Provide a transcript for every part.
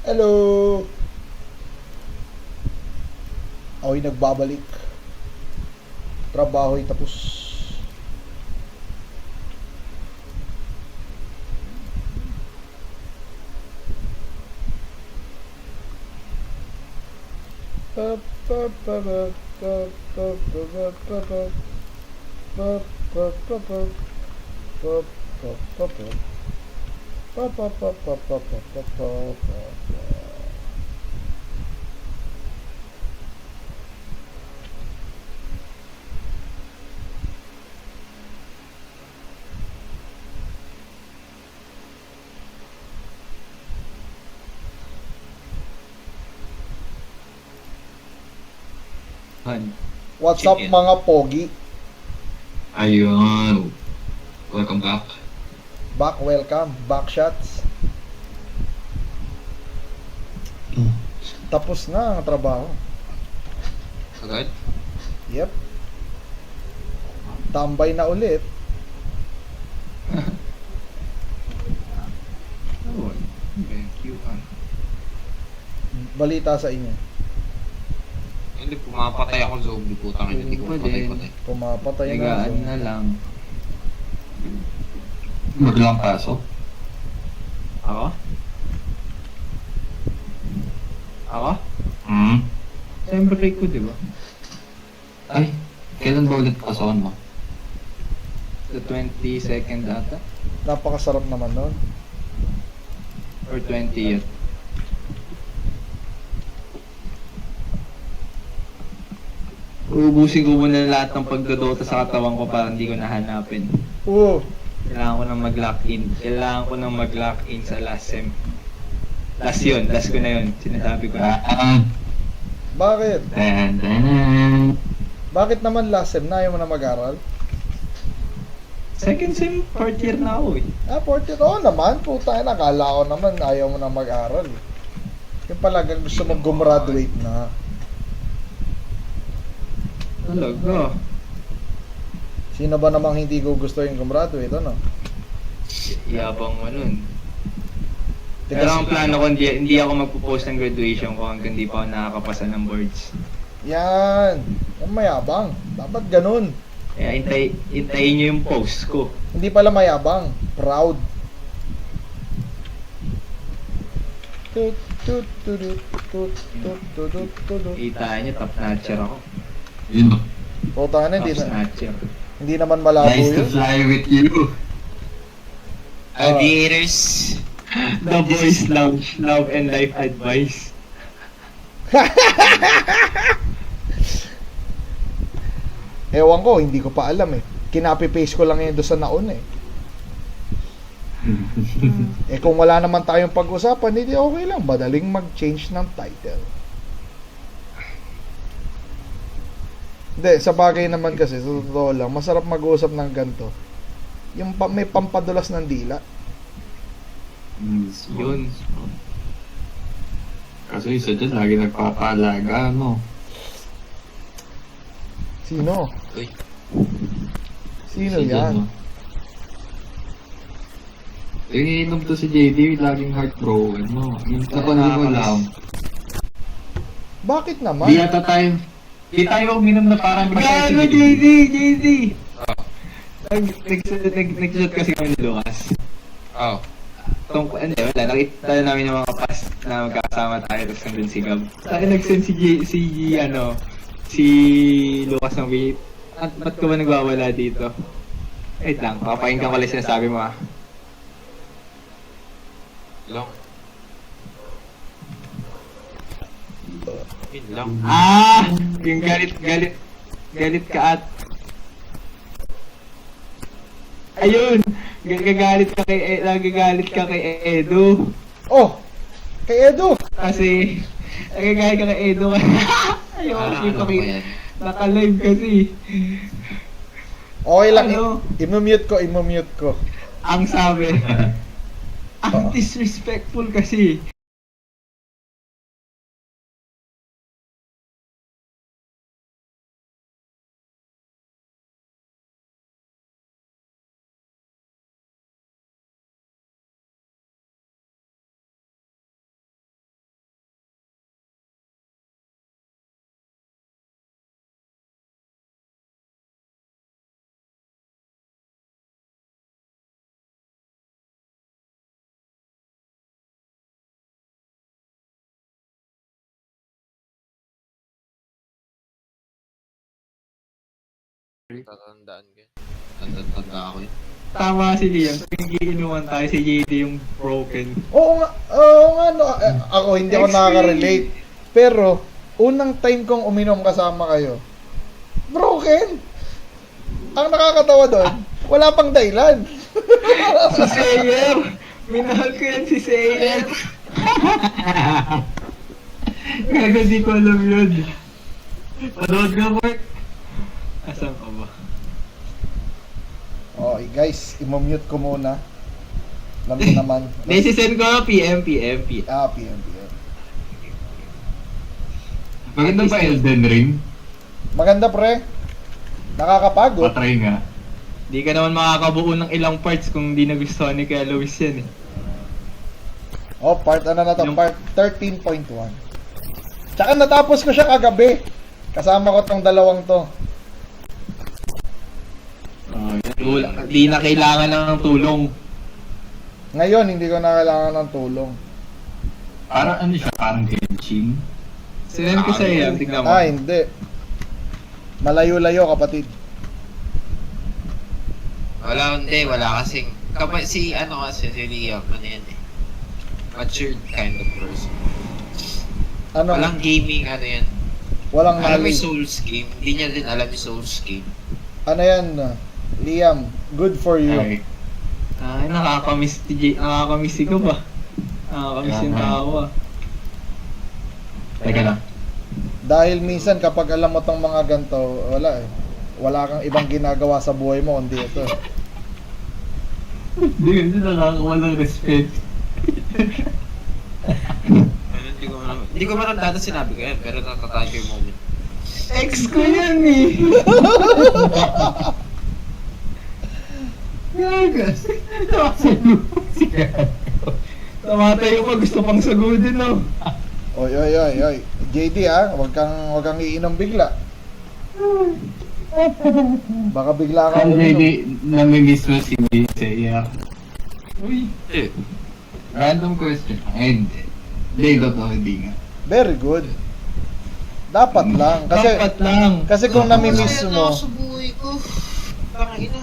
Hello! Ako'y nagbabalik. Trabaho'y tapos. What's up Chicken. mga pogi? Ayun. Welcome back. Back, welcome. Back shots. Tapos na ang trabaho. Agad? Yep. Tambay na ulit. Oh, thank you. Balita sa inyo. Hindi, pumapatay ako sa zombie, putang ina. Hindi ko patay-patay. Pumapatay na. Higaan na lang. Maglang kaso? Ako? Ako? Hmm? Siyempre ko, di ba? Ay, kailan ba ulit kasoan mo? The 22nd ata? Napakasarap naman nun. Or 20th? Uubusin ko muna lahat ng pagdodota sa katawan ko para hindi ko nahanapin. Oo. Kailangan ko nang mag-lock in. Kailangan ko nang mag-lock in sa last sem. Last yun. Last ko na yun. Sinasabi ko na. Bakit? Dan, dan. Bakit naman last sem na ayaw mo na mag-aral? Second sem, fourth year na ako eh. Fourth year. Oo naman. Puta na. Akala ko naman ayaw mo na mag-aral. Yung palagang gusto mong gumraduate na. Talaga. Sino ba namang hindi ko gusto yung gumraduate, ano? Yabang mo nun. Teka, Pero ang plano ko, hindi ako magpo-post ng graduation ko hanggang di pa ako nakakapasa ng boards. yan. Yung mayabang. Dapat ganun. Kaya hintayin nyo yung post ko. Hindi pala mayabang. Proud. Tut, tut, tudut, tut, tut, tudut, tudut. Kita nyo, top notcher ako. Yun. Puta na, Top hindi, snatcher. hindi naman malabo Nice to yun. fly with you. Aviators. The Boys Lounge, Love and Life Advice. Ewan ko, hindi ko pa alam eh. Kinapi-paste ko lang yun doon sa naon eh. Kung wala naman tayong pag-usapan, hindi okay lang. Madaling mag-change ng title. Hindi, sa bagay naman kasi, sa totoo lang, masarap mag-uusap ng ganito. Yung may pampadulas ng dila. Yun. Kaso isa dyan, lagi nagpapaalaga, no? Sino? Uy. Sino Isa dyan, yan? no? Iinom to si JD, laging heartbroken, no? Yung napansin ko lang. Bakit naman? Di yata tayo. Di tayo uminom na parang Gago, JD! Nag-shoot kasi kami ni Lucas. Oh. Hindi, wala. Nakita namin yung mga past na magkakasama tayo tapos nandun si Gab. Tayo nag-send si Lucas ng wait. At ba't ka ba nagbawala dito? Wait lang, papakinggan ko lang sinasabi mo ah. Lang. Yun lang. Ah! Yung galit ka at... Ayun! Nagagalit ka kay Edo. Oh! Kay Edo! Kasi, nagagalit ka kay Edo. Ayaw kasi pakita. Naka-live kasi. Okay lang, Ano? i-mute ko. Ang sabi, ang disrespectful kasi. Tatandaan ko yun. Tanda ako yun. Tama si Liam. Nagiinuman tayo si JD yung broken. Oo nga, no. Ako hindi ako nakaka-relate. Pero, unang time kong uminom kasama kayo, broken! Ang nakakatawa doon, wala pang dahilan. Si Sayer! Minahal ko yan si Sayer! Gaga di ko alam yun. Panood ka, Mark? Asan ka ba? Okay guys, imamute ko muna. Alam mo naman. Nesisend ko PM. PM. Maganda ba Elden Ring? Maganda pre. Nakakapagod. Patry nga. Di ka naman makakabuo ng ilang parts kung di nagustuhan ni Kuya Luis yan eh. Oh, part ano na to? Yung- Part 13.1. Tsaka natapos ko siya kagabi. Kasama ko tong dalawang to. Di na kailangan ng tulong. Ngayon, hindi ko na kailangan ng tulong. Parang ano siya? Parang Genshin. Sinend ko sa iyo, tignan mo. Hindi. Malayo-layo kapatid. Wala kasing, si Liam, ano yan eh. Matured kind of person. Ano? Walang gaming, ano yan. Walang Alam mo yung knowledge. Souls game, hindi niya din alam yung Souls game. Ano yan? Liam, good for you. Ay, Ay, nakakamiss si ko ba? Nakakamiss yung tao ah. teka lang. Dahil minsan kapag alam mo tong mga ganito, wala eh. Wala kang ibang ginagawa sa buhay mo kundi ito. Hindi nakakawalang respect. Hindi ko matandaan na sinabi ko yan, pero natatanda ko yung moment. Ex ko yan eh! Gagas! Tamatay ko pa, gusto pang sagutin no. Oy. JD wag kang iinom bigla. Baka bigla kang Kung hindi namimiss mo si Seiya. Uy! Random question. Hindi, totoo, hindi nga. Very good. Dapat lang Dapat lang! kasi kung namimiss Masaya na mo, ako sa buhay ko. Tangina.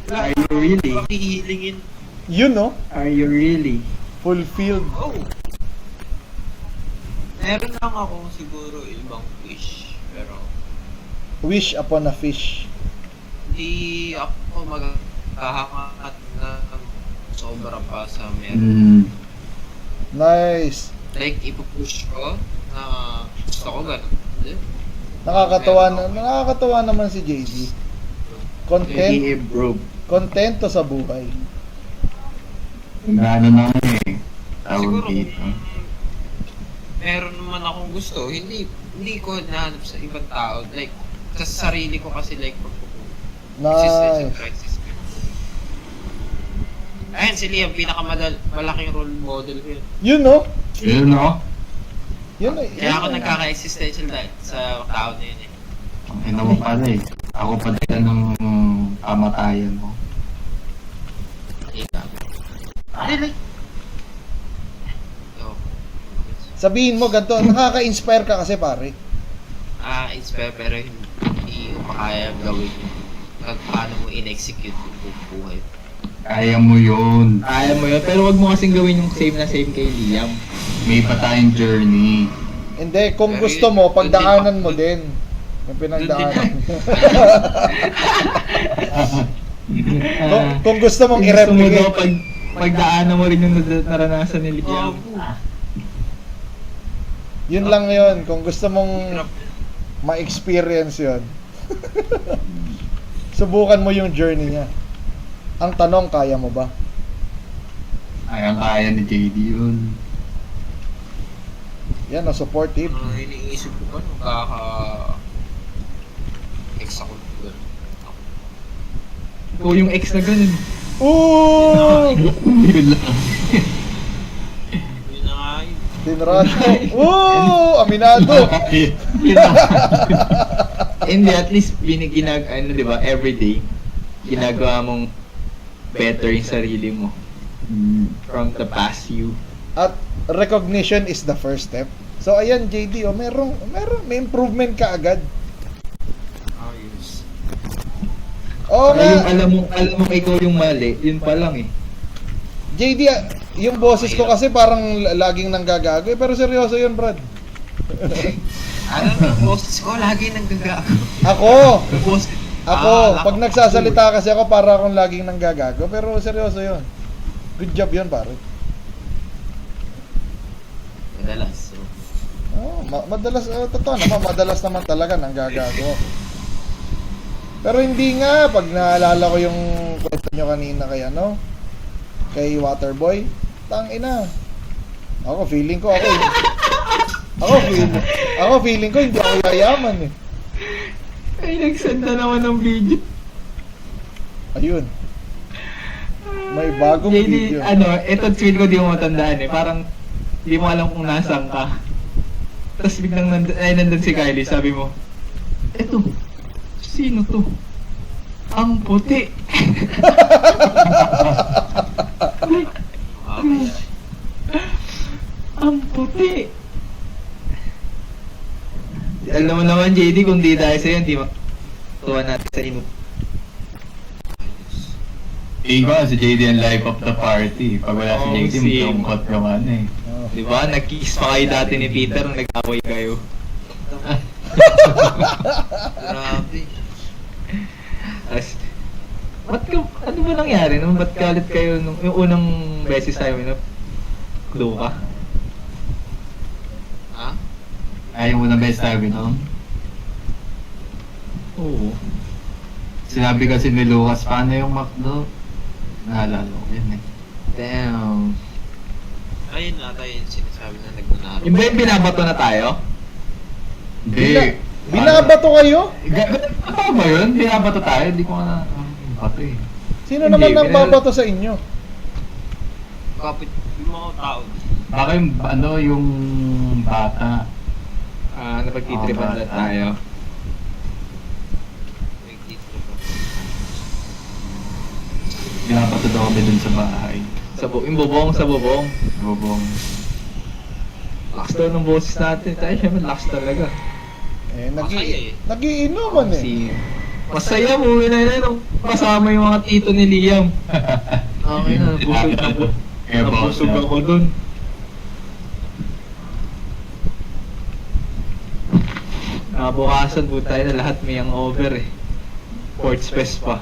Are you really? Hihilingin. Are you really? fulfilled. Oh! Meron lang ako siguro ibang wish. Pero Wish upon a fish. hindi ako maghahangat na sobra pa sa meron. Nice. Like, ipupush ko na gusto ko ganun. Hindi. Nakakatawa naman si JD. Hey, bro. Kontento sa buhay. Gano'n naman eh. Tawag Siguro dito. kung meron naman akong gusto, hindi ko nahanap sa ibang tao. Like, sa sarili ko kasi like, existential Nice. crisis. Ayun, si Liam, malaking role model ko yun. Yun no? Yun no? Yun Kaya ako nagkaka-existential dahil sa tao na yun eh. Ang ina mo pala eh. Ako pa din ng kamatayan mo. Really? So, Sabihin mo ganito, nakaka-inspire ka kasi pare. inspire pero hindi mo kaya gawin at paano mo in-execute yung buhay. Kaya mo yun. Kaya mo yun, pero wag mo kasing gawin yung same na same kay Liam. May pa tayong journey. Hindi, kung Pero gusto yun, mo, pagdaanan doon mo din. Yung pinagdaanan. kung gusto mong Kung gusto mo daw i-replicate. pagdaanan mo rin yung naranasan ni Liam. Yun lang yun. Kung gusto mong ma-experience yun. Subukan mo yung journey niya. Ang tanong, kaya mo ba? Kaya ni JD yun. Yan, no, supportive. Iniisip ko pa nung ex ako. Ikaw yung ex na ganun. Ooh! Yun lang. Yun na nga yun. Tinrato. Ooh! Aminado! Yun lang. Hindi, at least di ba, everyday, ginagawa mong better yung sarili mo from the past you. At recognition is the first step. So ayan JD, may improvement ka agad. Ayos. Oo Saka yung nga. alam mo ikaw yung mali, yun pa lang eh. JD, yung boses ko kasi parang laging nanggagago pero seryoso yun, Brad. Ano yung boses ko? Lagi nanggagago. Ako, Boses. pag nagsasalita kasi ako para akong laging nanggagago pero seryoso yun. Good job yun, pare. Madalas. Oh, madalas, totoo naman, madalas naman talaga nanggagago. Pero hindi nga, pag naalala ko yung kwento nyo kanina kay ano, kay Waterboy, tangina. Ako feeling ko hindi ako yayaman eh. Ay, nagsenda naman ng video. Ayun. May bagong JD, video. ito tweet ko di mo matandaan eh. Parang, di mo alam kung nasaan ka. Tapos biglang nandun si Kylie, sabi mo, eto, sino to? Ang puti. Ang puti. Alam mo naman, JD, kung di dahil sa'yo, hindi matuwa natin sa inyo. Tingin ko si JD ang life of the party. Pag wala si Oh, JD, si- malungkot naman eh. Oh. Di ba? Nag-kiss pa kayo dati ni Peter nung nag-away kayo. Grabe. As, ano ba nangyari? Ba't galit kayo nung yung unang beses tayo, clue ka? Ha? Ayaw mo na best tayo, no? Oo. Sinabi kasi ni Lucas, paano yung McDo? Naalala ko yun eh. Damn. Ayun na tayo yung sinasabi na nagmanalo. Yung ba yung binabato na tayo? Hindi. Binabato kayo? Ano ba yun? Binabato tayo? Hindi ko na bato eh. Sino Hindi, naman nang babato sa inyo? Kapit yung mga tao. Baka yung yung bata. Napagtitripan na tayo. Nagtitrip ako. Binabato daw kami dun sa bahay. Yung bubong sa bubong. Bubong. Lakas daw ng boses natin. Tayo syempre lakas talaga. Masaya eh. Nagiinuman eh. Masaya mo na nung kasama yung mga tito ni Liam. Okay na, nabusog ako dun. Bukasan po tayo na lahat may over eh. Port space pa.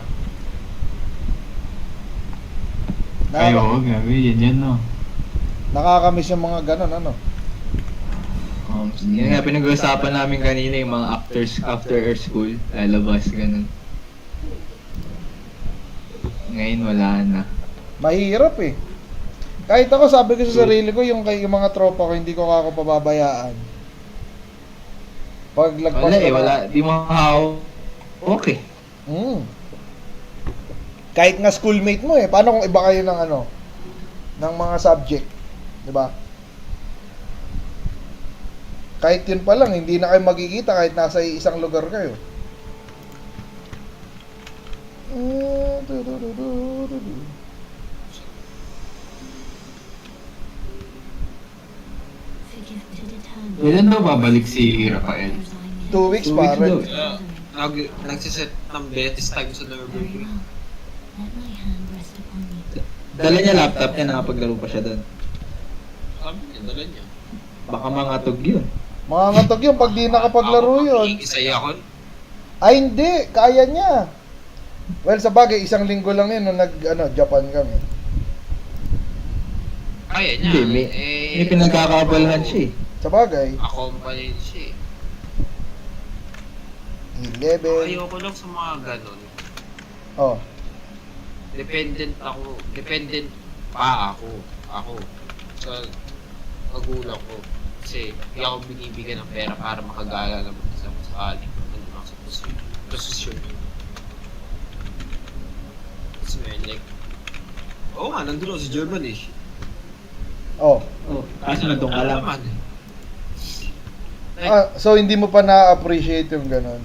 Ayo, gabi, yan no. Nakakamiss yung mga ganon, ano? Yun nga, pinag-uusapan namin kanina yung mga after school, lalabas, ganun. Ngayon wala na. Mahirap eh. Kahit ako, sabi ko sa sarili ko, yung mga tropa ko, hindi ko ako pababayaan. Pag lagpas Wala eh, ko- wala. Di mo how. Okay. Kahit nga schoolmate mo eh. Paano kung iba kayo ng ano? Ng mga subject. Diba? Kahit yun pa lang, hindi na kayo magkikita kahit nasa isang lugar kayo. Kailan daw babalik si Rafael? 2 weeks 2 weeks pare. daw. Nagsiset ng Betis time sa Nürburgring. Dala niya laptop niya, nakapaglaro pa siya doon. Sabi niya, dala niya. Baka mga tog yun. Mga ngatog yun pag di nakapaglaro yun. Isay ako. Ay hindi, kaya niya. Well, sa bagay, isang linggo lang yun nung Japan kami. Kaya niya. Hindi, may pinagkakabalahan siya eh. Sa bagay, Accompanied siya eh. 11. Ayoko lang sa mga ganon. Oh, Dependent pa ako sa magulang ko. Kasi hindi ako binibigyan ng pera para makagala naman sa sakali. Nandun ako sa posisyon. Kasi may like, oo nga, nandun ako sa German eh. oh. Oh, kasi nandun ka lang. Naman eh. Like, So hindi mo pa na-appreciate yung ganun.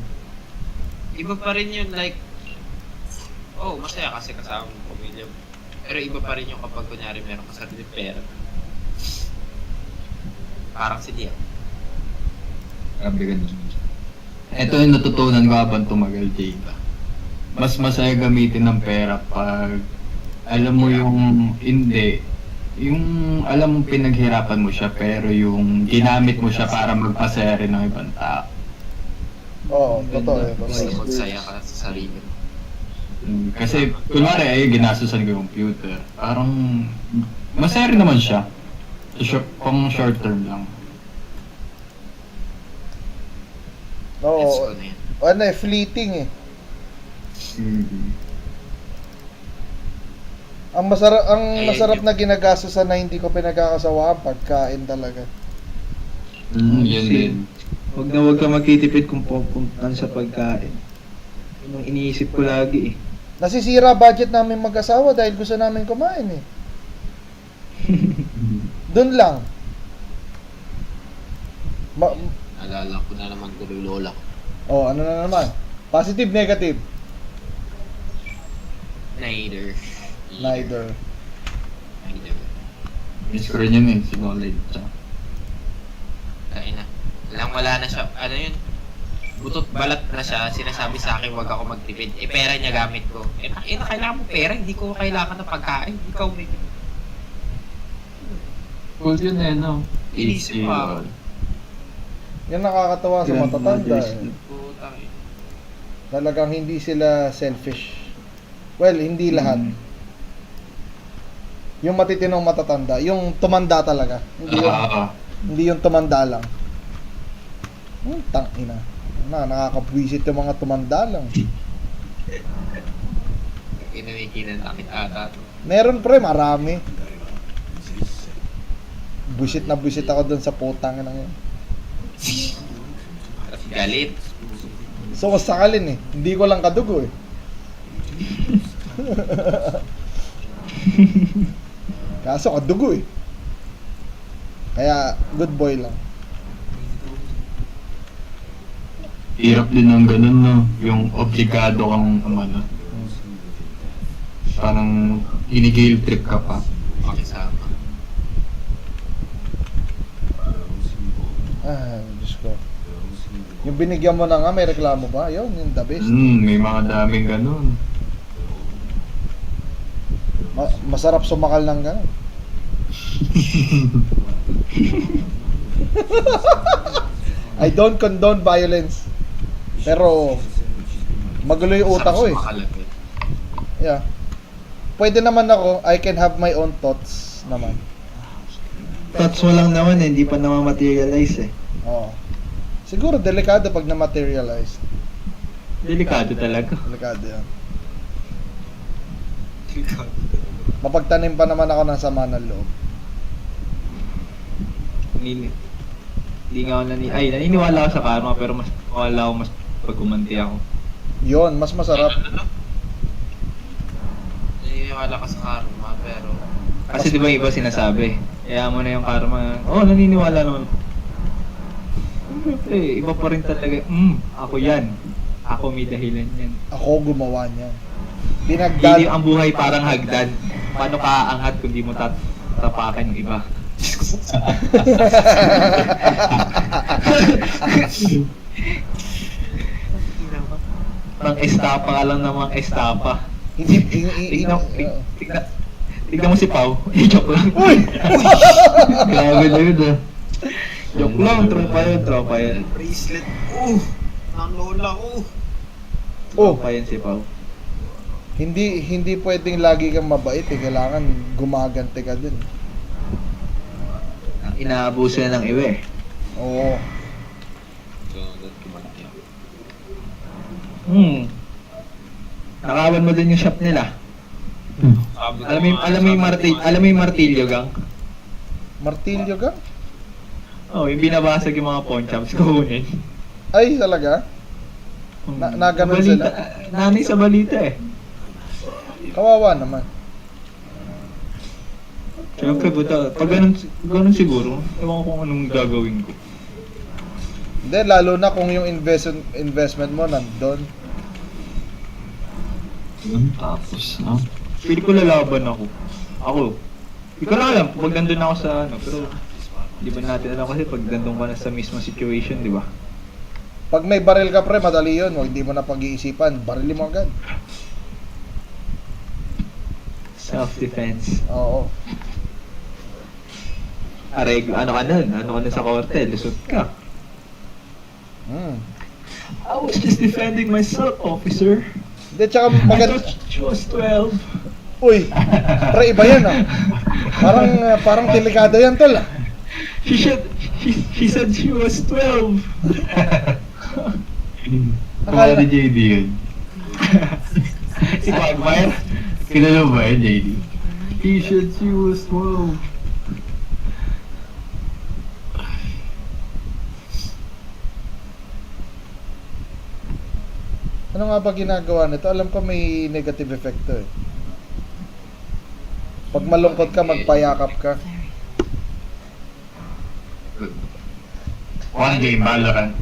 iba pa rin yun like, oh, masaya kasi kasama mo pamilya mo. Pero iba pa rin yung kapag kunyari meron ka sarili pera. Parang si Liam. Grabe ganun. Ito yung natutunan ko habang tumagal, Jada. mas masaya gamitin ng pera pag alam mo yung hindi. Yung alam mo pinaghirapan mo siya pero yung ginamit mo siya para magpasaya rin ng ibang tao. Oo, totoo yun. Kasi Totoo. magsaya ka sa sarili mo. Kasi kunwari ay ginastusan ko yung computer. Parang masaya rin naman siya. Pang short term lang. Gets Oo, ko na yan. ano eh, fleeting eh. Ang masarap na ginagastosan na hindi ko pinagkakasawaan, pagkain talaga. Yun din. Huwag ka magtitipid kung pupuntan sa pagkain. Yun ang iniisip ko lagi eh. Nasisira budget namin mag-asawa dahil gusto namin kumain eh. Doon lang. Alala ko na naman ko yung lola ko. Oh, ano na naman? Positive, negative? Neither. Neither. Miss ko rin yun eh, si Knowledge. Kain na. Wala na siya. Ano yun? Butot balat na siya. Sinasabi sa akin wag ako magtipid. Eh pera niya gamit ko. Kailangan mo pera. Hindi ko kailangan ng pagkain. Ikaw may... Cool yun eh, no? Inisip pa ako. Yan nakakatawa sa matatanda eh. Putang ina. Talagang hindi sila selfish. Well, hindi lahat. Yung matitinong matatanda, yung tumanda talaga. Hindi yung tumanda lang. Tangina. Nakakabwisit yung mga tumanda lang. Inamikinan nakit ata. Meron pre, marami. Buisit na buisit ako dun sa putang na yun. Galit. So, sakalin eh. Hindi ko lang kadugo eh. Kaso kadugo eh. Kaya, good boy lang. Hirap din ng ganun, no? Yung obligado kang, ano, parang hinigil trip ka pa. Pakisama. Diyos ko. Yung binigyan mo na nga, may reklamo ba? Yun, yung the best. May mga daming ganun. Masarap sumakal ng gano'n. I don't condone violence. Pero, magulo yung utak ko eh. Makalapit. Yeah. Pwede naman ako, I can have my own thoughts naman. Thoughts mo lang naman eh, hindi pa naman materialize eh. Oo. Siguro delikado pag na-materialize. Delikado talaga. Delikado yan. Mapagtanim pa naman ako ng sama ng loob. Hindi nga ako naniniwala ako sa karma pero mas wala ako mas pag umanti ako. Yon, mas masarap. Naniniwala ka sa karma, pero... Kasi di ba yung iba sinasabi, kaya mo na yung karma, naniniwala naman. Iba pa rin talaga, ako yan. Ako may dahilan yan. Ako gumawa niyan. Hindi Pinagdal. ang buhay parang hagdan. Paano ka aangat kung di mo tatapakan yung iba? Mang estapa ka lang namang estapa. Hindi, Tignan mo si Pau. Joke lang. Uy! Grabe na yun, ah. Joke lang, tropa yan. Bracelet. Ang lola ko. Tropa yan si Pau. Hindi pwedeng lagi kang mabait eh. Kailangan gumaganti ka din. Inaabuso na ng iba eh. Oo. Nakawan mo din yung shop nila. Alam mo yung martilyo gang? Martilyo ka? Yung binabasag yung mga pawn shops kunin. Ay, talaga? Na ganun sila? Nanay sa balita eh. Kawawa naman. Siyempre, pag ganun siguro, ewan ko kung anong gagawin ko. Hindi, lalo na kung yung investment mo nandun. Tapos, no? Pili ko lalaban ako. Hindi ko na alam pag nandun ako sa pero di ba natin alam kasi pag nandun ka na sa mismo situation, di ba? Pag may baril ka pre, madali yun. Huwag hindi mo na pag-iisipan. Barili mo agad. Self-defense. Oo. Ano ka nun? Ano ka nun sa korte? Lusot ka. Hmm. I was just defending myself, officer. Hindi, tsaka I maganda. thought she was 12. Uy, pre, iba yan ah. Parang delikado yan tol ah. She said she was 12. Kaya ni JD yun. Si Quagmire? Kilala mo ba yun, JD? He said she was 12. Ano nga ba ginagawa nito? Alam ko may negative effect to eh. Pag malungkot ka, magpayakap ka. One game, Valorant.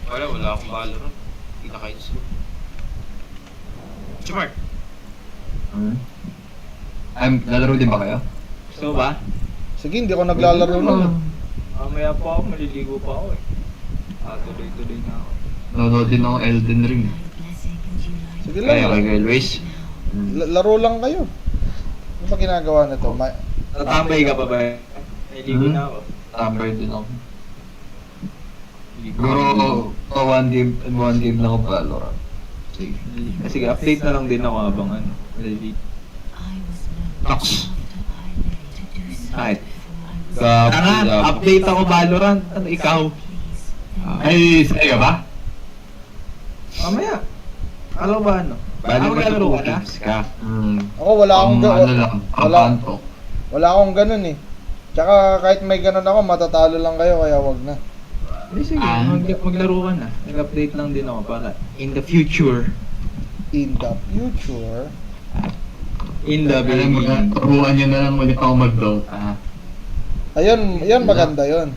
Wala akong Valorant. Kita kayo sa Chamar. Lalaro din ba kayo? Gusto ba? Sige, hindi ako naglalaro nun. Mamaya pa ako, maliligo pa ako eh. Tuloy-tuloy na ako. Nanonood din ako Elden Ring. Sige Kaya lang. kay Luis. Laro lang kayo. Ano ba ginagawa nito? Tatambay ka pa ba? Naligo na ako. Tambay din ako. Siguro, one game na ako Valorant. Sige. Sige, update na lang din ako habang ano. Maliligo. Tox. Kahit. Update ako Valorant. Ano ikaw? Ay, sa'yo ba? Mamaya. Alam ba ano? Maglalaro ka na? Ka. Ako wala akong Ano lang, pantok. wala akong ganun eh. Tsaka kahit may ganun ako, matatalo lang kayo kaya wag na. Hindi, sige. Maglaro ka na. Nag-update lang din ako para in the future. In the future. In the Alam mo na, baby. turuan nyo na lang ulit ako mag-Dota. Ayun, yan maganda yun.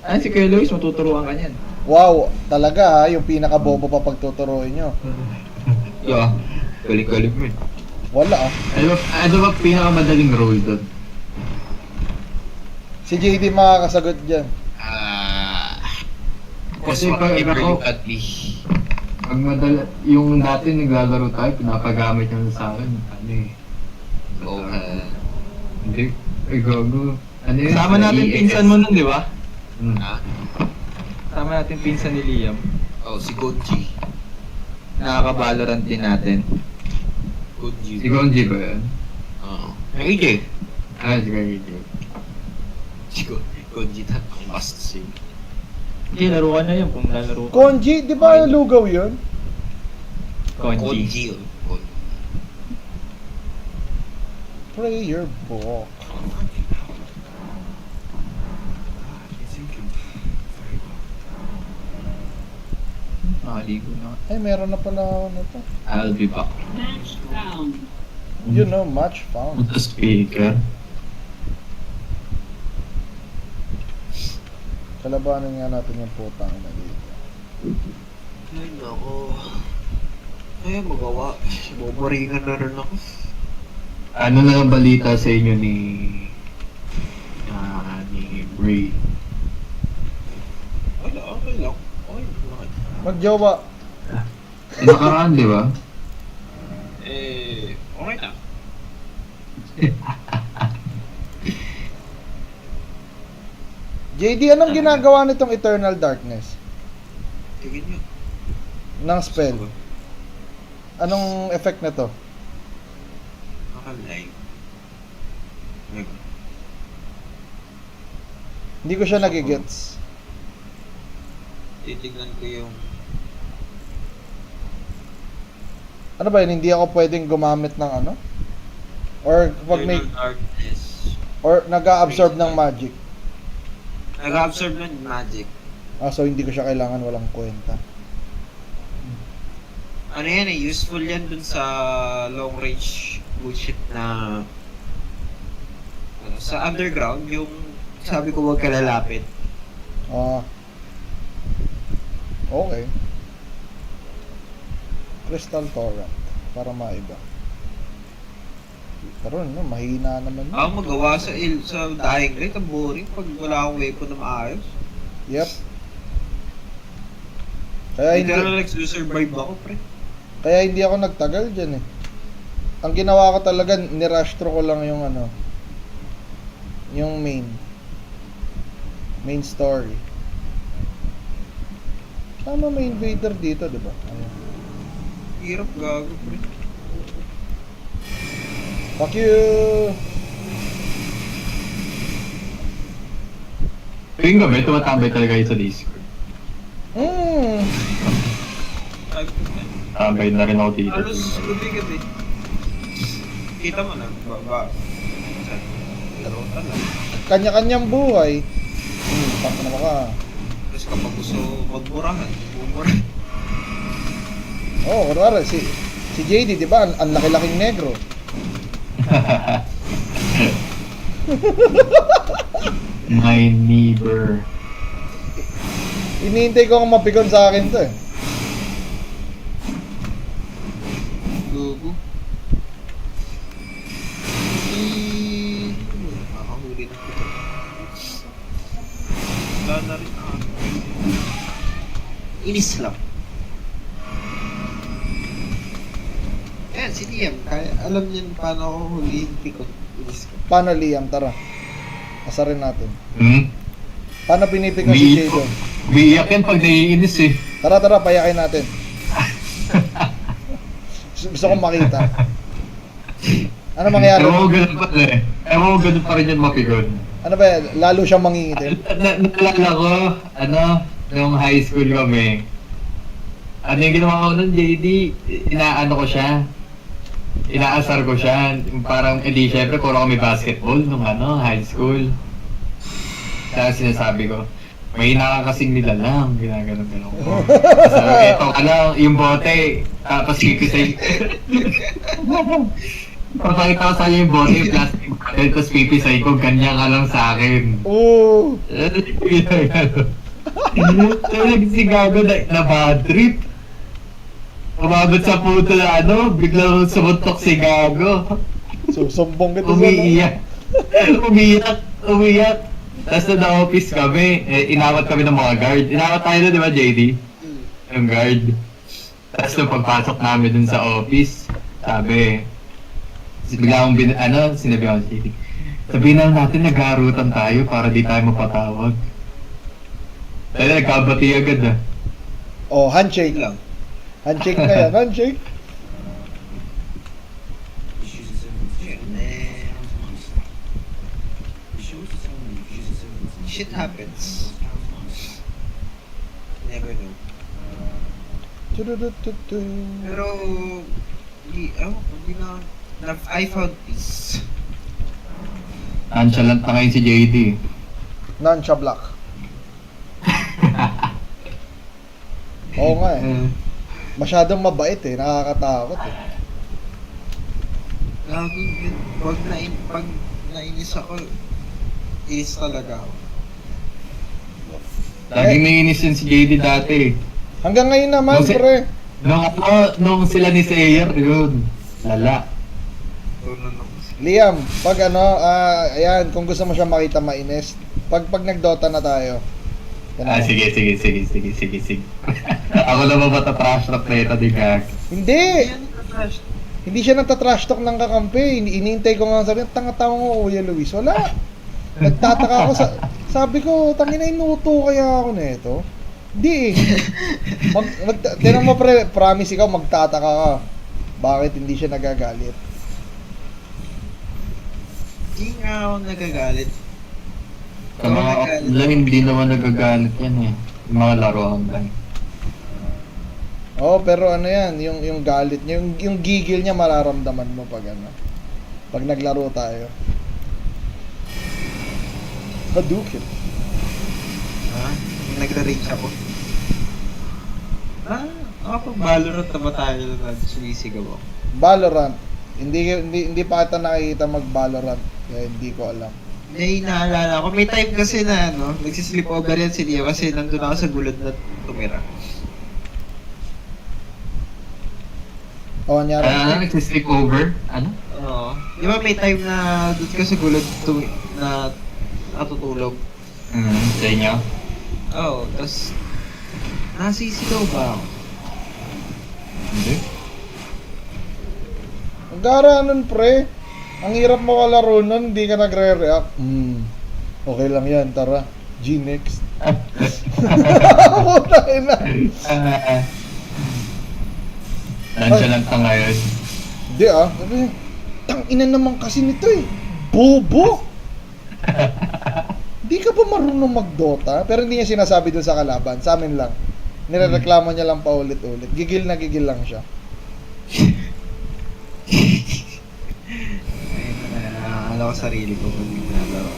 Ah, si Kuya Luis, matuturuan ka niyan. Wow, talaga ha, yung pinaka-bobo pa pagtuturuin nyo. Yeah, galing-galing mo eh. Wala ah. Ano ba pinakamadaling role doon? Si JD makakasagot dyan. Kasi Kasi pag whatever ako- you got me. Pag yung dati naglalaro tayo, pinapagamit nyo sa akin. Ano eh. Oo. Hindi. Ay, gago. Ano yun? Kasama natin pinsan mo nun, di ba? Ha? Kasama natin pinsan ni Liam. Oh, si Gonji. Nakaka-Valorant din natin. Gonji. Si Gonji ba yan? Oo. AJ. Ah, si Gonji. Si Gonji na. Ang bastos yun. Hindi, laro ka na yun kung lalaro ka. Konji, di ba lugaw yun? Konji. Gonji yun. Prayer book. Nakaligo na. Ay, meron na pala ako nito. I'll be back. You know, match found. Sa speaker. Kalabanan nga natin yung putang ina dito. Ay, nako. Ay, magawa. Bumaringan na rin ako. Ano na ang balita sa inyo ni Bray? Wala, okay lang. Okay lang. Magjowa. Nakaraan, di ba? Okay lang. JD, anong ginagawa nitong Eternal Darkness? Tingin nyo. Ng spell? Anong effect na to? Nakalive. Hindi ko siya nagigets. Titignan ko yung... Ano ba yun? Hindi ako pwedeng gumamit ng ano? Or pag may... Eternal Darkness. Or nag-a-absorb ng magic. Nag-absorb ng magic. Ah, so hindi ko siya kailangan, walang kwenta. Ano yan eh, useful yan dun sa long range bullshit na... sa underground, yung sabi ko huwag ka lalapit. Ah. Okay. Crystal Torrent. Para maiba. Pero no, mahina naman yun. Ako magawa sa dying rate, ang boring pag wala akong weapon na maayos. Yep. Kaya hindi, Literal nag-survive ako, pre. kaya hindi ako nagtagal dyan eh. Ang ginawa ko talaga, nirush through ko lang yung ano, yung main story. Tama, may invader dito, di ba? Ayun. Hirap gago, pre. Fuck you! Tuwing gabi, tumatambay talaga kayo sa Discord. Ay, Tambay na rin ako dito. halos gabi-gabi. Kita mo na, laro ka lang. Kanya-kanyang buhay. Pak naman ka. Tapos kapag gusto magburahan, bumurahan. Oh, kunwari, si JD, di ba? Ang laki-laking negro. My neighbor. Iniintay ko ang mapikon sa akin to eh. Gugu. Makahuli na kita. Wala na rin ako. Inis lang. Yan, si Liam. Kaya alam niya paano ako huliin pikon. Inis ko. Paano, Liam? Tara. Asarin natin. Hmm? Paano pinipikon si JD? Umiiyak yan pag naiinis eh. Tara, payakin natin. Gusto kong makita. Ano mangyayari? Ewan ko ganun pa rin. Ewan ko ganun pa rin yan mapigon. Ano ba yan? Lalo siyang mangingitim? Naalala ko, nung high school kami. Ano yung ginawa ko nun, JD? Inaano ko siya. Inaasar ko siya. Parang, edi syempre, puro kami basketball nung high school. Tapos sinasabi ko, may nakakasing nila lang, ginaganon-ganon ko. So, eto, yung bote, tapos pipisay. Papakita ko sa inyo yung bote, yung plastic bote, tapos pipisay ko, ganyan ka lang sa akin. Oo. So, nagsigago na bad trip. Umabot sa puto na biglang sumuntok si Gago. So, sumbong kita Umiiyak. Umiiyak. Tapos na office kami, inawat kami ng mga guard. Inawat tayo na, di ba, JD? Yung guard. Tapos nung pagpasok namin dun sa office, sabi, bigla akong sinabi ako sa JD, sabihin lang natin nag-aarutan tayo para di tayo mapatawag. Tayo nagkabati agad Oh, handshake lang. Handshake na yan, handshake. Shit happens. Never know. Tududududu. Pero, hindi na, I found peace. Nonchalant na ngayon si JD. Nansha Black. Oo nga eh. Masyadong mabait eh, nakakatakot eh. Gago, pag nainis ako, inis talaga ako. Laging naiinis yun si JD dati. Hanggang ngayon naman, Nung si- pre. Nung sila ni Sayer, yun. Lala. Tunan ako. Liam, pag ayan, kung gusto mo siya makita mainis, pag nag-Dota na tayo. Yan ako. Sige. Ako na ba trash talk na ito, di kak? Hindi! Yan, trash. Hindi siya nagtatrash talk ng kakampi. Iniintay ko nga sabi, tanga-tanga mo, Kuya Luis. Wala. Nagtataka ako sabi ko, tangina inuto kaya ako nito. Hindi eh. Tinang mo pre, promise ikaw magtataka ka. Bakit hindi siya nagagalit? Hindi nga ako nagagalit. Sa mga offline, hindi naman nagagalit yan eh. Yung mga laro online. Oh, pero ano yan, yung galit niya, yung gigil niya mararamdaman mo pag pag naglaro tayo. Hadouken. Ha? Nagra-rage ako. Ako Valorant na ba tayo na sumisigaw ako? Valorant. Hindi pa kita nakikita mag-Valorant. Kaya hindi ko alam. May naalala ko, may time kasi na nagsisleep over yan si Lia kasi nandun ako sa gulod na tumira. O, nyari. Nagsisleep over? Ano? Oo. Di ba may time na doon ka sa gulod na natutulog? Sa inyo? Oo, tapos Nasisigaw ba ako? Hindi. Ang gara nun, pre. Ang hirap mo kalaro nun, hindi ka nagre-react. Okay lang yan, tara. G next. Puta ina. Nandiyan lang ka ngayon. Hindi sabi, tang ina naman kasi nito eh. Bobo! Di ka ba marunong mag-Dota? Pero hindi niya sinasabi dun sa kalaban. Sa amin lang. Nirereklamo niya lang paulit-ulit. Gigil na gigil lang siya. Alam ko sarili ko kung hindi nalaro.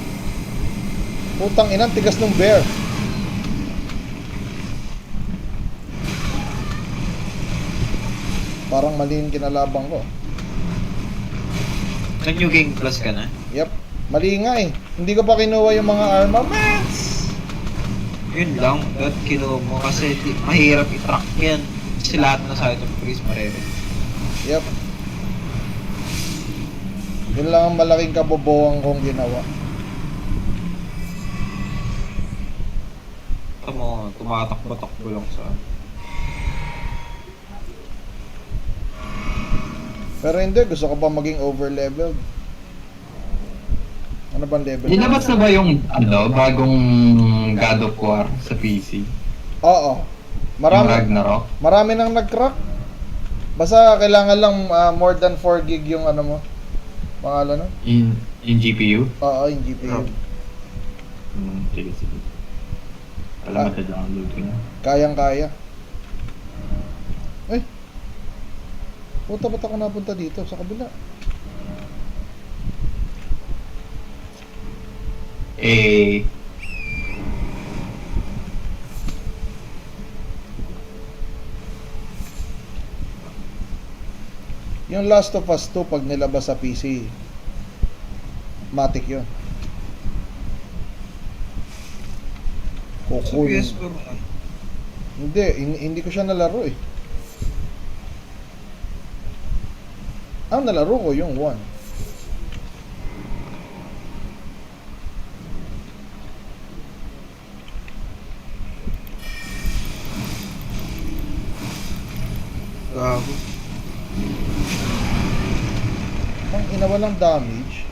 Putang ina, tigas ng bear. Parang mali yung kinalabang ko. Nag-New Game Plus ka na? Yep. Mali nga eh. Hindi ko pa kinuha yung mga armaments. Yun lang, that kinuha mo kasi mahirap i-track yan. Kasi lahat na sa itong freeze marere. Yep. Yun lang ang malaking kabobohan kong ginawa. Ito mo, tumatakbo-takbo lang sa... Pero hindi, gusto ko pa maging over-leveled. Ano bang level? Nilabas na ba yung bagong God of War sa PC? Oo. Yung Marami, Ragnarok? marami nang nag-crack. Basta kailangan lang more than 4 gig yung ano mo. Pangalan no? In GPU? Oo, yung GPU. Sige, sige. Alam mo download ko na. Kayang-kaya. Eh. Puta, ba't ako napunta dito? Sa kabila. Eh... Yung Last of Us 2 pag nilabas sa PC, matik yun. Sa Kukunin. PS4 mo. Hindi ko siya nalaro eh. Ang nalaro ko yung 1. Gago. Ang inawalang damage.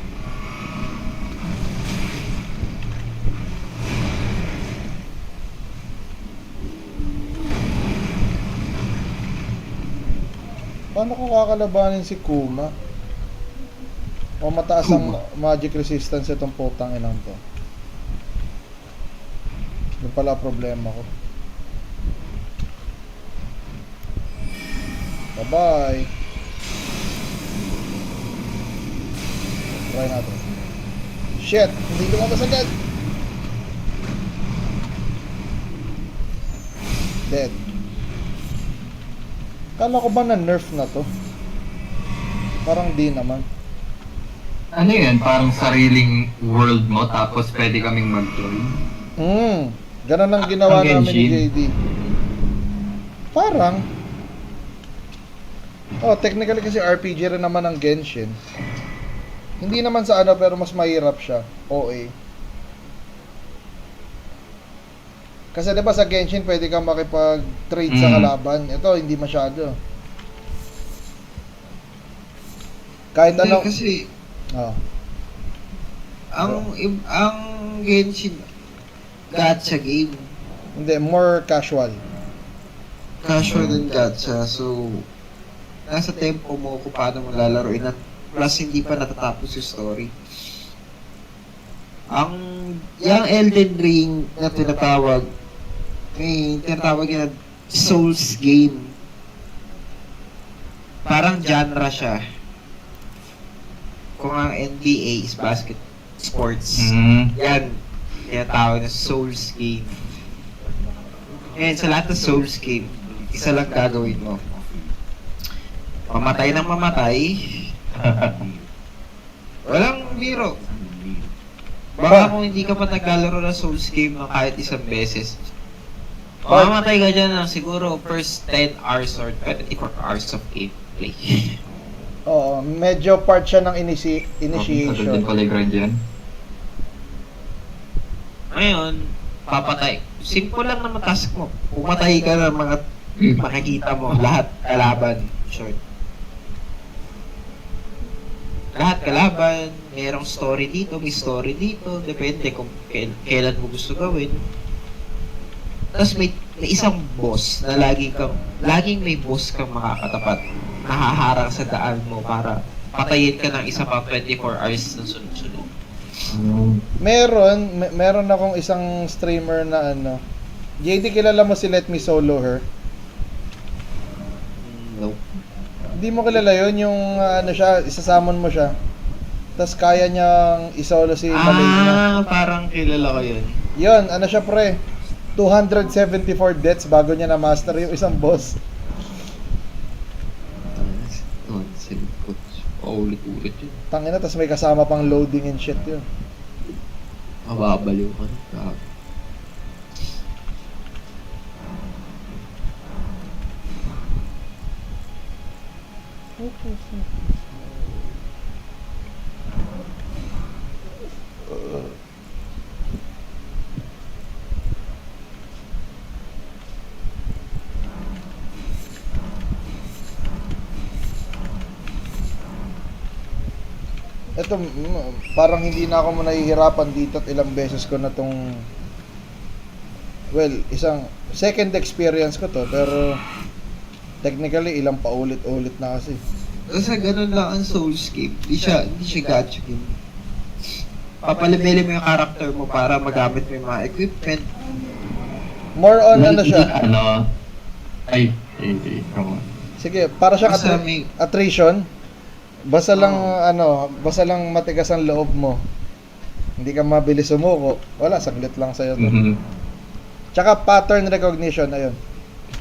Paano ko kakalabanin si Kuma? O mataas ang magic resistance itong putang inang to. Yun pala problema ko. Bye-bye. Try natin. Shit! Hindi lumabas agad! Dead. Kala ko ba na-nerf na to? Parang di naman. Ano yun? Parang sariling world mo tapos pwede kaming mag-join? Ganun ang ginawa Ang namin ni Genshin? JD. Parang. Oh, technically kasi RPG rin naman ang Genshin. Hindi naman sa ano pero mas mahirap siya. OA. Kasi 'di ba sa Genshin pwede kang makipag-trade sa kalaban. Ito hindi masyado. Kahit Hindi, ano. kasi Oh. ang Genshin gacha game. Hindi, more casual. Casual din gacha. So nasa tempo mo kung paano mo lalaroin at plus hindi pa natatapos yung story. Yung Elden Ring na tinatawag, may tinatawag yan Souls game. Parang genre siya. Kung ang NBA is basket sports, yan, tinatawag na Souls game. And sa lahat ng Souls game, isa lang gagawin mo. Mamatay ng mamatay. Walang biro. Baka kung hindi ka pa naglalaro ng Souls game ng kahit isang beses, mamamatay ka dyan ng siguro first 10 hours or 24 hours of gameplay. Oo, medyo part siya ng Tagal din initiation. pala yung grind yan. Ngayon, papatay. simple lang naman task mo. Pumatay ka ng mga makikita mo, lahat kalaban, short. Lahat kalaban, merong story dito, may story dito, depende kung kailan mo gusto gawin. Tapos may isang boss na laging may boss kang makakatapat, nahaharang sa daan mo para patayin ka ng isa pang 24 hours na sunod-sunod. Meron akong isang streamer na ano. JD, kilala mo si Let Me Solo Her? No. Hindi mo kilala yun, yung ano siya, isasamon mo siya. Tapos kaya niyang isolo si Malenia. Parang kilala ko yun. Yun, ano siya pre, 274 deaths bago niya na-master yung isang boss. Paulit-ulit yun. Tangina, tapos may kasama pang loading and shit yun. Mababaliw ka na. Ito, parang hindi na ako nahihirapan dito at ilang beses ko na tong isang second experience ko to, pero technically ilang paulit-ulit na kasi. Kasi ganun lang ang Soulscape. Di siya gacha game. Papalibili mo yung character mo para magamit mo yung mga equipment. More on ano siya. Come on. Sige, para siyang Basta may- attrition. Basta lang basta lang matigas ang loob mo. Hindi ka mabilis sumuko. Wala, saglit lang sa'yo to. Mhm. Tsaka pattern recognition, ayun.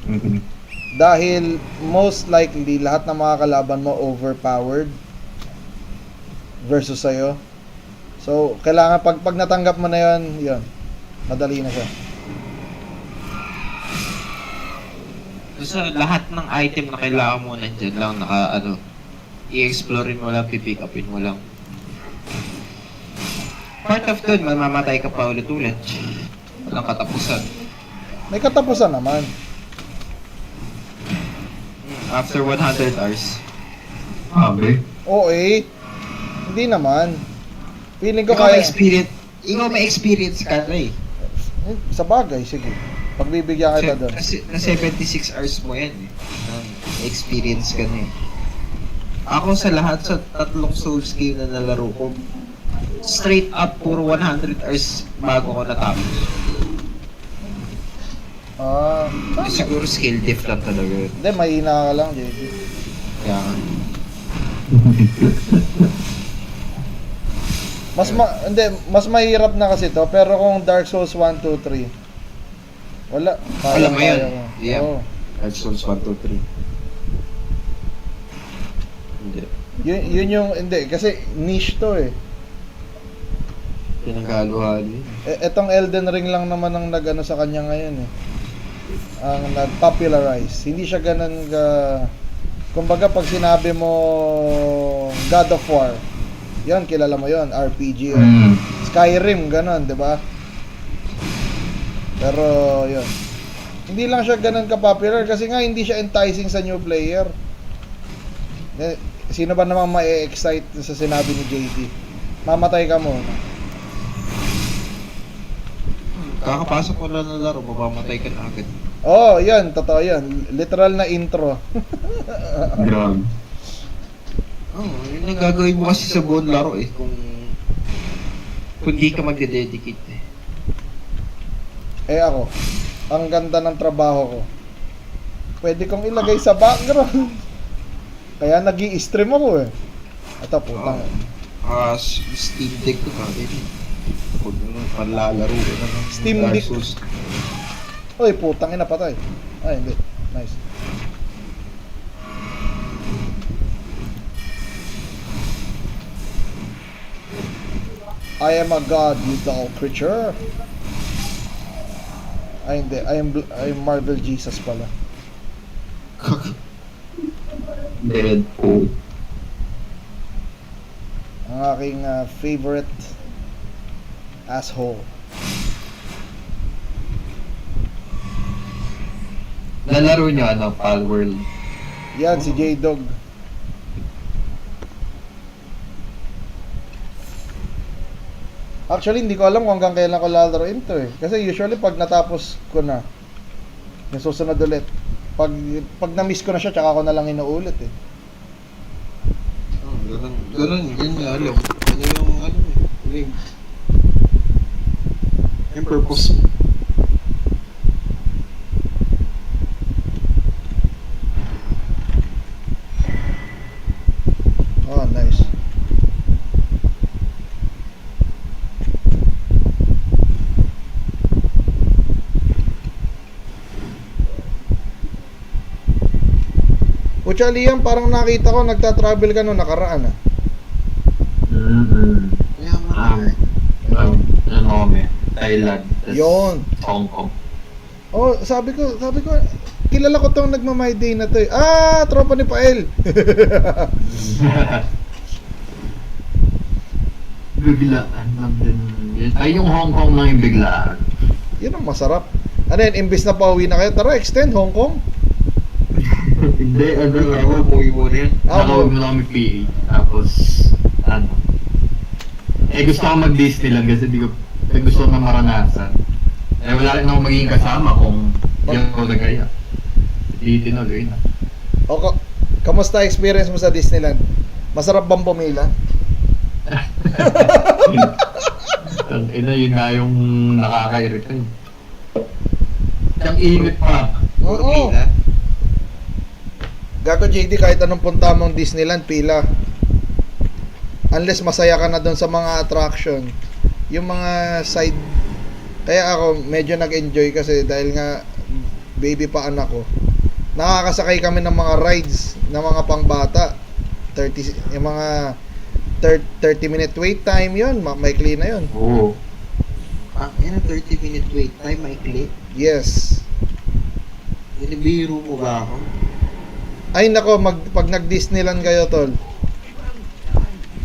Mhm. Dahil most likely lahat ng mga kalaban mo overpowered versus sa'yo. So, kailangan pag natanggap mo na yun, madali na siya. Basta lahat ng item na kailangan mo nandyan lang i-explorein mo lang, pipick upin mo lang. Part of dun, mamamatay ka pa ulit-ulit. Walang katapusan. May katapusan naman. After 100 hours. Sabi. Oo hindi naman. Feeling ko kaya. Ikaw may experience ka na eh. Sa bagay, sige. Pagbibigyan kita doon. Kasi na 76 hours mo yan eh. Experience ka na eh. Ako sa lahat sa tatlong Souls game na nalaro ko, straight up puro 100 hours bago ko natapos. Siguro skill diff lang talaga. Hindi, mahina ka lang, JD. Kaya mas mahirap na kasi to, pero kung Dark Souls 1, 2, 3, wala. Alam mo yun. Kaya ko. Yeah. Oo. Dark Souls 1, 2, 3. Hindi. Yun yung, hindi, kasi niche to eh. Pinanggaluhan yun. Etong Elden Ring lang naman ang nag-ano sa kanya ngayon eh. Ang nag-popularize. Hindi siya ganun kumbaga pag sinabi mo God of War, yan, kilala mo yon, RPG yun. Skyrim, ganun, di ba? Pero yun, hindi lang siya ganun ka-popular kasi nga hindi siya enticing sa new player. Sino ba namang ma-excite sa sinabi ni JT? Mamatay ka muna. Kakapasok ko lang ng laro, mamamatay ka na agad. Oh, yan, totoo yan. Literal na intro. Grabe. Yun ang gagawin mo kasi sa buong laro eh, kung di ka magde-dedicate eh. Ako, ang ganda ng trabaho ko. Pwede kong ilagay sa background. Kaya nag-i-stream ako eh. Ito, putang. Steam Deck ko ka eh. Huwag mo panlalaro ko na ng Steam Dark Deck. Souls. Uy, putang ina, patay. Ay, hindi. Nice. I am a god, you dull creature. Ay, hindi. I am Marvel Jesus pala. Deadpool. Ang aking favorite asshole. Nalaro niyo Pal World. Yan, si J-Dog. Actually, hindi ko alam kung hanggang kailan ko lalaroin to eh. Kasi usually pag natapos ko na, nasusunod ulit. Pag na-miss ko na siya, tsaka ko na lang inuulit eh. Ganun, yun nga alam. Ano yung ano eh, yung purpose mo. Oh, nice. Pucha Liam, parang nakita ko nagta-travel ka nung nakaraan ah. Kaya marami. Thailand. Tas Yun. Hong Kong. Oh, sabi ko, kilala ko tong nagma-my day na to eh. Ah, tropa ni Pael. Biglaan lang din. Ay, yung Hong Kong lang yung biglaan. Yun ang masarap. Ano yan, imbis na pauwi na kayo, tara, extend Hong Kong. Hindi, Umuwi mo rin. nakawag mo lang kami PA. Tapos, gusto ko mag-Disneyland kasi gusto ko na maranasan. Wala rin ako magiging kasama kung hindi ako nagaya. Hindi tinuloy na. O, kamusta experience mo sa Disneyland? Masarap bang pumila? Yun nga yung nakakairita eh. Ang init pa. Oo. Gago JD, kahit anong punta mong Disneyland, pila. Unless masaya ka na doon sa mga attraction. Yung mga side. Kaya ako medyo nag-enjoy kasi dahil nga baby pa anak ko. Nakakasakay kami ng mga rides ng mga pangbata. 30 yung mga 30-minute wait time 'yon, maikli na 'yon. Oo. Yan 30-minute wait time, maikli. Yes. Nilibiro mo ba ako? Ay nako, pag nag-Disneyland kayo, tol.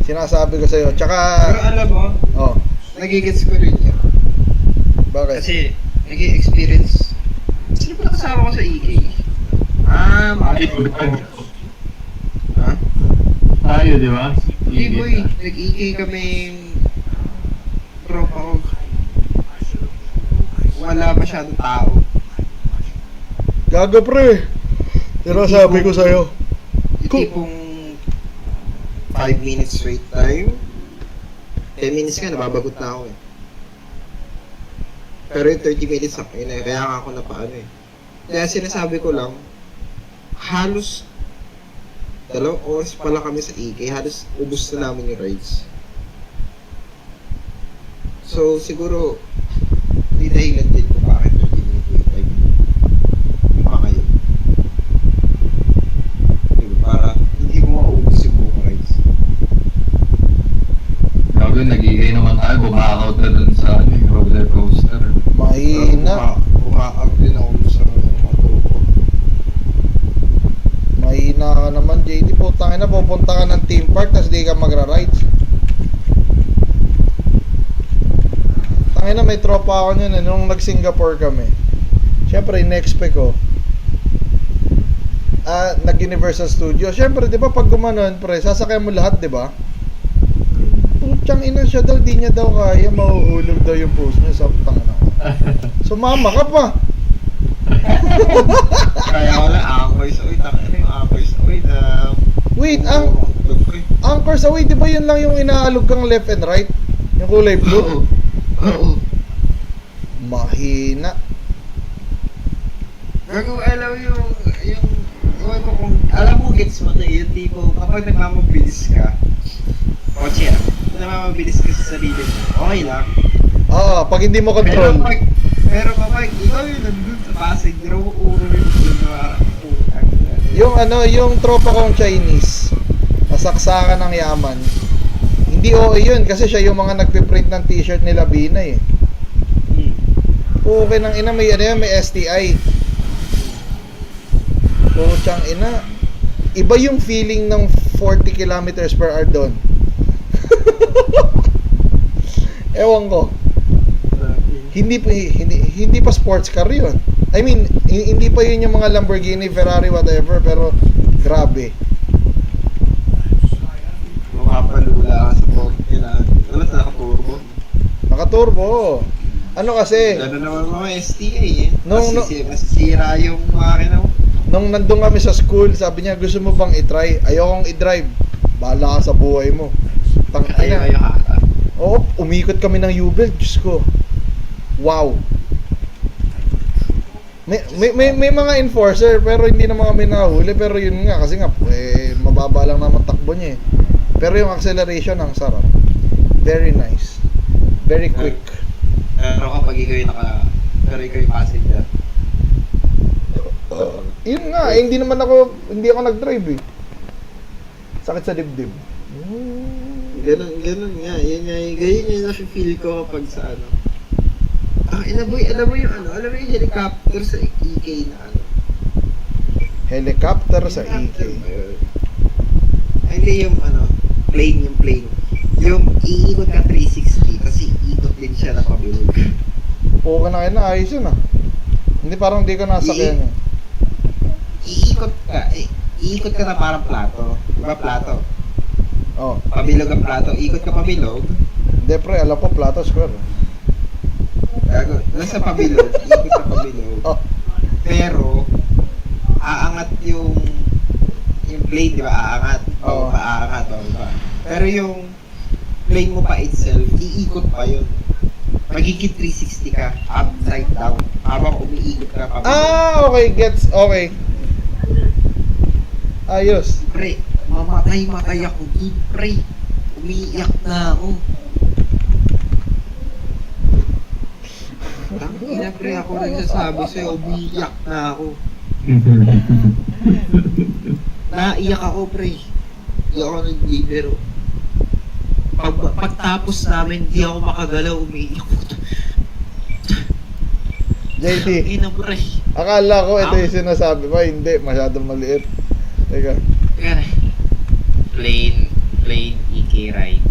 Sinasabi ko sa iyo. Tsaka Pero alam mo, oh, nagigets ko rin yan. bakit? Kasi, nag-experience. Sino ba nakasama ko sa EK? Margit. Ha? Tayo, di ba? Hindi boy, nag-EK kami tropa ko. Wala masyadong tao. Gago pre. Sinasabi ko sa iyo. Yung tipong 5 minutes wait time. 10 minutes ka, nababagot na ako eh. Pero yung 30 minutes na kaya nga ako napaano eh. Kaya sinasabi ko lang, halos 2 oras pala kami sa EK, halos ubos na namin yung rides. So siguro, hindi dahilan din kung bakit 30 minute wait time. Yung mga yun. Diba? Para hindi mo maubos yung buong rides. Gago, nag-iigay naman tayo. Bumakaw na dun sa roller coaster. Mahina. Umakag din ako sa mga truko. Mahina ka naman, JD. Putang ina, pupunta ka ng theme park tapos di ka magra-rides. Tangina, may tropa ako niyan nung nag-Singapore kami. Siyempre, in-expect ko. Nag-Universal Studios. Siyempre, di ba pag gumanon, pre, sasakyan mo lahat, di ba? Putsang ina siya daw, di niya daw kaya, mahuhulog daw yung post niya sa tangina. Sumama ka pa. Kaya wala, angkoy sa uy, angkoy sa uy na... Wait, Anchor sa way, di ba yun lang yung inaalog kang left and right? Yung kulay blue? Oo. Mahina. Gago, alam ewan ko kung, alam mo, gets mo na yun, tipo, kapag nagmamabilis ka, kotse nagmamabilis ka sa sarili mo, okay lang. Oo, pag hindi mo control. Pero kapag ikaw yung nandun sa passenger, uuro yung dun na Yung tropa kong Chinese, nasaksakan ng yaman. Hindi yun, kasi siya yung mga nagpiprint ng t-shirt nila Bina eh. Okay ng ina, may STI. Puchang ina. Iba yung feeling ng 40 kilometers per hour doon. Ewan ko. Hindi pa sports car yun. I mean, hindi pa yun yung mga Lamborghini, Ferrari, whatever, pero grabe. Mapapalula ka sa Porsche nila. Ano sa nakaturbo? Nakaturbo. Ano kasi, Gano'n naman mga STA eh. Masisira yung makina mo. nung nandun kami sa school, sabi niya, gusto mo bang i-try? Ayokong i-drive. Bahala ka sa buhay mo. Tangina. Ayaw ka. Oo, umikot kami ng Ubel. Diyos ko. Wow. May mga enforcer pero hindi naman kami nahuli, pero yun nga kasi nga mababa lang naman takbo niya eh. Pero yung acceleration ang sarap. Very nice. Very quick. Pero kapag ikaw yung pero ikaw yung passenger. Yun nga, hindi ako nag-drive eh. Sakit sa dibdib. Ganun nga. Ganyan yung nafe-feel ko kapag sa ano. Alam mo yung helicopter sa EK na ano. Helicopter sa EK. Hindi yung ano, plane. Yung iikot ka 360, kasi iikot din siya na pabilog. Oo ka na kayo na, ayos yun ah. Hindi parang di ka nasakyan eh. Iikot ka na parang plato. Diba plato? Oh. Pabilog ang plato, ikot ka pabilog. Hindi pre, alam ko plato square. Gago, nasa pabilog, ikot ka pabilog. Oh. Pero, aangat yung plane, di ba? Aangat. Oo. Aangat, diba? Pero yung plane mo pa itself, iikot pa yun. Magiging 360 ka, upside down. Habang umiikot ka pabilog. Okay, gets, okay. Ayos. Pre, mamatay ako dun, pre. Umiiyak na ako. Tangina, pre, ako nagsasabi sa'yo, umiiyak na ako. Naiyak ako, pre. Hindi ako nagbibiro. Pagtapos namin, di ako makagalaw, umiiyak ako. JT, Ina, pre. akala ko ito yung sinasabi mo, hindi, masyadong maliit. Teka. Plain EK ride.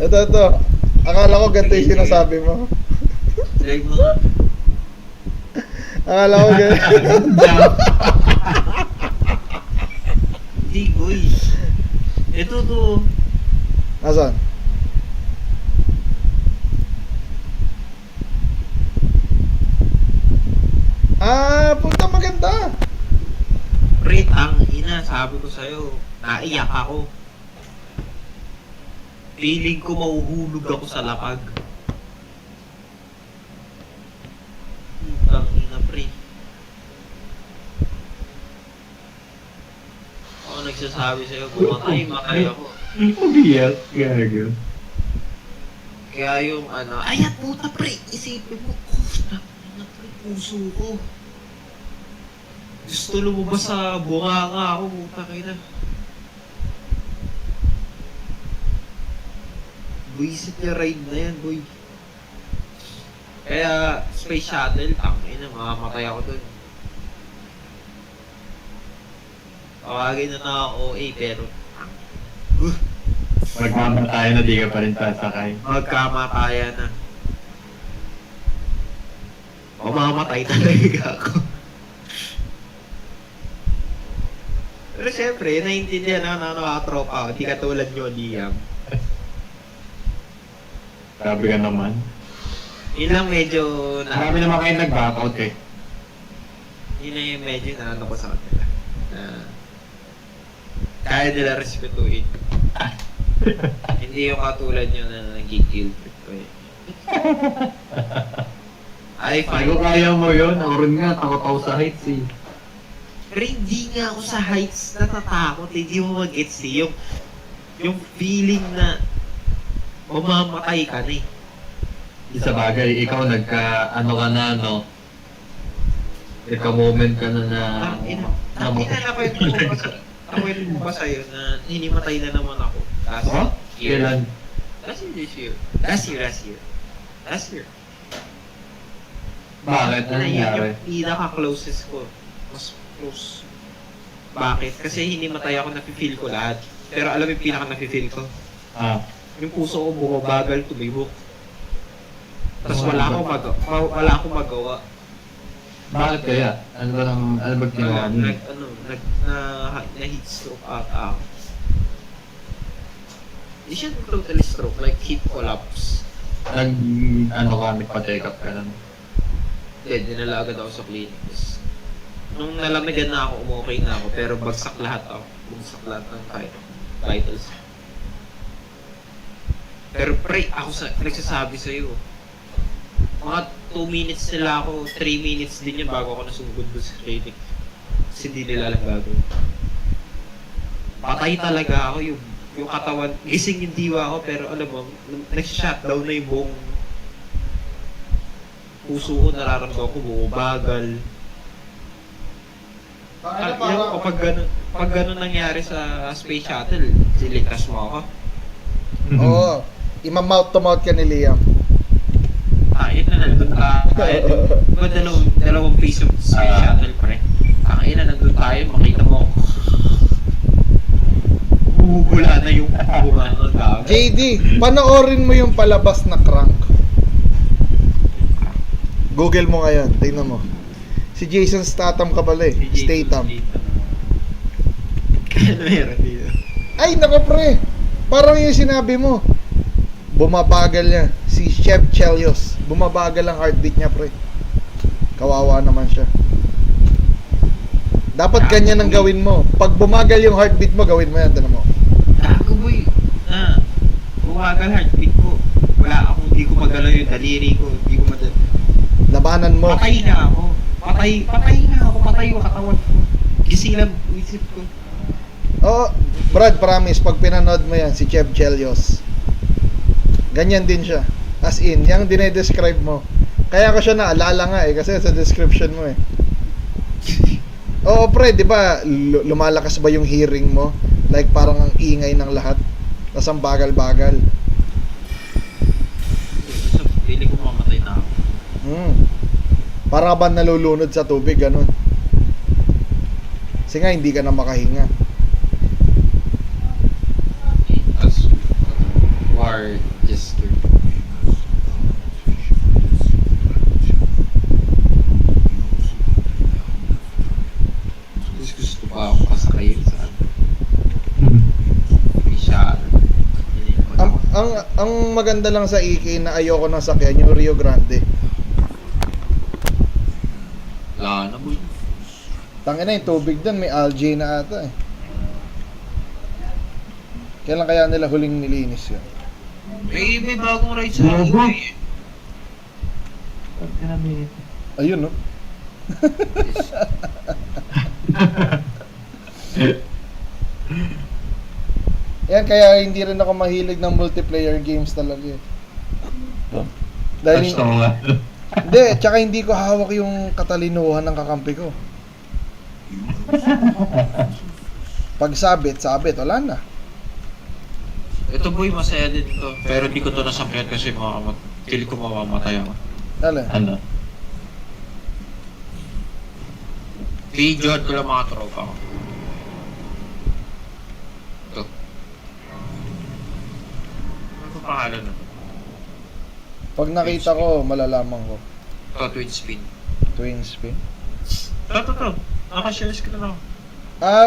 Ito. Akala ko ganito yung sinasabi mo. Like mo. Akala ko ganito. Hindi, boy. Ito to. Nasaan? Punta maganda. Pre, ang ina, sabi ko sa'yo, naiyak ako. Feeling ko mahuhulog ako sa lapag. Ang ina, pre. Ako nagsasabi sa'yo, matay ako. Umiyak, gago. Kaya yung ano, ayan puta pre, isipin mo, puso ko. Gusto lumabas sa bunganga ako, puta kayo na. Buisit niya ride na yan, boy. Kaya, space shuttle, tangin na, mamamatay ako dun. Tawagin na ako OA, pero Magmamatay na, di ka pa rin sasakay. magkamatayan na. Mamamatay talaga ako. Pero syempre, naiintindihan na nakakatropa ako. Di katulad nyo, Liam. Grabe ka naman. Yun lang medyo Marami naman kayo nag-back out eh. Yun lang yung medyo na ko sa kanila. Na kaya nila respetuhin. Hindi yung katulad nyo na nag-guilt trip ko eh. I Sabi find ko kaya mo yun. Ako rin nga, takot ako sa heights eh. Pero hindi nga ako sa heights natatakot. Hindi mo mag-gets eh. Yung feeling na mamamatay ka na eh. Isa bagay, ikaw ano ka na, no? Nagka-moment ka na na... Nakwento ko ba sa'yo na hinimatay na naman ako last Huh? year? Kailan? Last year. Bakit? Ano Yun nangyari? yung pinaka-closest ko. Mas close. Bakit? Kasi hinimatay ako, nafe-feel ko lahat. Pero alam mo yung pinaka nafe-feel ko? Ah. Yung puso ko bumabagal, tumibok. Tapos wala akong magawa. Bakit kaya? Ano ba ginawa mo? Na heat stroke ata ako. Hindi siya totally stroke, like heat collapse. Nagpa-check up ka lang. Hindi, dinala agad ako sa clinic. Tapos, nung nalamigan na ako, umokay na ako, pero bagsak lahat ako. Bagsak lahat ng vitals. Pero pre, ako nagsasabi sa'yo, mga 2 minutes nila ako, 3 minutes din yun bago ako nasugod doon sa clinic. Kasi hindi nila alam gagawin. Patay talaga ako, yung katawan, gising yung diwa ako, pero alam mo, nag-shutdown na yung buong puso ko, nararamdaman ko, bumabagal. Pag gano'n nangyari sa space shuttle, siligtas mo ako. Oo. Ima-mouth to mouth ka ni Liam. Yun na nandun tayo. Diba dalawang phase of space shuttle, pre? Ina, nandun tayo, makita mo. Bumubula na yung bunga ng gabi. JD, panoorin mo yung palabas na Crank. Google mo ngayon, tingnan mo. Si Jason Statham ka pala eh. Statham. Ano meron dito? Ay, nako pre. Parang yung sinabi mo. Bumabagal niya. Si Chef Chelios. Bumabagal ang heartbeat niya, pre. Kawawa naman siya. Dapat ganyan ang gawin mo. Pag bumagal yung heartbeat mo, gawin mo yan. Tignan mo. Ako boy. Bumagal heartbeat ko. Hindi ko magalaw yung daliri ko. Hindi ko madala. Labanan mo. Patay na ako. Patay yung katawan ko. Gising lang isip ko. Oo, Brad, promise, pag pinanood mo yan, si Chef Chelios, ganyan din siya. As in, yung dinedescribe mo. Kaya ko siya naalala nga eh, kasi sa description mo eh. Oo, pre, di ba, lumalakas ba yung hearing mo? Like, parang ang ingay ng lahat. Tapos ang bagal-bagal. Pili ko mamatay na ako. Para ba nalulunod sa tubig, ganun. Kasi nga, hindi ka na makahinga. War gesture. Gusto pa ako kasakayin sa Ang maganda lang sa EK na ayoko nang sakyan yung Rio Grande. Wala na boy. Tangina yung tubig doon, may algae na ata eh. Kailan kaya nila huling nilinis yun? May bagong ride sa highway eh. Ayun no. Yan, kaya hindi rin ako mahilig ng multiplayer games talaga eh. Dahil hindi, tsaka hindi ko hawak yung katalinuhan ng kakampi ko. Pag sabit, wala na. Ito boy, masaya din ito. Pero di ko to nasampyan kasi feel ko mamamatay ako. Ano? Videoan ko lang mga tropa ko. Ito. Ano ko pangalan na? Pag nakita ko, malalaman ko. Ito, twin spin. Twin spin? Ito. Naka-shares ko na ako.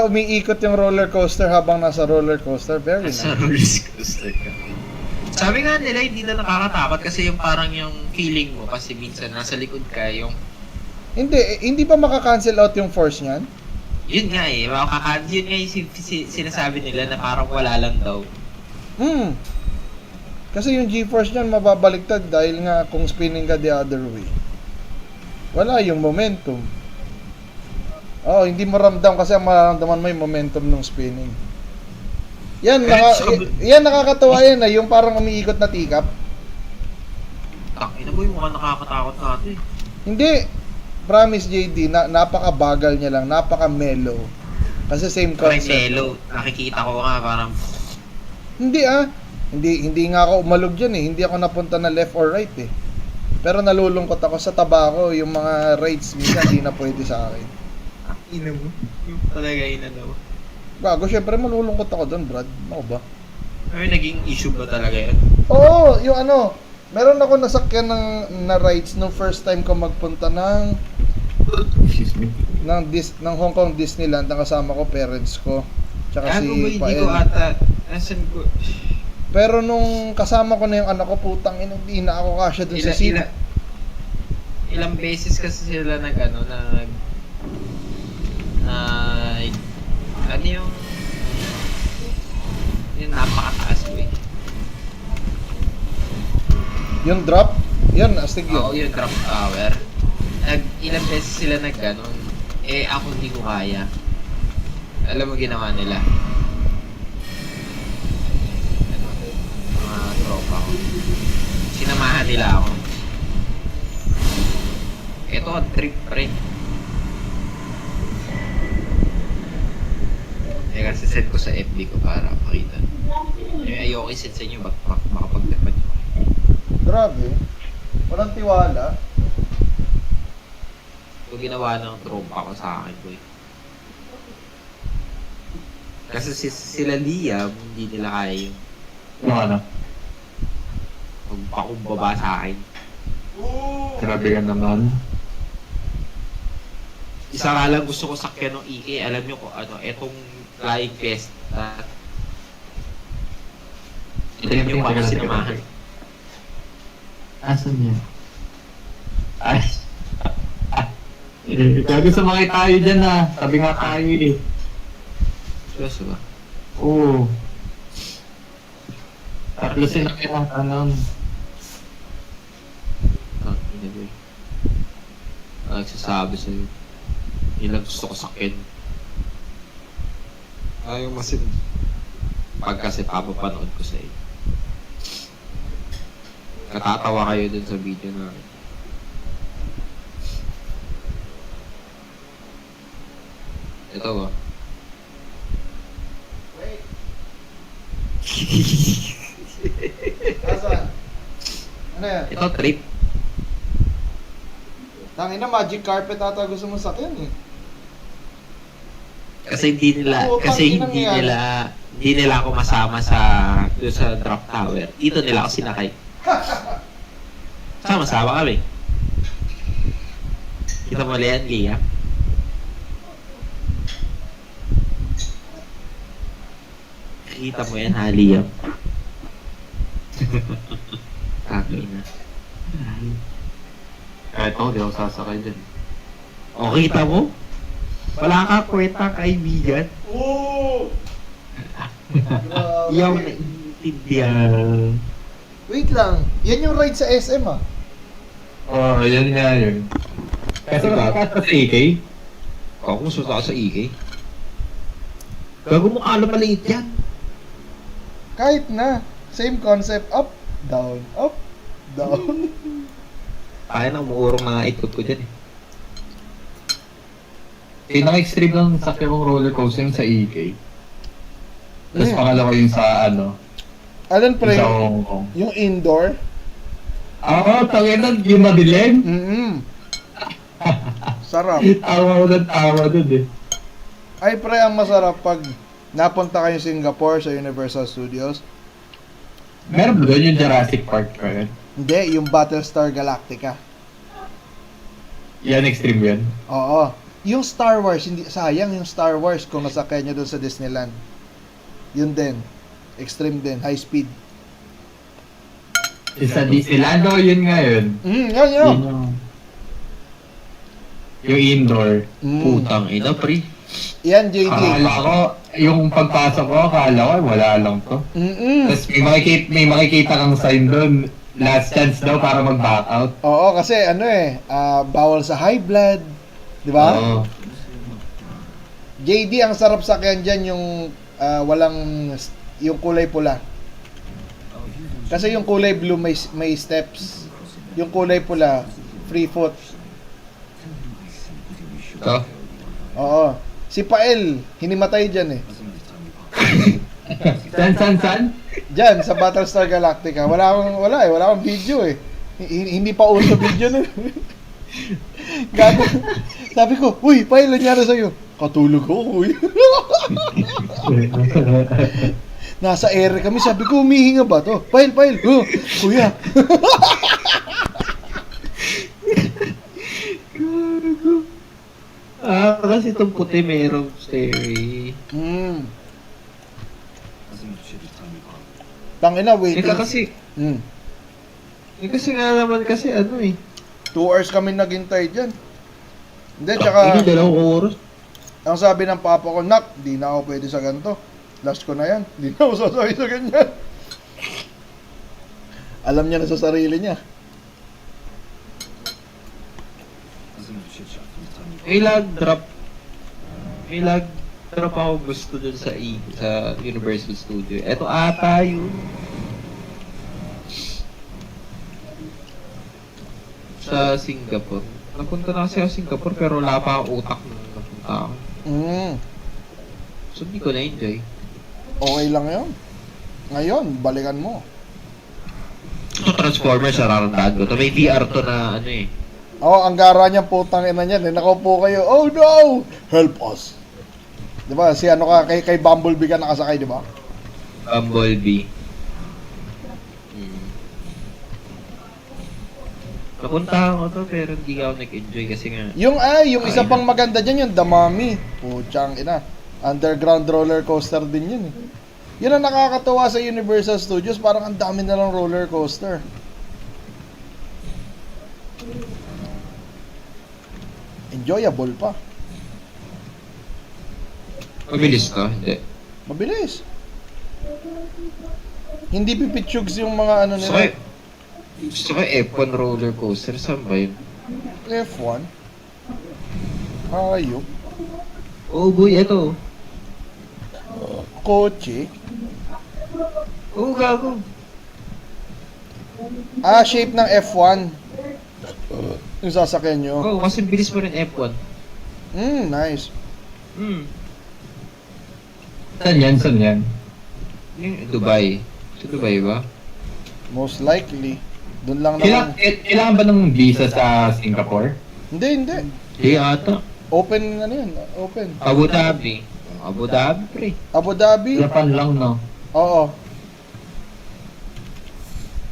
Umiikot yung roller coaster habang nasa roller coaster. Very nice. Nasa roller coaster ka. Sabi nga nila, hindi na nakakatakot kasi yung parang yung feeling mo kasi minsan nasa likod ka yung... Hindi pa maka-cancel out yung force niyan? Yun nga eh, yun nga yung sinasabi nila na parang wala lang daw. Kasi yung G-force niyan mababaliktad dahil nga kung spinning ka the other way. Wala yung momentum. Hindi mo ramdam kasi ang mararamdaman mo yung momentum ng spinning. Yan, nakakatawa yan yung parang umiikot na tikap. Ina boy, mukhang nakakatakot natin. Hindi. Promise JD, napakabagal niya lang, napaka-mellow. Kasi same concept. Mellow, nakikita ko nga parang... Hindi nga ako umalog dyan eh. Hindi ako napunta na left or right eh. Pero nalulungkot ako sa tabako, yung mga rides minsan hindi na pwede sa akin. Ina mo? Yung talaga ina daw. Gago, syempre malulungkot ako doon, Brad. Ano ba? Ay, naging issue ba talaga yan? Oo, yung ano, meron ako nasakyan na rides nung first time ko magpunta Excuse me. ng Hong Kong Disneyland, ang kasama ko parents ko. Tsaka Ano ba, si hindi ko Pael. ata, asan ko, Pero nung kasama ko na yung anak ko, putang ina, hindi na ako kasya dun sa seat. ilang beses kasi sila nag, ano yung napakataas ko eh. Yung drop, yun, astig Oo, yun. yung drop tower. Ilang beses sila nag ganon. Eh, ako hindi ko kaya. Alam mo ginawa nila? Mga tropa ko. Sinamahan nila ako. Ito ang trip pre. Eh kasi set ko sa FB ko para makita. Eh ayoko i-set sa inyo makapagdapat nyo. Grabe. Walang tiwala. Ito ginawa ng tropa ko sa akin boy. Kasi sila Liam, hindi nila kaya yung Yung ano? magpakumbaba sa akin. Grabe ka naman. Isa nga lang gusto ko sakyan ng EK. Alam nyo kung ano, etong flying vest. Ito yung pa ako sinamahan. Asan yan? Ay. Gago sumakay tayo dyan ah. Sabi nga tayo eh. Seryoso ba? Oo. Tatlo sila kaya tanong. Ina boy. Nagsasabi sa'yo. Yun lang gusto ko sakyan. Ayaw masin. Pag kasi papapanood ko sa'yo. Katatawa kayo dun sa video na ito ba? Wait. Asan? Ano yan? Ito trip. Tangina, magic carpet ata gusto mong sakyan eh. Kasi hindi nila, Oo, kasi tangina hindi yan. hindi nila ako masama sa doon sa drop tower. Dito nila ako sinakay. Sama-sama kami. Kita mo yan, Lia? Kita mo yan, ha, Lia? Akin na. Kahit ako, di ako sasakay dyan. O, kita mo? Wala ka kwenta, kaibigan. Oo! Iyaw na intindihan. Wait lang, yan yung ride sa SM ah. Oo, yan nga yun. Kasi Diba? sa AK? Ako, kung susunod ako sa EK. Gago mo kala maliit yan. Kahit na, same concept, up, down, down. Kaya nang muurong mga ikot ko dyan eh. Pinaka-extreme lang sakya kong roller coaster yung sa EK. Tapos Yeah. pangalawa yung sa ano, Alam yung pre, sa Hong Kong. yung indoor, Oo, tangin na, yung madilim. sarap. Tawa ko ng tawa dun eh. Ay pre, ang masarap pag napunta kayo Singapore sa Universal Studios. Meron ba doon yung Jurassic Park pa yun? Hindi, yung Battlestar Galactica. Yan, extreme yan. Oo. Yung Star Wars, hindi sayang yung Star Wars kung nasakay nyo doon sa Disneyland. Yun din. Extreme din, high speed. Yung sa Disneyland, oh, yun nga yun. Yan. Yun yung indoor. Putang ina, pre. Yan, JD. Akala ko, yung pagpasok ko, akala ko, wala lang to. Tapos may makikita kang sign doon. Last chance daw para mag-back out. Oo, kasi ano bawal sa high blood. Di ba? Oo. JD, ang sarap sakyan dyan yung yung kulay pula. Kasi yung kulay blue may steps. Yung kulay pula, free foot. Ito? Oo. Si Pael, hinimatay dyan eh. San? Dyan, sa Battlestar Galactica. Wala akong video eh. Hindi pa uso video nun. Gago. Sabi ko, uy, Pael, nangyari sa'yo? Katulog ko, uy. Nasa ere kami, sabi ko, humihinga ba to? Pile. Oh, kuya. Kasi itong puti merong stairway. Tangina, wait. Kasi nga naman kasi 2 hours kami naghintay dyan. Hindi, tsaka, dalawang oras. ang sabi ng papa ko, nak, di na ako pwede sa ganito. Last ko na yan. Di na ako sasakay sa ganyan. Alam niya na sa sarili niya. May lag drop ako gusto dun sa Universal Studio. Eto ata yun. Sa Singapore. Napunta na kasi ako sa Singapore pero wala pa akong utak nung napunta ako. So hindi ko na-enjoy. Okay lang yun. Ngayon, balikan mo. So Transformers nararandaan ko. Ito may VR to na ano eh. Ang gara niyang putang ina niyan. Nakaupo kayo. Oh no! Help us. Diba? Si ano ka, kay Bumblebee ka nakasakay, diba? Bumblebee. Napuntahan ko to pero hindi ako nag-enjoy kasi nga. Yung isa pang maganda dyan, yung The Mummy. Puchang ina. Underground roller coaster din yun eh. Yun ang nakakatawa sa Universal Studios. Parang ang dami na lang roller coaster. Enjoyable pa. Mabilis ka? Hindi. Mabilis. Hindi pipitsyogs yung mga ano nila. Gusto ko F1 roller coaster. Saan ba yun? F1. Ayop. Oh boy, eto. Kotse. Oh, gago. Shape ng F1. Yung sasakyan nyo. Oh, kasi bilis mo rin F1. Nice. Saan yan? Yung Dubai. Sa Dubai ba? Most likely. Doon lang naman. Kailangan ba ng visa sa Singapore? Hindi. Hindi ata. Open ano yun? Open. Abu Dhabi. Abu Dhabi, pre. Abu Dhabi? Japan lang, no? Oo.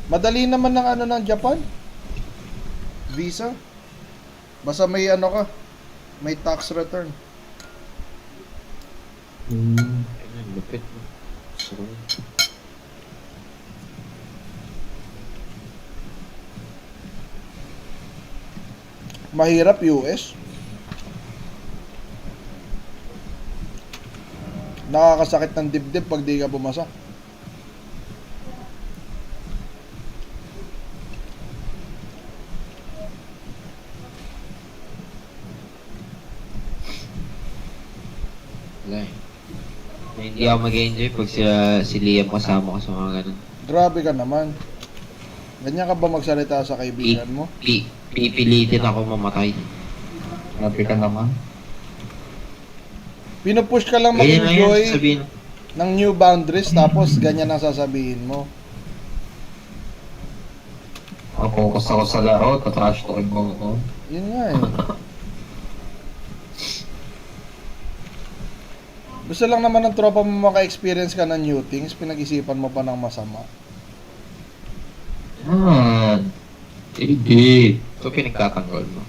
Madali naman ng ano ng Japan. Visa. Basta may ano ka. May tax return. Ayun, lupit mo. Sorry. Mahirap US. Nakakasakit ng dibdib pag di ka bumasa. Wala eh. Hindi ako mag-enjoy pag si Liam kasama ko sa mga ganun. Grabe ka naman. Ganyan ka ba magsalita sa kaibigan mo? Pipilitin ako mamatay. Grabe ka naman. Pinupush ka lang Ganyan lang yan, mag-enjoy sabihin. ng new boundaries tapos ganyan ang sasabihin mo. Focus ako sa laro, tatrash talking mo ako. Yun nga eh. Gusto lang naman ng tropa mo maka-experience ka ng new things, pinag-isipan mo pa ng masama. Hindi. So pinagtatanggol mo.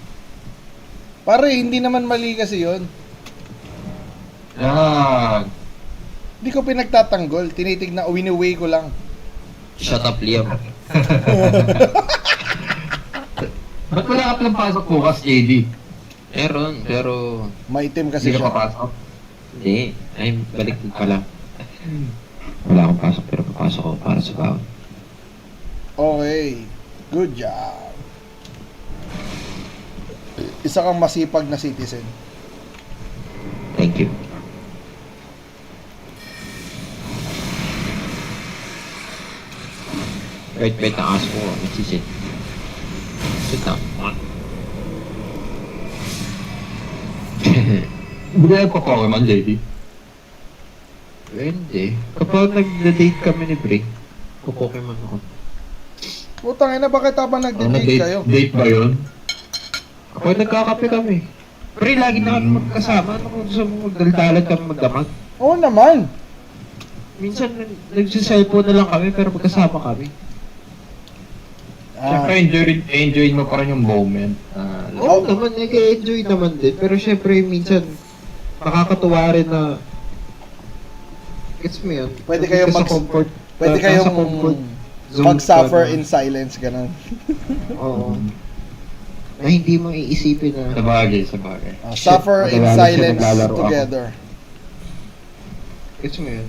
Pare, hindi naman mali kasi yun. Hindi ko pinagtatanggol, tinitignan, wini-weigh ko lang. Shut up, Liam. Ba't wala ka palang pasok bukas, JD? Meron, pero Maitim kasi Hindi ka siya. papasok? hindi. Ay, baliktad pala. Wala akong pasok pero papasok ako para sa bawat. Okay. Good job. Isa kang masipag na citizen. Thank you. Wait, ang aso ko. Nagsisit. Sit down. Hindi ka pa Pokemon, JD. Hindi. Kapag nag-date kami ni Bri, Pokemon ako. Putang ina, bakit habang nagde-date kayo? Date ba yun? Kapag nagkakape kami. Pre, lagi na kami magkasama. Ano kung gusto mo magdaldalan kami magdamag? Oo naman. Minsan, nagsiselfone na lang kami, pero magkasama kami. Siyempre, enjoy mo pa rin yung moment. Oo naman, nag-enjoy naman din. Pero syempre, minsan, nakakatuwa rin na, gets mo yun? Pwede kayong Nandun ka sa comfort. Pwede nasa kayong comfort zone mag-suffer ka na. in silence, ganun. Oo. Na hindi mo iisipin na, Sabagay. Suffer in Madalas siya silence naglalaro ako. together. gets mo yun?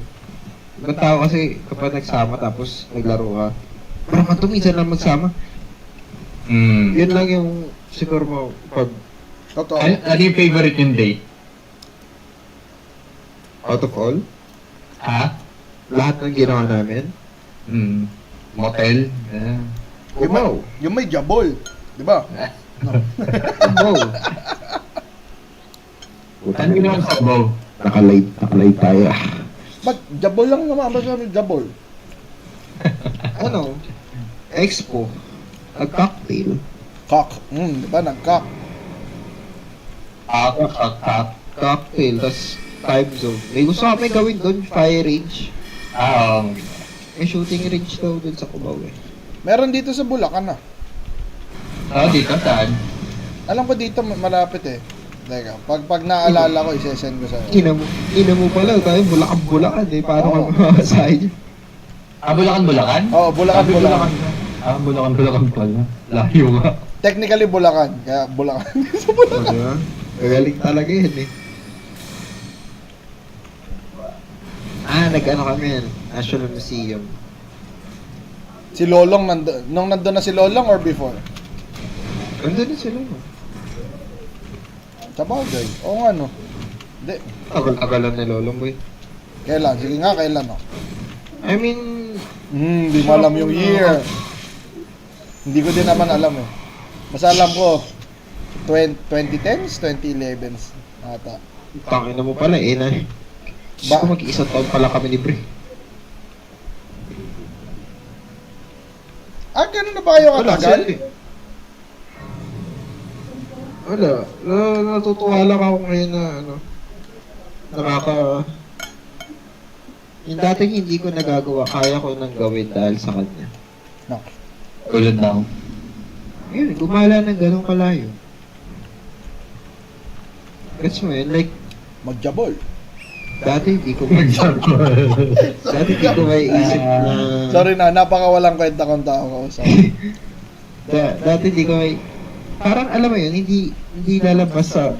Ibang tao kasi kapag nagsama tapos naglaro ka, parang man minsan lang magsama. Yun lang yung siguro mo pag Totoo. Ano yung favorite yung date? out of all, Ha? lahat ng ginawa namin, Motel? Yeah. wow! Yung may jabol. Di ba? Wow! Ano ginawa sa Sabaw? Nakalive tayo. Ba't jabol lang naman ba sabi jabol? Ano? Expo. Nag-cocktail. Cock. Di ba? Nag-cock. Cocktail, tas time zone. May gusto kami gawin doon, fire range. Oo. May shooting range daw doon sa Cubao eh. Meron dito sa Bulacan Dito saan? Alam ko dito malapit eh. Teka, pag naalala ko, isesend ko sa'yo. Ina mo pala, tayo Bulacan eh. Paano Oo. kami makasahin yun? Bulacan? Oo, Bulacan. Bulacan pala. Layo nga. Technically Bulacan, kaya Bulacan. Sa Bulacan. Diba? Gagaling talaga yun eh. Nag-ano kami yan. National Museum. Si Lolong, nung nandun na si Lolong or before? Nandun na sila no? Sa bagay. Oo nga no. Hindi. Tagal-tagalan ni Lolong boy. Kailan? Sige nga, kailan no? I mean, Hindi mo alam yung year. Hindi ko din naman alam eh. Basta alam ko, 2010s, 2011s ata. tangina mo pala eh na. Ba? Mag-iisang taon pala kami ni Bre. Ganun na ba kayo katagal? Wala. Natutuwa lang ako ngayon na ano. Yung dating hindi ko nagagawa, kaya ko nang gawin dahil sa kanya. No. Tulad na. Yun, gumala ng ganong kalayo. Gets mo yun? Like, Magjabol. dati hindi ko dati hindi ko may isip na Sorry na, napakawalang kwenta kong tao ko. dati hindi ko may parang alam mo yun, hindi lalabas sa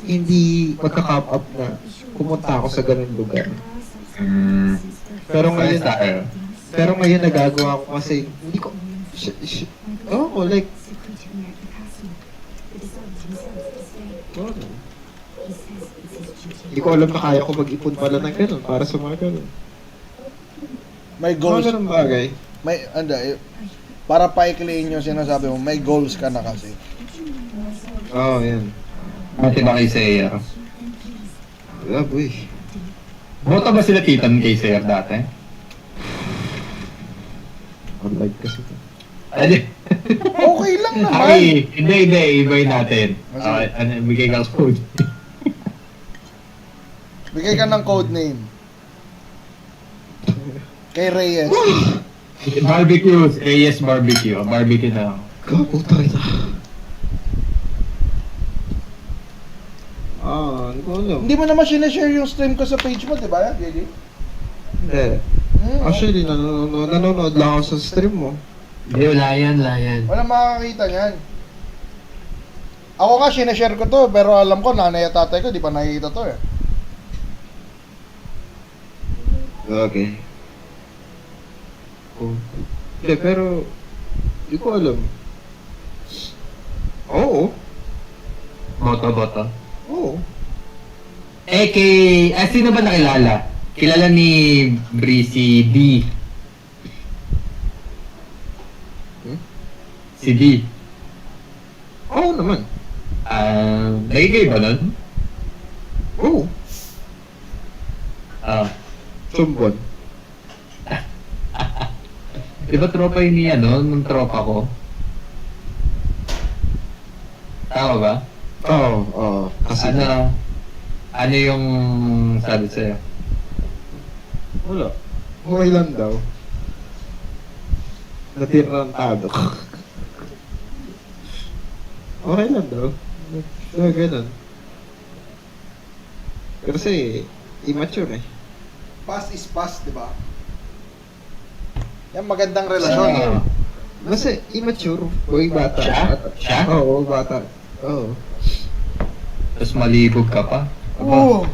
hindi magka-come up na pumunta ako sa ganung lugar. Pero ngayon nagagawa ko kasi hindi ko like hindi ko alam na kaya ko mag-ipon pala ng ganun para sa mga ganun. May goals. Mga ganun bagay. Para paikliin yung sinasabi mo, may goals ka na kasi. Oo, yan. Mati ba kay Sayer? Wala, boy. Bota ba sila titan kay Sayer dati? Online kasi ito. Okay lang naman. Ay, hindi, ibay natin. Bigay ka code. Bigay ka ng code name. Kay Reyes. Barbecue. Yes, barbecue. Barbecue na lang. Kaputa kita. Hindi ko alam. Hindi mo naman sinashare yung stream ko sa page mo, di ba? JJ? Hindi. Actually, nanonood lang ako sa stream mo. Hindi, wala yan. Walang makakakita niyan. Ako nga, sinashare ko to, pero alam ko, nanay at tatay ko, di pa nakikita to eh. Okay. Hindi, pero hindi ko alam. Oo. Boto. Oo. Sino ba nakilala? Kilala ni si D. Si D. Oo naman. Nagigay ba nun? Oo. Sumbon. Di ba tropa yun ni nung tropa ko? Tama ba? Oo. Kasi Ano yung sabi sa'yo? Wala. Okay lang daw. Natirantado ko. Okay lang daw. Ganun. Kasi, immature eh. Past is past, di ba? Yan magandang relasyon. Ah. Basta immature. Boy, bata. Siya? Oo, bata. Oo. Tapos malibog ka pa. Oo.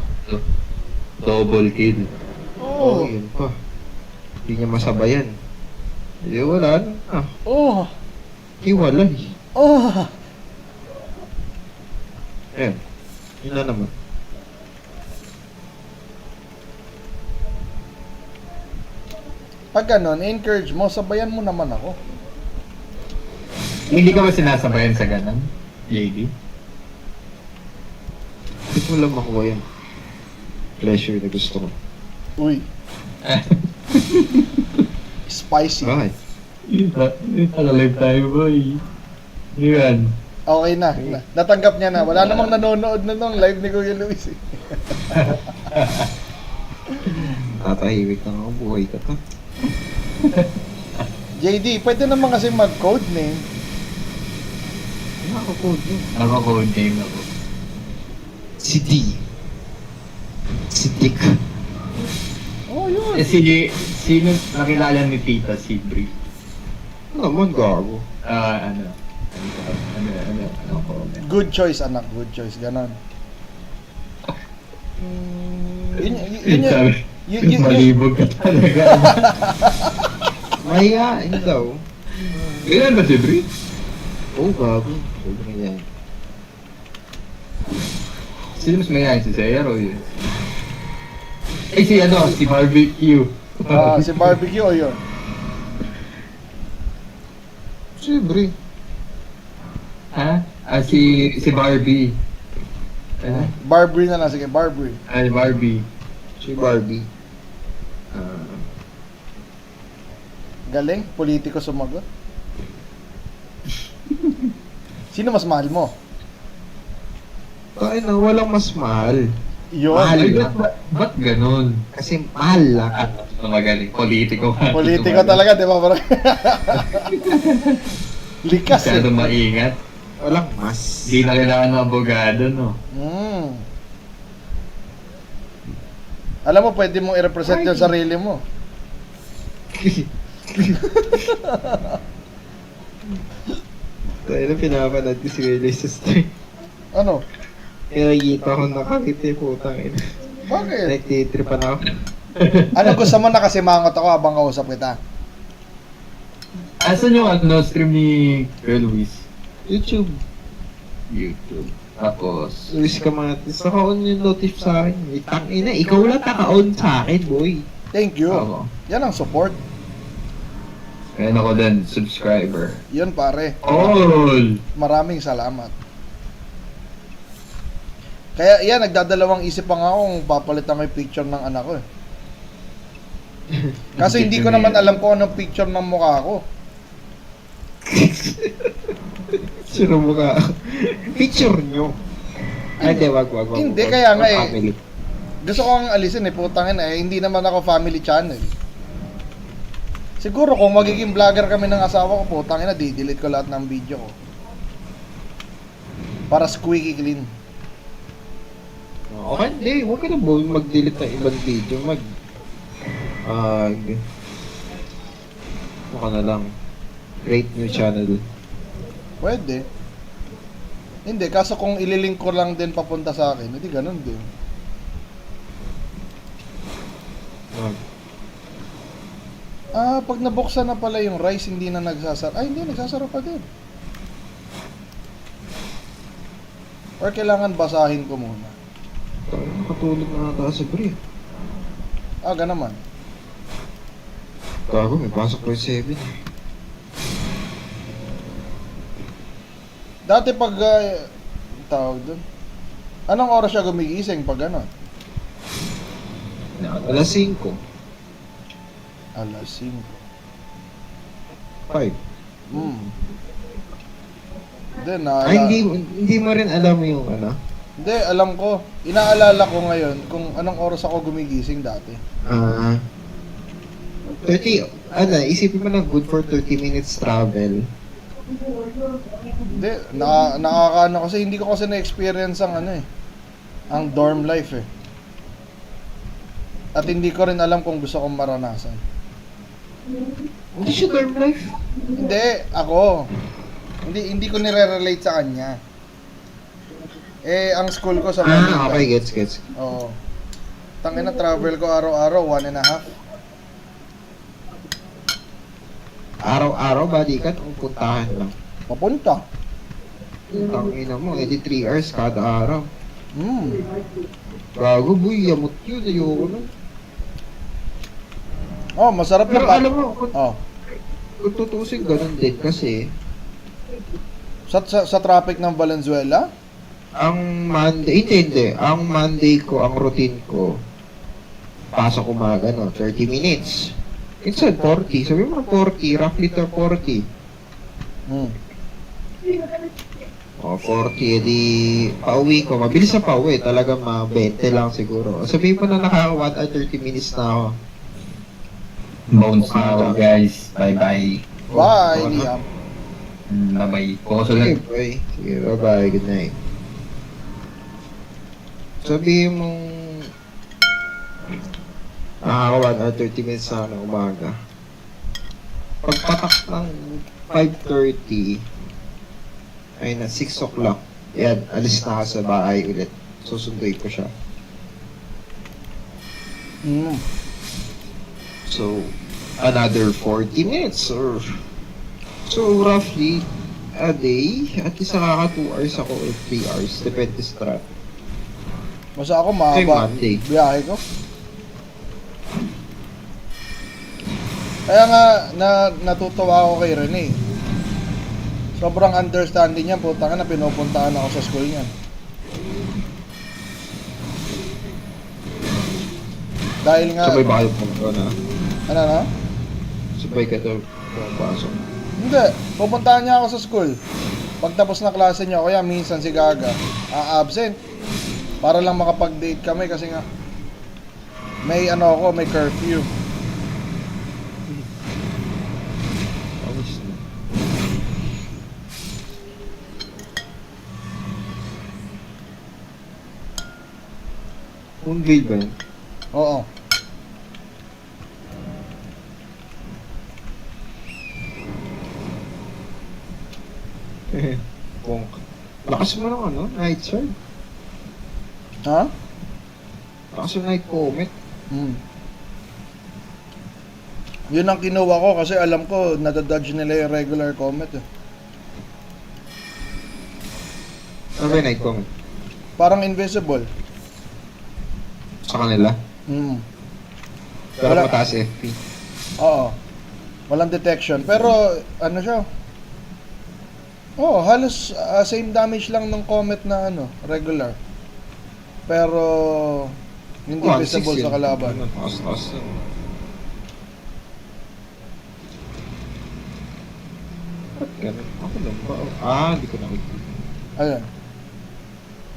Double kill. Oo, Oo. yun pa. Hindi niya masabayan. Hindi, wala na. Oo. Hiwalay. Oo. Ayan. Yun na naman. Pag ganun, encourage mo, sabayan mo naman ako. Hindi ka ba sinasabayan sa ganun, JD? Hindi ko lang makuha yan. Pleasure na gusto ko. Uy, spicy. Bakit? Live tayo, boy. Yan. Okay na. Natanggap niya na. Wala namang nanonood na nung live ni Kuya Luis. Tatahimik na ako. Buhay ka to. JD, pwede naman kasi mag-code name. Nakakapod yun. Naka-code name ako. Si D. Si Dick. Oh, yun. Eh, sino nakilala ni Tita si Bri? Naman gago. Ano ko? Good choice, anak. Good choice. Ganon. Yun, Malibog ka talaga. Mahihain daw. Ganyan ba si Bri? Oo, gago. Sobrang yan. Sino mas mayayain si Sayer o yun? Eh si Barbecue. si Barbecue o yun? Siyempre. Ha? Si Barbie. Ano? Barbary na lang. Sige, Barbary. Si Barbie. Si Barbie. Galing. Politiko sumagot. Sino mas mahal mo? Kaya na, walang mas mahal. Yun. Mahal. Ay, ba't ganun? Kasi mahal lang. Magaling. Politiko ka. Politiko talaga, di ba? Parang likas eh. Masyado maingat. Walang mas. Hindi na kailangan ng abogado, no? Alam mo, pwede mong i-represent yung sarili mo. Tayo na pinapanood ko si Willie sa stream. Ano? Kaya nakikita ko nakakiti putang ina. Bakit? Nagtitripan ako. Ano gusto mo na kasi mangot ako habang kausap kita? Asan yung stream ni Kuya Luis? YouTube. YouTube. Tapos, Luis Kamatis. Naka-on yung notif sa akin. Itang ina, ikaw lang naka-on sa akin, boy. Thank you. ako. Yan ang support. Ayan ako din, subscriber. Yun pare. All! Maraming salamat. Kaya yan, nagdadalawang isip pa nga ako kung papalitan ko yung picture ng anak ko eh. Kasi hindi ko naman alam kung anong picture ng mukha ko. Sino mo ka? Picture nyo. Ay, hindi, wag. Hindi, kaya nga eh. Family. Gusto ko ang alisin eh, putangin eh. Hindi naman ako family channel. Siguro kung magiging vlogger kami ng asawa ko, putangin na, di-delete ko lahat ng video ko. Para squeaky clean. Okay, hindi. Huwag ka na boy mag-delete ng ibang video. Ano ka na lang. Create new channel. Pwede. Hindi, kaso kung ililink ko lang din papunta sa akin, hindi ganun din. Pag nabuksan na pala yung rice, hindi na nagsasara. Ay, hindi, nagsasara pa din. Or kailangan basahin ko muna. Nakatulog na nata si Bri. Ganaman. Gago, may pasok ko yung 7. Dati pag, tawag dun, anong oras siya gumigising pag gano'n? Alas 5. Alas 5. 5. Hindi, Ay, hindi mo rin alam yung ano? Hindi, alam ko. Inaalala ko ngayon kung anong oras ako gumigising dati. 30, ano, isipin mo na good for 30 minutes travel. Hindi, nakakaano kasi hindi ko kasi na-experience ang ano eh. Ang dorm life eh. At hindi ko rin alam kung gusto kong maranasan. Hindi siya dorm life. Hindi, ako. Hindi ko nire-relate sa kanya. Eh, ang school ko sa Manila. Okay, gets. Oo. Tangina, travel ko araw-araw, 1.5. Araw-araw, balikan o puntahan lang? Papunta. Tangina mo, edi 3 hours kada araw. Gago, boy, yamot yun, ayoko nun. Oh, masarap Pero na alam mo, Oh, kung tutusin, ganun din kasi sa traffic ng Valenzuela? ang Monday, hindi. Ang Monday ko, ang routine ko, pasok umaga, no, 30 minutes. Minsan 40, sabi mo 40, roughly to 40. Hmm. O, 40, edi pauwi ko. Mabilis na pauwi, talaga 20 lang siguro. Sabihin mo na naka 1 or 30 minutes na ako. Bounce na ako, guys. Bye-bye. Bye, Liam. Bye-bye. Puso Sige, lang. boy. Sige, bye-bye. Good night. Sabihin mong nakaka 1 or 30 minutes na ako ng umaga. Pagpatak ng 5:30, ay na 6 o'clock. Yan, alis na ako sa bahay ulit. Susunduin ko siya. So, another 40 minutes or so roughly a day, at least nakaka 2 hours ako or 3 hours, depende sa traffic. Basta ako Kay mahaba Monday. biyahe ko. Kaya nga natutuwa ako kay Rene. Sobrang understanding niya, putang na pinupuntahan ako sa school niya. Dahil nga Sabay ba kayo pumunta na? ano na? Sabay ka daw pumapasok. Hindi, pupuntahan niya ako sa school. Pagtapos na klase niya, kaya minsan si Gaga absent para lang makapag-date kami kasi nga may may curfew. Alis na. Moonvale ba yun? Oo. Bonk. Lakas mo ng ano? Night side? Ha? Lakas mo night comet? Yun ang kinuha ko kasi alam ko nadadodge nila yung regular comet eh. Ano ba yung night comet? Parang invisible. Sa kanila? Pero Wala. mataas FP. Oo. Walang detection. Pero ano siya? Halos same damage lang ng comet na regular. Pero hindi 1.6 visible yun. sa kalaban. Ano, taas-taas yun. Ba't ganun? Ako lang ba? Hindi ko nakikita. Ayun.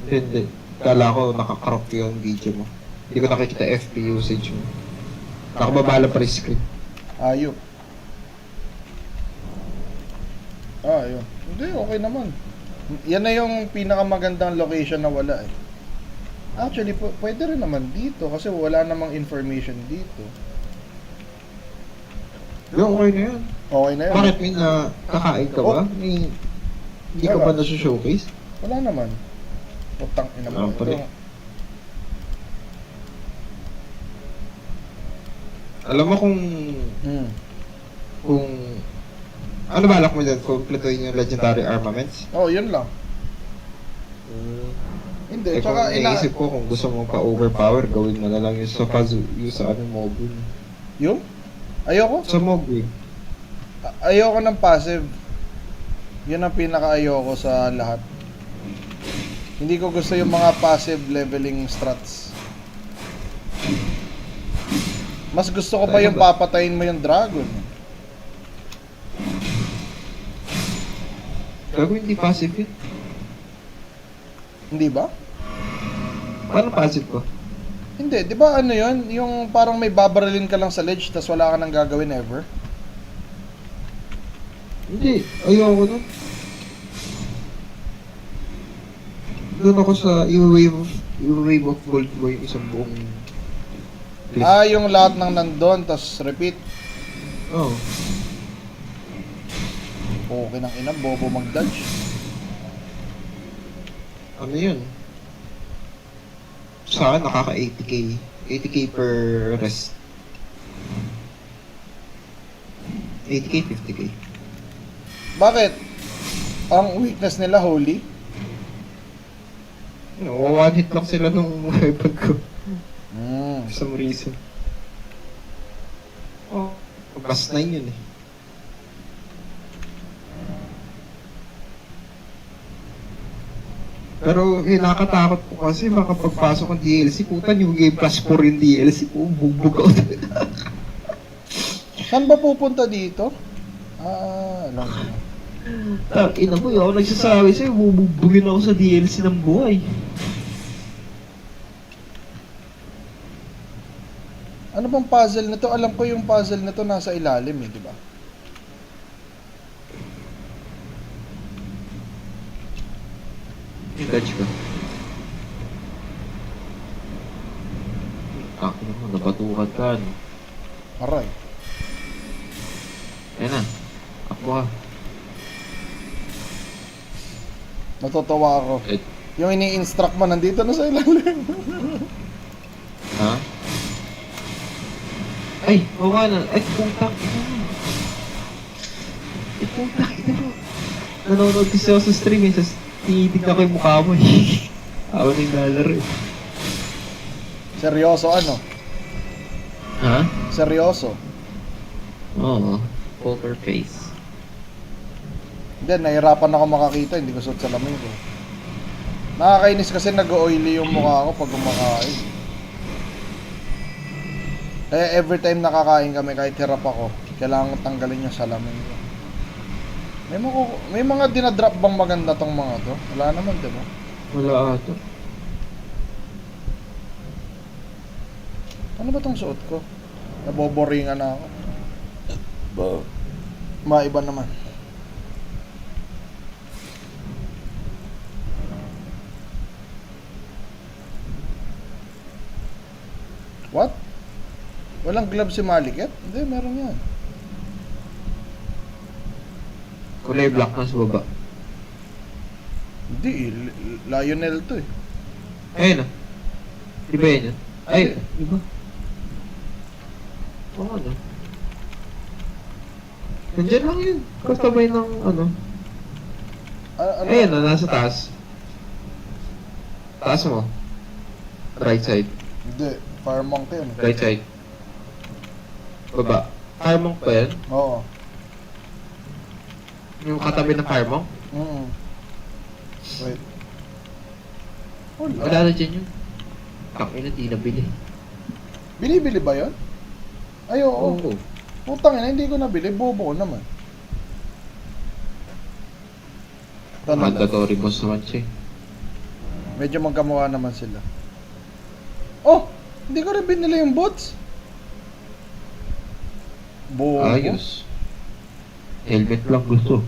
Hindi. Kala ko nakakrop yung video mo. Hindi ko nakikita FP usage mo. Nakababala pa rin script. Ayun. Ayun. Hindi, okay naman. Yan na yung pinakamagandang location na wala eh. Actually, pwede rin naman dito kasi wala namang information dito. Yung okay na yun. Okay na yun. Bakit may kakain ka ba? Hindi ka ba nasa-showcase? Wala naman. Putang ina mo. Wala pa rin. Alam mo kung ano balak mo dyan? Kumpletuhin yung legendary armaments? Yun lang. Hindi, Eh kung tsaka naisip ko kung gusto mo pa-overpower, gawin mo na lang yung sa sa Mogun. Yung? Ayoko. Sa Mogun. Ayoko ng passive. Yun ang pinaka-ayoko sa lahat. Hindi ko gusto yung mga passive leveling strats. Mas gusto ko pa yung papatayin mo yung dragon. Gago hindi passive yun. Hindi ba? Paano passive ko? Hindi, di ba ano yun? Yung parang may babarilin ka lang sa ledge tas wala ka nang gagawin ever? Hindi, ayoko nun. Doon ako sa i-wave of gold mo yung isang buong list. Ah, yung lahat ng nandun tas repeat. Oo. Okay ng ina, bobo mag-dodge. Ano yun? Sa akin, nakaka 80k. 80k per rest. 80k, 50k. Bakit? Ang weakness nila holy? No, one hit lang sila nung weapon ko. Hmm. For some reason. Oh, plus 9 yun eh. Pero nakakatakot po kasi baka pagpasok ng DLC, puta new game plus 4 yung DLC po, bugbog ako. Saan ba pupunta dito? Alam ko. Ina mo, ako nagsasabi sa'yo, bubugbugin ako sa DLC ng buhay. Ano bang puzzle na to? Alam ko yung puzzle na to nasa ilalim eh, di ba? Dodge ko. Ako naman, nabatukan ka, no? Aray. Ayan na, akbo ka. Natutuwa ako. Eh, Yung ini-instruct mo nandito na sa ilalim. ha? Ay, oo nga na. Ay, putang ina mo. Ay, putang ina mo. Nanonood kasi ako sa stream eh. Tinitignan ko yung mukha mo eh. Ako na yung lalaro eh. Seryoso ano? Ha? Seryoso. Oo. Poker face. Hindi, nahirapan ako makakita. Hindi ko suot sa lamin ko. Nakakainis kasi nag-oily yung mukha ko pag kumakain. Kaya every time nakakain kami, kahit hirap ako, kailangan tanggalin yung salamin ko. May mga dinadrop bang maganda tong mga to? Wala naman, di ba? Wala ata. Ano ba tong suot ko? Naboboringan na ako. Maiba naman. What? Walang glove si Margit? Hindi, meron yan. Kulay black na sa baba. Hindi, Lionel to eh. Ayun na. Di ba yan yun? Ay, di ba? Oo ano. Nandiyan lang yun. Kasabay ng ano. Ano? Ayun na, nasa taas. Taas mo. Right side. Hindi, Fire Monk yun. Right side. Baba. Fire monk pa yan? Oo. Yung katabi ng fire monk? Wait. Wala na dyan yun. Kakina, di nabili. Binibili ba yun? Ay, oo. Oo. Putang ina, hindi ko nabili. Bobo ko naman. Ito na. Mandatory boss naman siya. Medyo magkamukha naman sila. Oh! Hindi ko rin binili yung bots. Bobo. Ayos. Helmet lang gusto.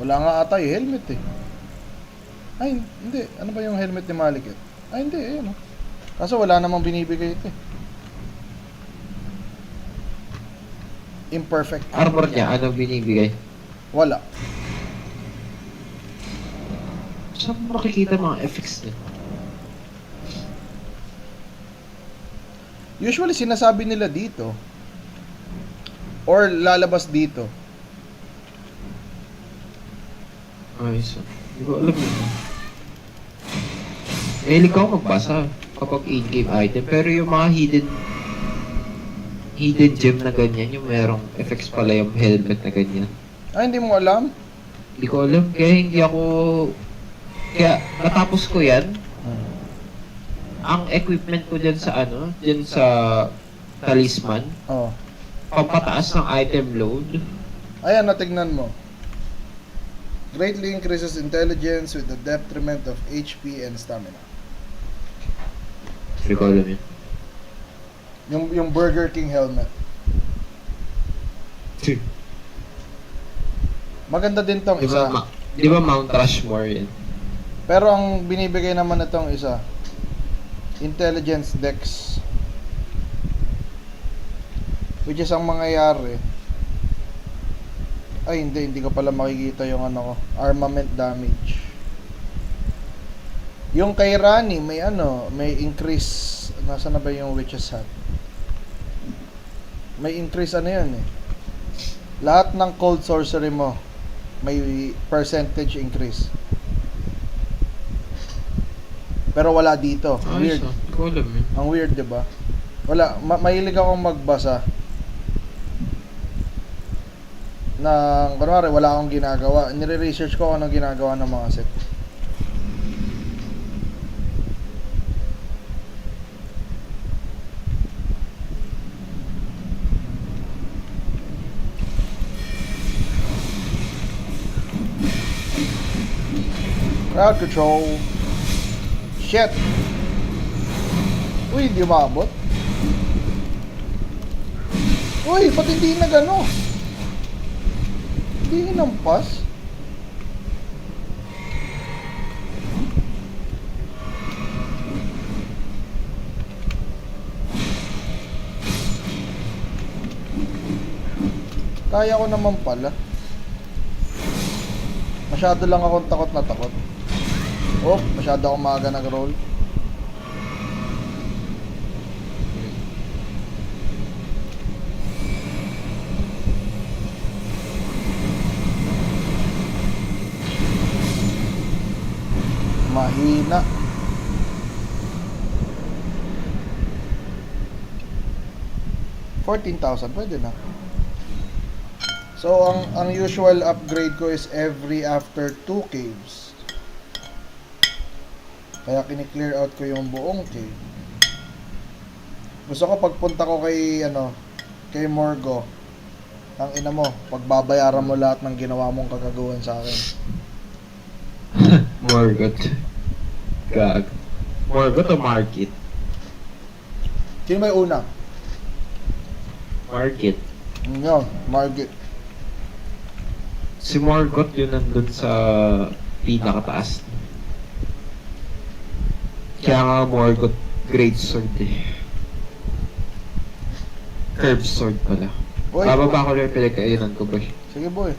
Wala nga ata yung helmet eh. Ay, hindi. Ano ba yung helmet ni Margit? Ay, hindi. Ayun, oh. Kaso wala namang binibigay ito eh. Imperfect. Armor niya, ano binibigay? Wala. Saan mo makikita mga effects niya? Usually sinasabi nila dito. Or lalabas dito. Ayos. Hindi ko alam yun. Hilig ako magbasa kapag in-game item. Pero yung mga hidden gem na ganyan, yung merong effects pala yung helmet na ganyan. Ay, hindi mo alam? Hindi ko alam. Kaya natapos ko yan. Ang equipment ko dyan sa dyan sa talisman, Oh. pampataas ng item load. Ayan, natignan mo. Greatly increases intelligence with the detriment of HP and stamina. Hindi ko alam yun. Yung Burger King helmet. Maganda din tong Di isa. ba, di ba Mount Rushmore yun? Pero ang binibigay naman itong isa, Intelligence Dex. Which is ang mangyayari. Ay, hindi ko pala makikita yung ano ko. Armament damage. Yung kay Rani, may increase. Nasaan na ba yung Witch's Hat? May increase yun eh. Lahat ng cold sorcery mo, may percentage increase. Pero wala dito. Weird. Hindi ko alam yun. Ang weird, di ba? Wala. Mahilig akong magbasa. Kunwari, wala akong ginagawa. Nire-research ko kung anong ginagawa ng mga set. Crowd control. Shit! Uy, hindi umabot. Uy, ba't hindi nagano? Hindi hinampas. Kaya ko naman pala. Masyado lang akong takot na takot. Oh, masyado akong maaga nag-roll. Mahina. $14,000, pwede na. So, ang usual upgrade ko is every after 2 caves. Kaya kini-clear out ko yung buong cave. Gusto ko pagpunta ko kay Morgo, ang ina mo, pagbabayaran mo lahat ng ginawa mong kagagawan sa akin. Margit. Gag. Margit o Margit? Sino may una? Margit. Yun, Margit. Si Margit yun nandun sa pinakataas. Kaya nga Margit Great Sword eh. Curved Sword pala. Boy, Bababa ko lang yung pinagkainan ko ba? sige boy.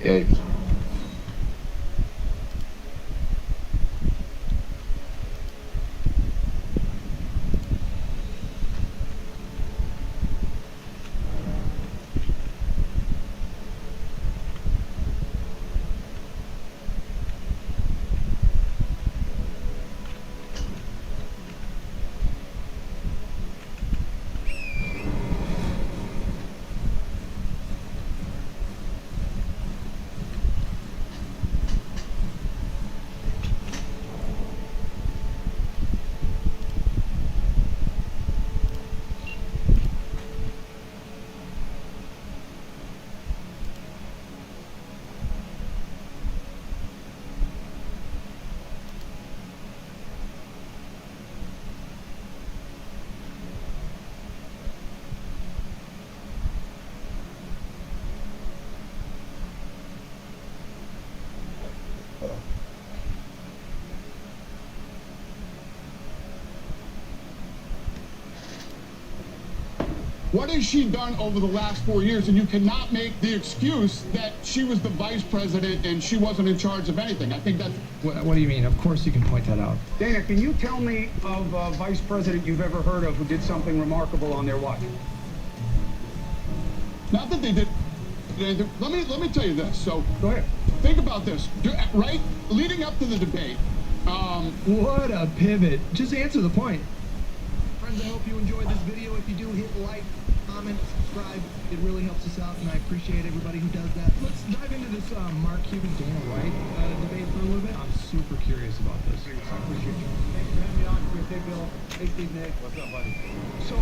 Yan. What has she done over the last 4 years? And you cannot make the excuse that she was the vice president and she wasn't in charge of anything. I think that's... What do you mean? Of course you can point that out. Dana, can you tell me of a vice president you've ever heard of who did something remarkable on their watch? Not that they did anything. Let me tell you this. So Go ahead. think about this. Right? Leading up to the debate, What a pivot. Just answer the point. Friends, I hope you enjoyed this video. If you do, hit like, comment, subscribe. It really helps us out, and I appreciate everybody who does that. Let's dive into this Mark Cuban Dana White debate for a little bit. I'm super curious about this. I appreciate you. Thanks for having me on for a big bill. Hey, Steve Nick. What's up, buddy? So,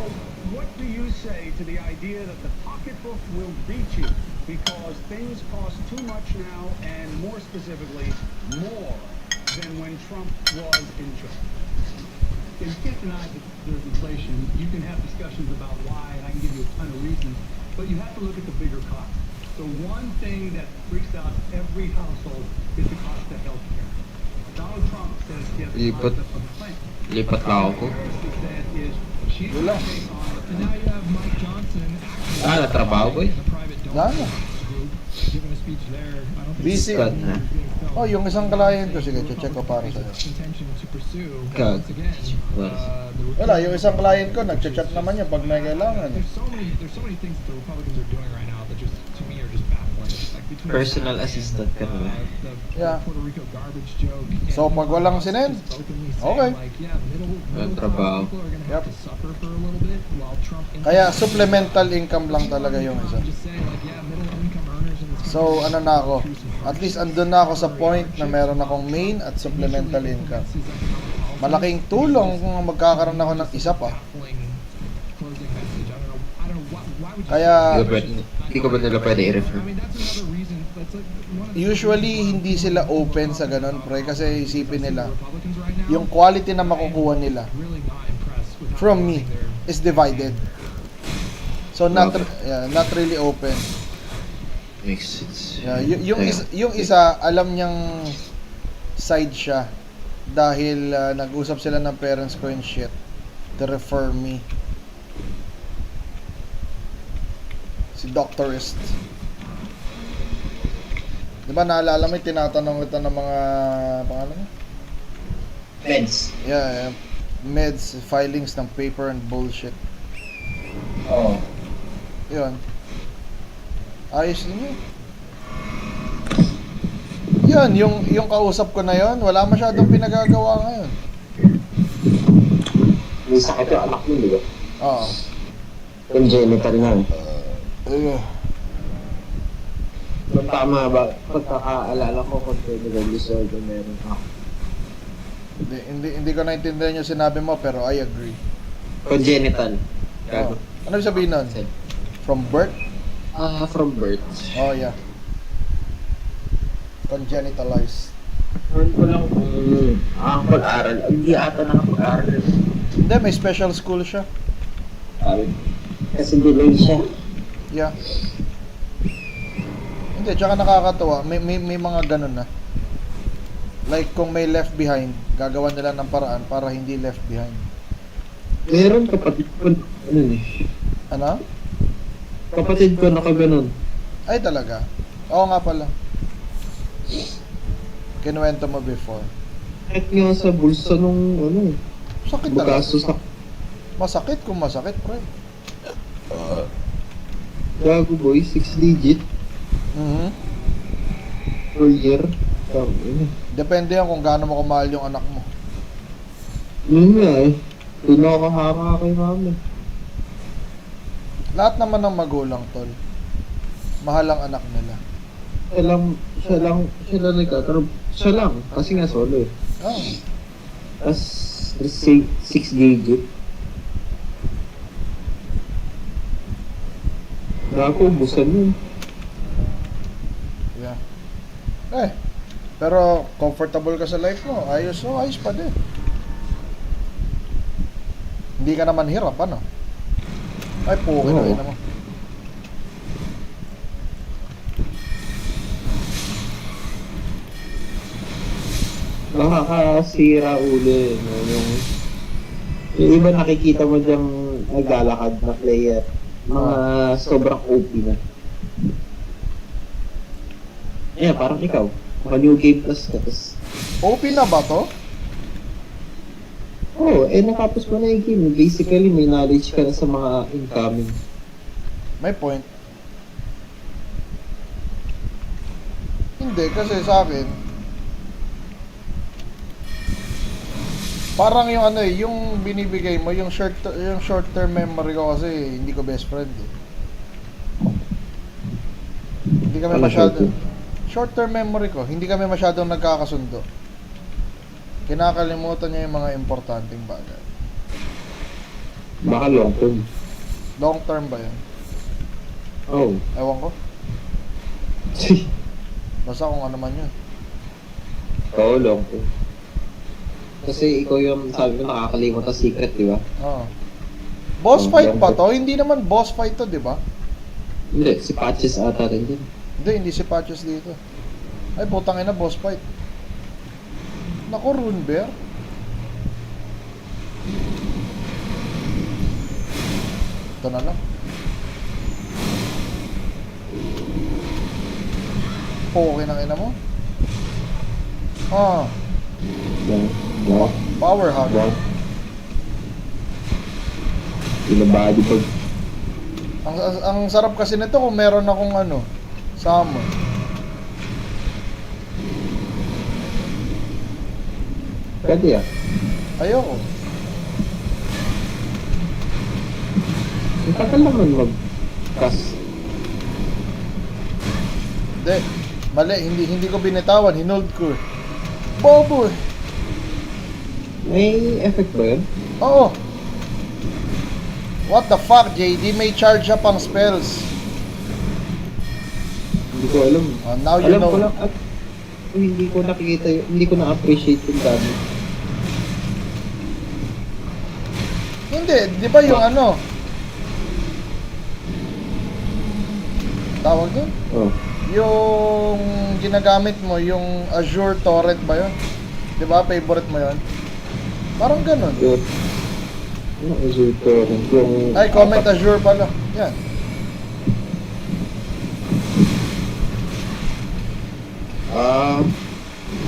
what do you say to the idea that the pocketbook will beat you because things cost too much now, and more specifically, more than when Trump was in charge? you can't deny that there's inflation. You can have discussions about why, and I can give you a ton of reasons, but you have to look at the bigger cost. The one thing that freaks out every household is the cost of health care. Donald Trump says he has the Lipat. concept of the plan. Lipat lang ako. Harris has said is she's Wala. gonna take on it. And now you have Mike Johnson actually Ah, natrabaho ko eh. in the private Wala. donor group giving a speech there. I don't think Busy. Cut na. Oh, yung isang client ko, sige, check ko para sa'yo. intention to pursue. Cut. Once again, the Wala, yung isang client ko, nagchat naman niya pag may kailangan. There's so many things that the Republicans are doing right now that just to me are just baffling. Like between Personal assistant ka na. the Yeah. Puerto Rico garbage joke. So, pag walang sinend, okay. Walang trabaho. People are gonna Yep. have to suffer for a little bit while Trump. Kaya supplemental income lang talaga yung isa. I'm just saying, like, yeah, middle income earners in this So, ano na ako, at least andun na ako sa point na meron akong main at supplemental income. Malaking tulong kung magkakaroon ako ng isa pa. Kaya, Hindi ko ba nila pwede i-refer? usually, hindi sila open sa ganun, pre, kasi isipin nila, yung quality na makukuha nila from me is divided. So, not really open. Makes sense. Yeah, yung isa, alam niyang side siya dahil nag-usap sila ng parents ko and shit to refer me. Si Doctorist. Diba naalala mo, tinatanong kita ng mga pangalan mo? Meds. Yeah, meds, filings ng paper and bullshit. Oo. Yun. Ayos din yun. Yun, yung kausap ko na yun, wala masyadong pinagagawa ngayon. May sakit yung anak mo, di ba? Oo. Congenital na. Ayun. Kung tama ba, pagkakaalala ko, congenital disorder meron ako. Hindi ko naintindihan yung sinabi mo, pero I agree. Congenital. Oh. Ano ibig sabihin nun? From birth? From birth. Oh, yeah. Congenitalized. Earn ko lang kung pag-aral. Hindi ata nakapag-aral. Hindi, may special school siya. Kasi delay siya. Yeah. Hindi, tsaka nakakatawa. May mga ganun na. Like, kung may left behind, gagawa nila ng paraan para hindi left behind. Meron kapatid ko, ano eh. Ano? Kapatid ko nakaganon. Ay, talaga? Oo nga pala. Kinuwento mo before. Kahit nga sa bulsa nung, ano, Sakit talaga. bukaso sa Masakit kung masakit, pre. gago boy, 6 digit Mhm. per year. Depende yan kung gaano mo kamahal yung anak mo. Yun nga eh. Doon ako kahanga kay mami. Lahat naman ng magulang, tol. Mahal ang anak nila. Siya lang nagkakaroon. Siya lang, kasi nga solo eh. Oh. Tapos, let's say, 6 digit. Gago, ubusan yun. Yeah. Pero comfortable ka sa life mo. Ayos pa din. Hindi ka naman hirap, ano? Ay, pukin na Oo. naman. Nakakasira uli, no? Yung iba nakikita mo diyang naglalakad na player. Mga sobrang OP na. Parang ikaw. Mga new game plus ka. OP na ba to? Natapos mo na yung game. Basically, may knowledge ka na sa mga incoming. May point. Hindi, kasi sa akin, parang yung ano eh, yung binibigay mo, yung short term memory ko kasi hindi ko best friend eh. Hindi kami Ano masyado short term memory ko, hindi kami masyadong nagkakasundo. Kinakalimutan niya yung mga importanteng bagay. Baka long term. Long term ba yan? Oh. Ewan ko. Basta kung ano man yun. Oo, long term. Kasi ikaw yung sabi mo nakakalimot ang secret, di ba? Oo. Boss Oh, fight yan pa po. to? Hindi naman boss fight to, di ba? Hindi, si Patches ata rin din. Hindi si Patches dito. Ay, putang ina, boss fight. Naku, Rune Bear. Ito na lang. Okay ng ina mo. Ah, Yan. Wow. power hug. Wow. Pinabody pag... Ang sarap kasi nito kung meron akong ano, summon. Pwede ah. Ayoko. Ang tagal naman mag-cast. Hindi. Mali, hindi ko binitawan, hinold ko. Bobo eh. May effect ba yun? Oo. What the fuck, JD? May charge up ang spells. Hindi ko alam. Now you Alam know. ko lang at hindi ko nakikita yun, hindi ko na-appreciate yung dami. Hindi, di ba yung ano? Tawag doon? Oh. Yung ginagamit mo, yung Azure Torrent ba yun? Di ba? Favorite mo yun? Parang ganun. Yun. Ano Azure Torrent? Yung... Ay, comment Azure pala. Yan.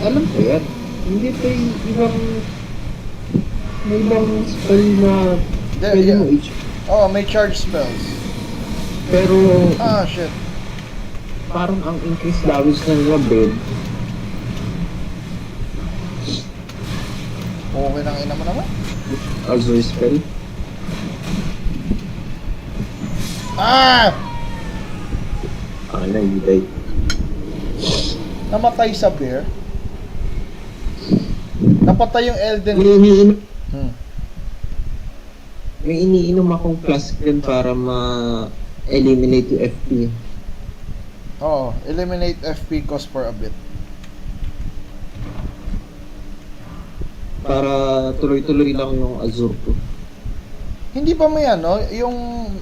Alam ko yan. Hindi pa yung ibang... May ibang spell na pwede mo each. Oh, may charge spells. Pero Ah, shit. parang ang increase damage ng mga build. Okay nang ina mo naman. Azure spell. Ah! Ang na-hintay. Namatay sa bear. Napatay yung Elden. May iniinom, Hmm. may iniinom akong flask din para ma-eliminate yung FP. Oo, eliminate FP cost for a bit. Para tuloy-tuloy lang yung Azure ko. Hindi pa may ano, yung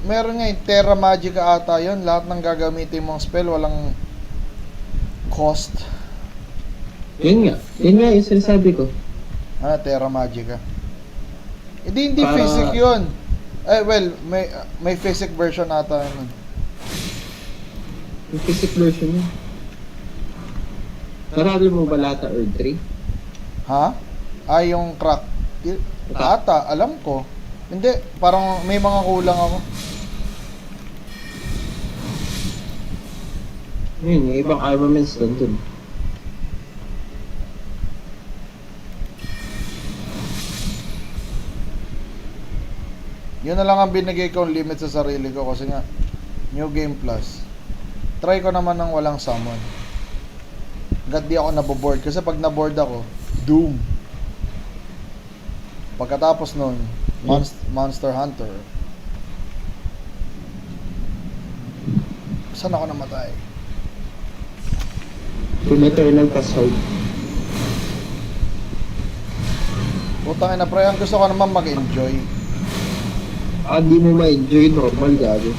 meron nga yung Terra Magica ata yun, lahat ng gagamitin mong spell walang cost. Yun nga yung sinasabi ko. Ah, Terra Magica. Hindi Para- physic yun. Eh, well, may physic version ata yun. Yung physic version niya. Naralo mo ba lahat ng Earth 3? Ha? Ah, yung crack. Ata, alam ko. Hindi, parang may mga kulang ako. Yun, yung ibang armaments doon dun. Yun na lang ang binigay kong limit sa sarili ko kasi nga New Game Plus. Try ko naman ng walang summon. Hanggat di ako naboboard kasi pag naboard ako, Doom. Pagkatapos nun, Monster Hunter. Saan ako namatay? Kung Eternal Password. Putang ina pre, ang gusto ko naman mag-enjoy. Di mo ma-enjoy normal gago.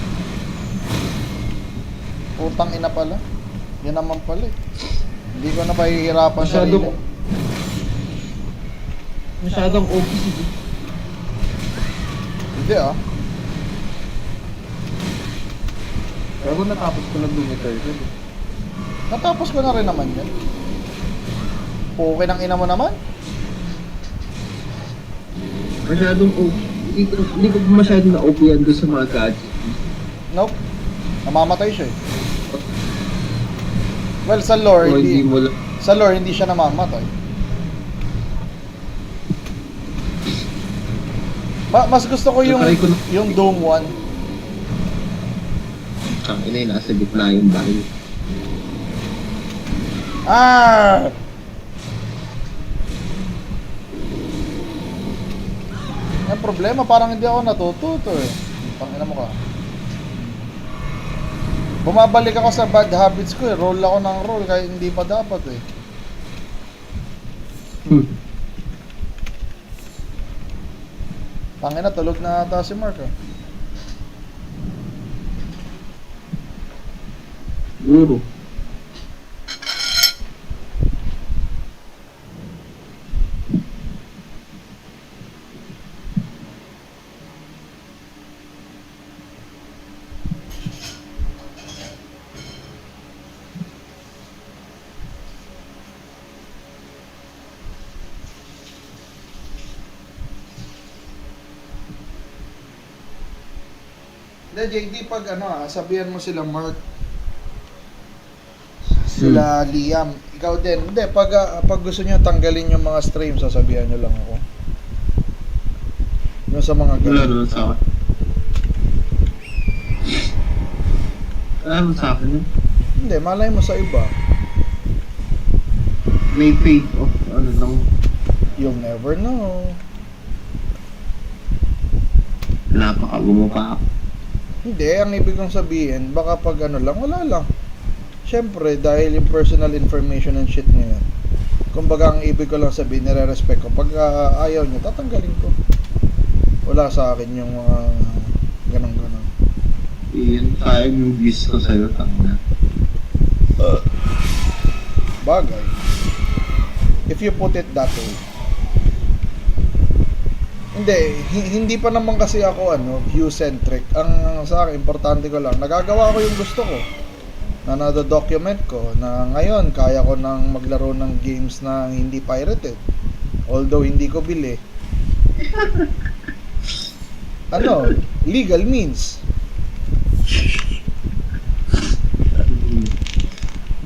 Putang ina pala. Yan naman pala eh. Hindi ko na pahihirapan sarili. Masyadong OP. Hindi ah. Pero natapos ko lang Doom Eternal. Natapos ko na rin naman yan. Okay ng ina mo naman. Masyadong OP. Hindi ko masyadong na-OP yan doon sa mga gadget. Nope. Namamatay siya eh. Well, sa lore, O hindi hindi, mo lang. sa lore, hindi siya namamatay. Mas gusto ko yung, Natry ko na- yung Doom 1. Ang inay, nasa gitna yung bahay. Ah! Ang problema, parang hindi ako natututo eh. Tangina mo ka. Bumabalik ako sa bad habits ko eh. Roll ako ng roll kahit hindi pa dapat eh. Tangina, tulog na ata si Mark, ah. Guru. Hindi, JD, pag sabihan mo sila Mark, sila Liam, ikaw din. Hindi, pag gusto nyo tanggalin yung mga stream, sasabihan nyo lang ako. Yung sa mga Wala ganun. naman sa akin. Wala naman sa akin yun. Hindi, malay mo sa iba. May fade off, ano lang. You'll never know. Napakagumo pa ako. Hindi, ang ibig kong sabihin, baka pag lang, wala lang. Siyempre, dahil yung personal information and shit nyo yan. Kumbaga, ang ibig ko lang sabihin, nire-respect ko. Pag ayaw nyo, tatanggalin ko. Wala sa akin yung mga ganun-ganun. Iyan tayo yung views ko sa'yo, tanga. Bagay. If you put it that way. Hindi pa naman kasi ako view-centric. Ang sa akin, importante ko lang, nagagawa ko yung gusto ko. Na nado-document ko na ngayon kaya ko nang maglaro ng games na hindi pirated. Although hindi ko bili. Legal means.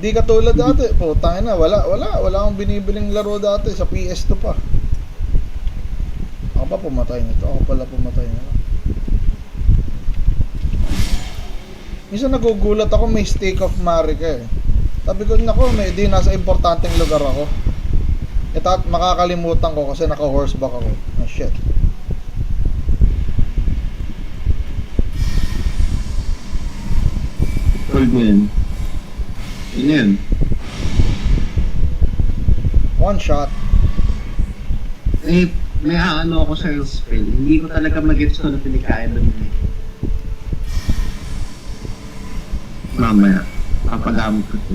Di katulad dati. Tangina, wala akong binibiling laro dati sa PS2 pa. Ako pa pumatay nito. Ako pala pumatay nito. Minsan nagugulat ako, may stake of Marika eh. Sabi ko, nako, nasa importanteng lugar ako. Makakalimutan ko kasi naka-horseback ako. Shit. Hold mo yan. Yun yan. One shot. May ako sa spell. Hindi ko talaga mag-gets ko na pinikaya doon eh. Mamaya, papagamit ko ito.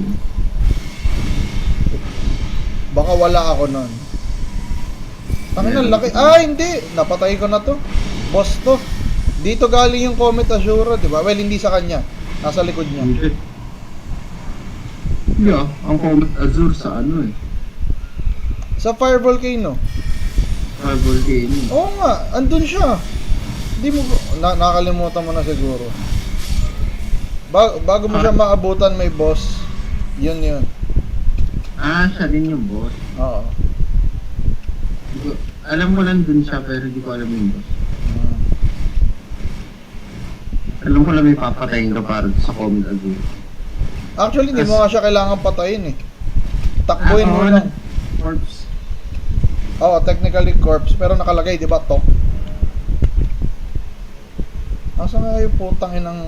Baka wala ako nun. Tangina, laki. Hindi! Napatay ko na to. Boss to. Dito galing yung Comet Azura, di ba? Well, hindi sa kanya. Nasa likod niya. Yeah, ang Comet Azure sa Sa Fire Volcano. Fireball game. Oo nga, andun siya. Hindi mo, nakalimutan mo na siguro. Bago mo siya maabutan, may boss. Yun. Siya din yung boss. Oo. Alam ko lang dun siya, pero hindi ko alam yung boss. Alam ko lang may papatayin ka para sa Comet Azure. Actually, hindi mo nga siya kailangan patayin eh. Takbuhin mo lang. Corpse. Oo, technically corpse, pero nakalagay, di ba, top? Asa nga yung putang inang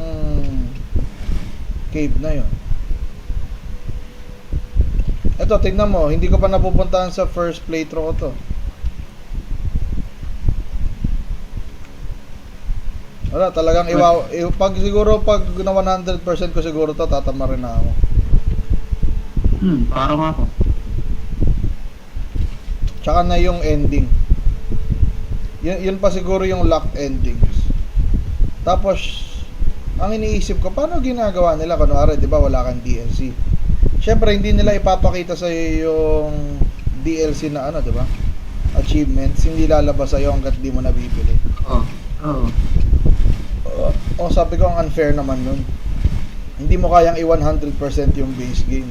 cave na yun? Eto, tignan mo, hindi ko pa napupuntahan sa first playthrough ko to. Wala, talagang pag na 100% ko siguro to, tatama rin na ako. Parang ako. Tsaka na yung ending. Yun pa siguro yung locked endings. Tapos, ang iniisip ko, paano ginagawa nila? Kunwari, di ba, wala kang DLC. Siyempre, hindi nila ipapakita sa yung DLC na di ba? Achievements, hindi lalabas sa'yo hanggat di mo nabibili. Sabi ko, ang unfair naman nun. Hindi mo kayang i-100% yung base game.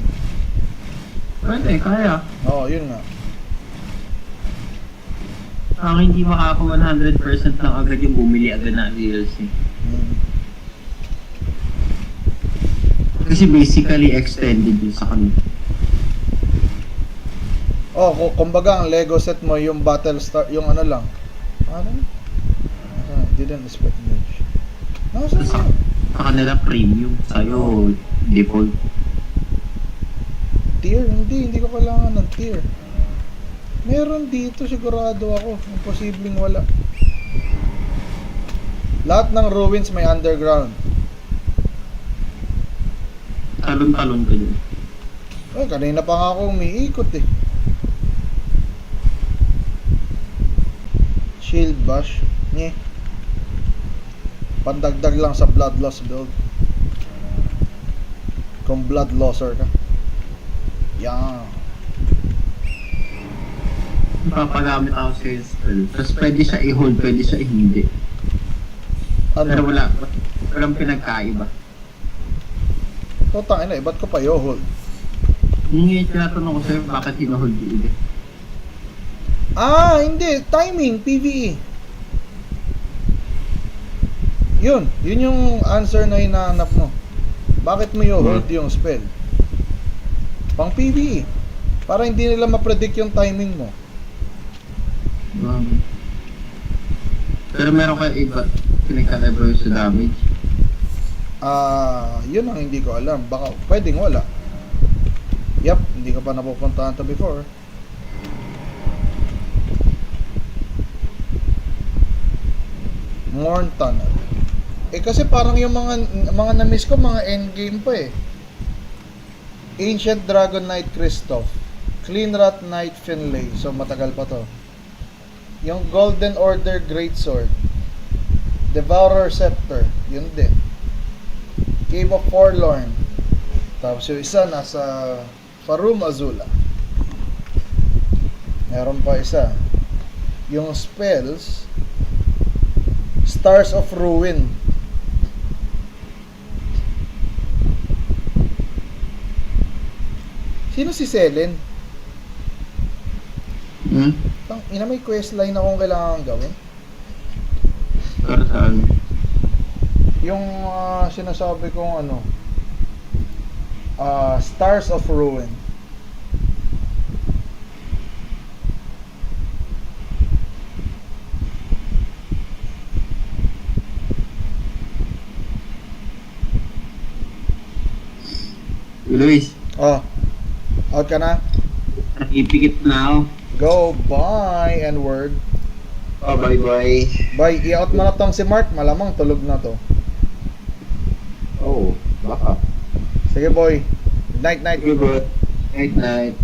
Pwede, kaya. Oo, yun nga. Ang hindi makaka 100% lang agad yung bumili agad na DLC. Kasi basically extended yun sa kanila. Kumbaga ang Lego set mo, yung Battle Star, yung lang. Didn't expect much. Sa kanila premium, sa'yo default. Tier? Hindi ko kailangan ng tier. Meron dito, sigurado ako. Imposibleng wala. Lahat ng ruins may underground. Talon-talon ka dyan. Ay, kanina pa nga ako umiikot eh. Shield bash. Nye. Pandagdag lang sa blood loss build. Kung blood losser ka. Yan. Papagamit ako sa spell. Tapos pwede siya i-hold, pwede siya i-hindi. Pero Ano? walang pinagkaiba. Putang ina, ba't ko pa i-hold? Yung tinatanong ko sa'yo, bakit hino-hold yung iba? Ah, hindi. Timing, PvE. Yun yung answer na hinahanap mo. Bakit mo i-hold yung spell? Pang PvE. Para hindi nila ma-predict yung timing mo. Pero meron kayo iba, pinagkakaiba yung sa damage. Yun ang hindi ko alam. Baka pwedeng wala. Yep, hindi ko pa napupuntahan to before. Morn Tunnel. Kasi parang yung mga na-miss ko, mga endgame pa eh. Ancient Dragon Knight Christoph. Clean Rat Knight Finlay. So matagal pa to. Yung Golden Order Greatsword. Devourer Scepter. Yun din. Cave of Forlorn. Tapos yung isa nasa Farum Azula. Meron pa isa. Yung spells Stars of Ruin. Sino si Selen? Ina, may questline akong kailangan gawin. Para saan? Yung sinasabi kong Stars of Ruin. Luis, Out ka na? ipikit na ako. Go, bye, N-word. Oh, bye-bye. Bye, i-out mo na tong si Mark. Malamang tulog na to. Oh, baka. Sige, boy. Good night. Good boy. Night.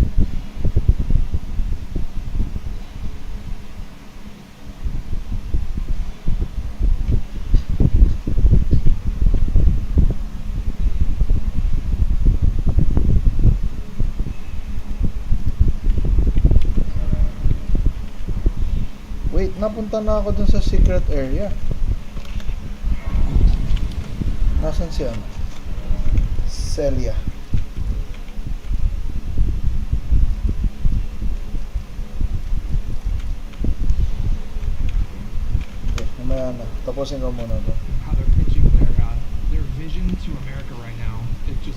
Wait, napunta na ako dun sa secret area. Nasaan si Celia. Okay, mamaya na. Tapusin ko muna to. How they're pitching their vision to America right now, it's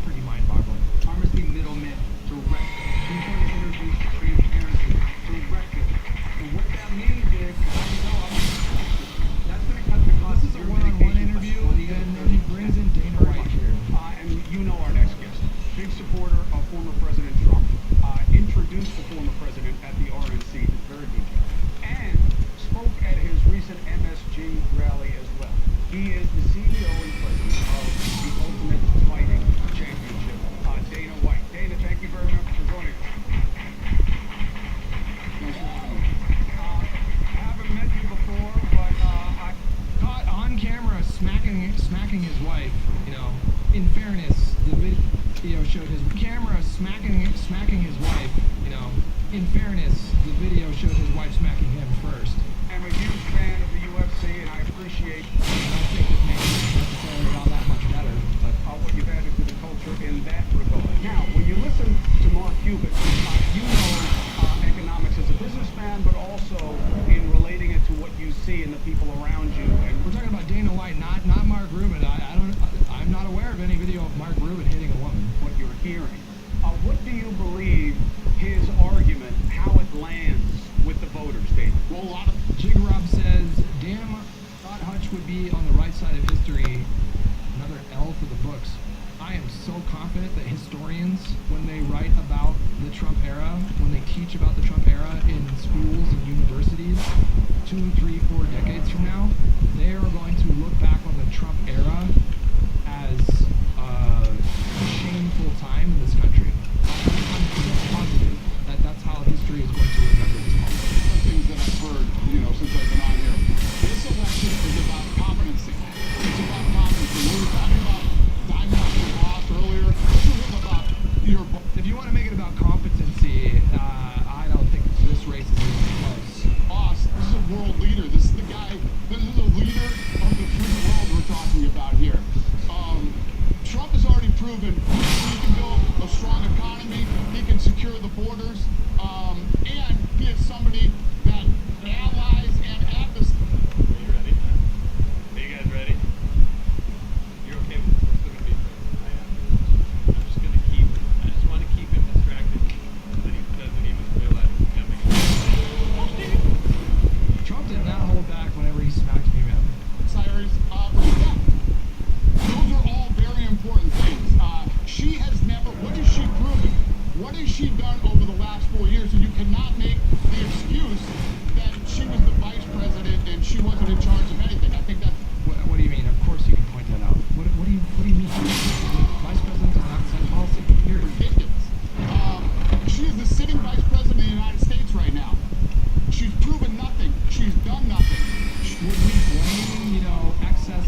pretty mind-boggling. Pharmacy middlemen, directed. Two-point interviews, transparency, directed. And what that means is, that's going to cut the cost of your one-on-one interview, and he brings in Dana White here. And you know our next guest, big supporter of former President Trump, introduced the former president at the RNC in very detail, and spoke at his recent MSG rally as well. He is the CEO and president of the Ultimate Fighting Championship, Dana White. Dana, thank you very much for joining us. I haven't met you before, but I caught on camera smacking his wife. You know, in fairness, the video showed his camera smacking his wife. You know, in fairness, the video showed his wife smacking him first. I'm a huge fan of the UFC, and I appreciate. I don't think this makes it necessarily all that much better, but what you've added to the culture in that regard. Now, when you listen to Mark Cuban, you know economics as a businessman, but also in relating it to what you see in the people around you. And we're talking about Dana White, not Mark Rubin. I'm not aware of any video of Mark Rubin hitting a woman. What you're hearing. What do you believe his argument, how it lands with the voters, Dana? Well, a lot of Jig Rob says Dana thought Hutch would be on the right side of history. Another L for the books. I am so confident that historians, when they write about the Trump era, when they teach about the Trump era in schools and universities, 2, 3, 4 decades from now, they are going to look back on the Trump era as a shameful time in this country. I'm positive that that's how history is going to remember this moment. Some things that I've heard, since I've been on here. This election is about competency. It's about competency. We were talking about diamond your boss earlier. This is about your If you want to make it about competency, I don't think this race is even close. boss. This is a world leader. This is the guy. This is a leader of the free world we're talking about here. Trump has already proven he can build a strong economy. He can secure the borders. And he is somebody that allies and advocates. Are you ready? Are you guys ready? You're okay with this? It's gonna be I am. I'm just gonna I just want to keep him distracted so that he doesn't even realize it's coming. Trump did not hold back whenever he smacked me, man. Cyrus, respect. Those are all very important things. She has never, what has she proven? What has she done over the last 4 years? And you cannot make the excuse that she was the vice president and she wasn't in charge of anything. I think that's What do you mean? Of course you can point that out. What do you mean? Vice president does not set policy. Here. ridiculous. She is the sitting vice president of the United States right now. She's proven nothing. She's done nothing. Would we blame, excess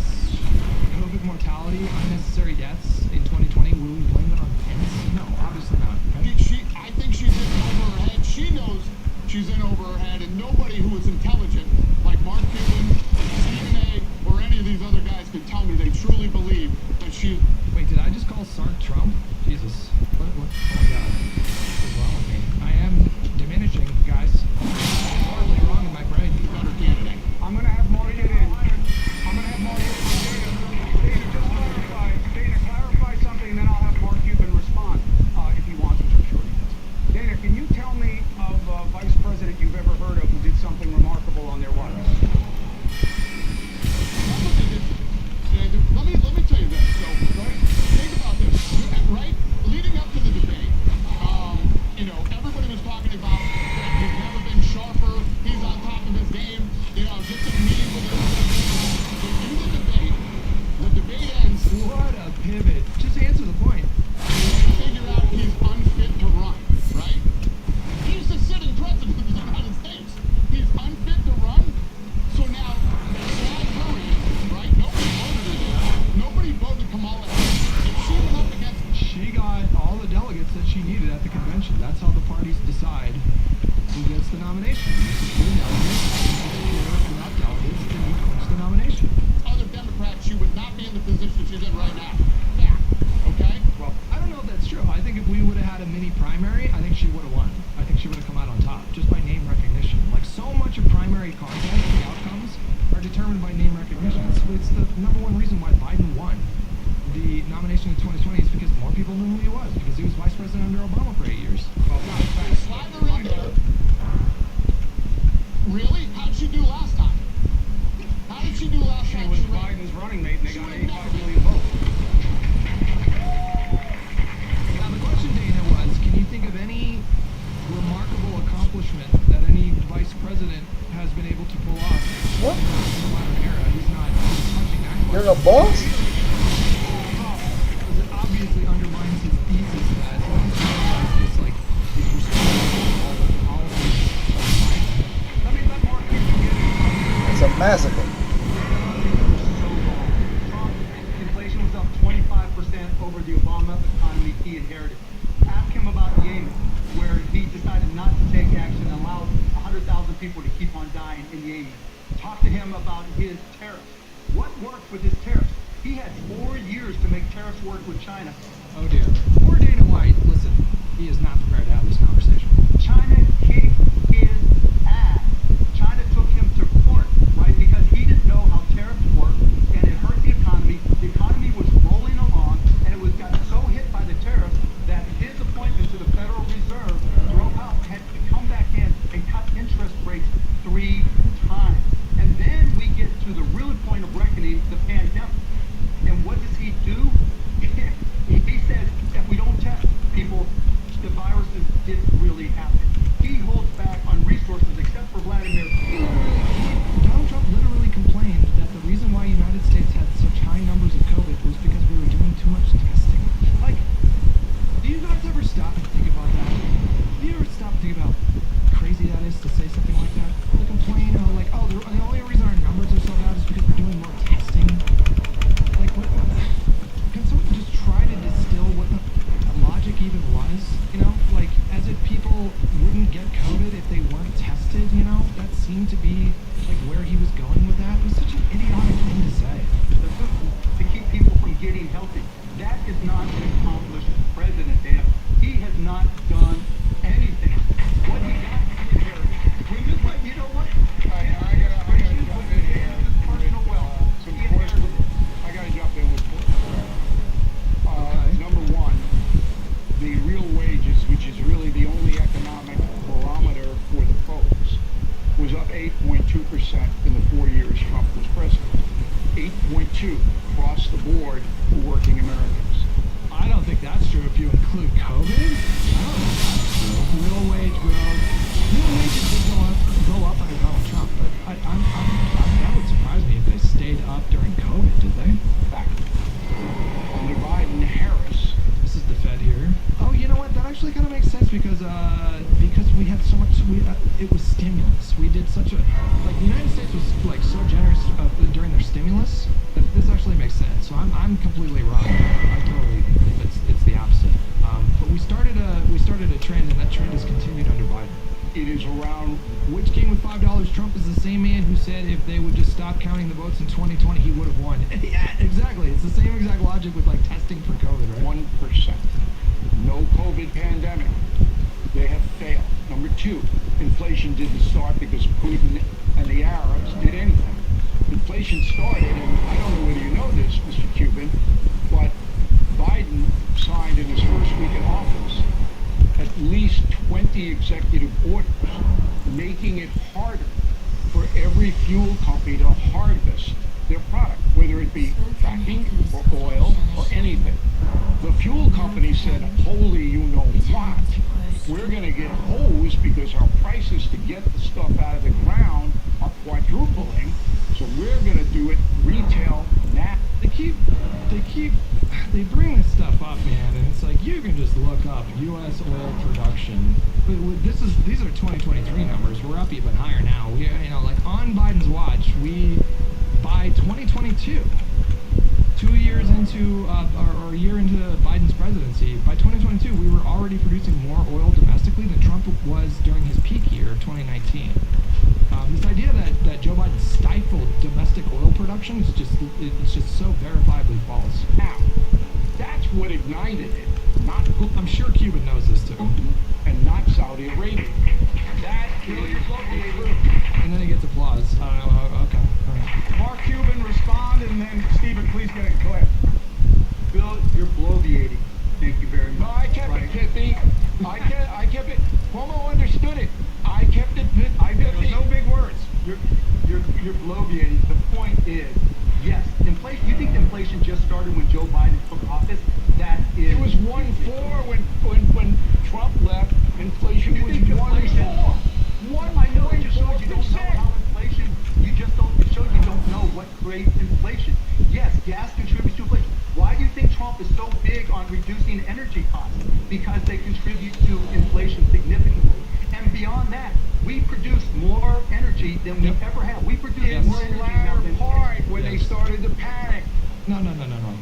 COVID mortality, unnecessary deaths in 2020? Would we blame it on Pence? No, obviously not. Right? I think she's in over her head. She knows she's in over her head, and nobody who is intelligent, like Mark Cuban, Stephen A., or any of these other guys can tell me they truly believe that she's... Wait, did I just call Sark Trump? Jesus. What? Oh my God. What is wrong with me? I am diminishing, guys. Horribly wrong in my brain. better candidate. I'm going to have Margit in. I'm going to have Margit in. Dana, just clarify something, then I'll have Mark Cuban respond if he wants, which I'm sure he does. Dana, can you tell me of a vice president you've ever heard of who did something remarkable on their watch? Let me tell you this. So, think about this. Right? Leading up to the debate, everybody was talking about that he's never been sharper. He's on top of his game. Just a meeting with him. The debate ends. What a pivot. Just answer the point. Figure out he's unfit to run, right? He's the sitting president of the United States. He's unfit to run. So now, Chad Curry, right? Nobody voted her. Nobody voted Kamala Harris. If she went up against... She got all the delegates that she needed at the convention. That's how the parties decide who gets the nomination. You secure delegates, you secure enough delegates, then you clinch the nomination. Other Democrats, she would not be in the position she's in right now. Fact. Okay? Well, I don't know if that's true. I think if we would have had a mini primary, I think she would have won. I think she would have come out on top, just by name recognition. Like, so much of primary contests, the outcomes, are determined by name recognition. It's the number one reason why Biden won the nomination in 2020 is because more people knew who he was, because he was vice president under Obama for 8 years. Slide her in there. Really? How'd she do last time? How did she do last She time? was She ran- Biden's running mate, and they She got would 85 never- million votes. Now, the question, Dana, was, can you think of any remarkable accomplishment that any vice president has been able to pull off What? in the modern era? He's not touching that question. You're a boss? Because it obviously undermines his thesis that it's like he's responsible for all the policies of Biden. Let Mark Cuban get it. It's a massacre. Inflation was up 25% over the Obama economy he inherited. Ask him about Yemen, where he decided not to take action and allowed 100,000 people to keep on dying in Yemen. Talk to him about his tariffs. What worked with his tariffs? He had 4 years to make tariffs work with China. Oh dear. Poor Dana White, listen, he is not prepared to have this conversation. China kicked his ass. China took him to court, right? Because he didn't know how tariffs work, and it hurt the economy. The economy was rolling along, and it was got so hit by the tariffs that seemed to be like where he was going with that. It was such an idiotic thing to say. To keep people from getting healthy. That is not an accomplished president, Dan. He has not done anything. What he got here, when this, like, you know what? I gotta jump in here. Personal wealth. Some He questions. inherited. I gotta jump in with number one, the real wages, which is really the only economic barometer for the folks, was up 8.2% in the 4 years Trump was president. 8.2 across the board for working Americans. I don't think that's true if you include COVID. I don't think that's true. Real wage growth. Real wages did go up under Donald Trump, but that would surprise me if they stayed up during COVID, did they? Fact. Under Biden, Harris. This is the Fed here. Oh, you know what? That actually kind of makes sense because we had so much. It was stimulus. We did such a the United States was like so generous during their stimulus that this actually makes sense. So I'm completely wrong. I totally think it's the opposite. But we started a trend, and that trend has continued under Biden. It is around. Which king with $5? Trump is the same man who said if they would just stop counting the votes in 2020, he would have won. Yeah, exactly. It's the same exact logic with like testing for COVID, right? 1%. No COVID pandemic. They have failed. Number two, inflation didn't start because Putin and the Arabs did anything. Inflation started, and I don't know whether you know this, Mr. Cuban, but Biden signed in his first week in office at least 20 executive orders making it harder for every fuel company to harvest their product, whether it be fracking or oil or anything. The fuel company said, holy you know what, we're going to get hosed because our prices to get the stuff out of the ground are quadrupling, so we're going to do it retail now. They bring this stuff up, man, and it's like you can just look up U.S. oil production. These are 2023 numbers. We're up even higher now. We, like on Biden's watch, by 2022, 2 years into or a year into Biden's presidency, by 2022 we were already producing more oil domestically than Trump was during his peak year, 2019. This idea that Joe Biden stifled domestic oil production is just so verifiably false. Now, that's what ignited it, not Putin. I'm sure Cuban knows this too. And not Saudi Arabia. That is And then he gets applause. I don't know. Okay. All right. Mark Cuban, respond, and then Stephen, please go ahead. Bill, you're bloviating. Thank you very much. No, I kept it pithy. I kept it. Cuomo understood it. I kept it pithy. There's no big words. You're bloviating. The point is, yes, inflation. You think inflation just started when Joe Biden took office? That is. It was 1.4 when Trump left. Inflation was 1.4. I know it just shows you don't know how inflation. It shows you don't know what creates inflation. Yes, gas contributes to inflation. Why do you think Trump is so big on reducing energy costs? Because they contribute to inflation significantly. And beyond that, we produce more energy than we ever have. We produce more energy now than part when they started to panic. No.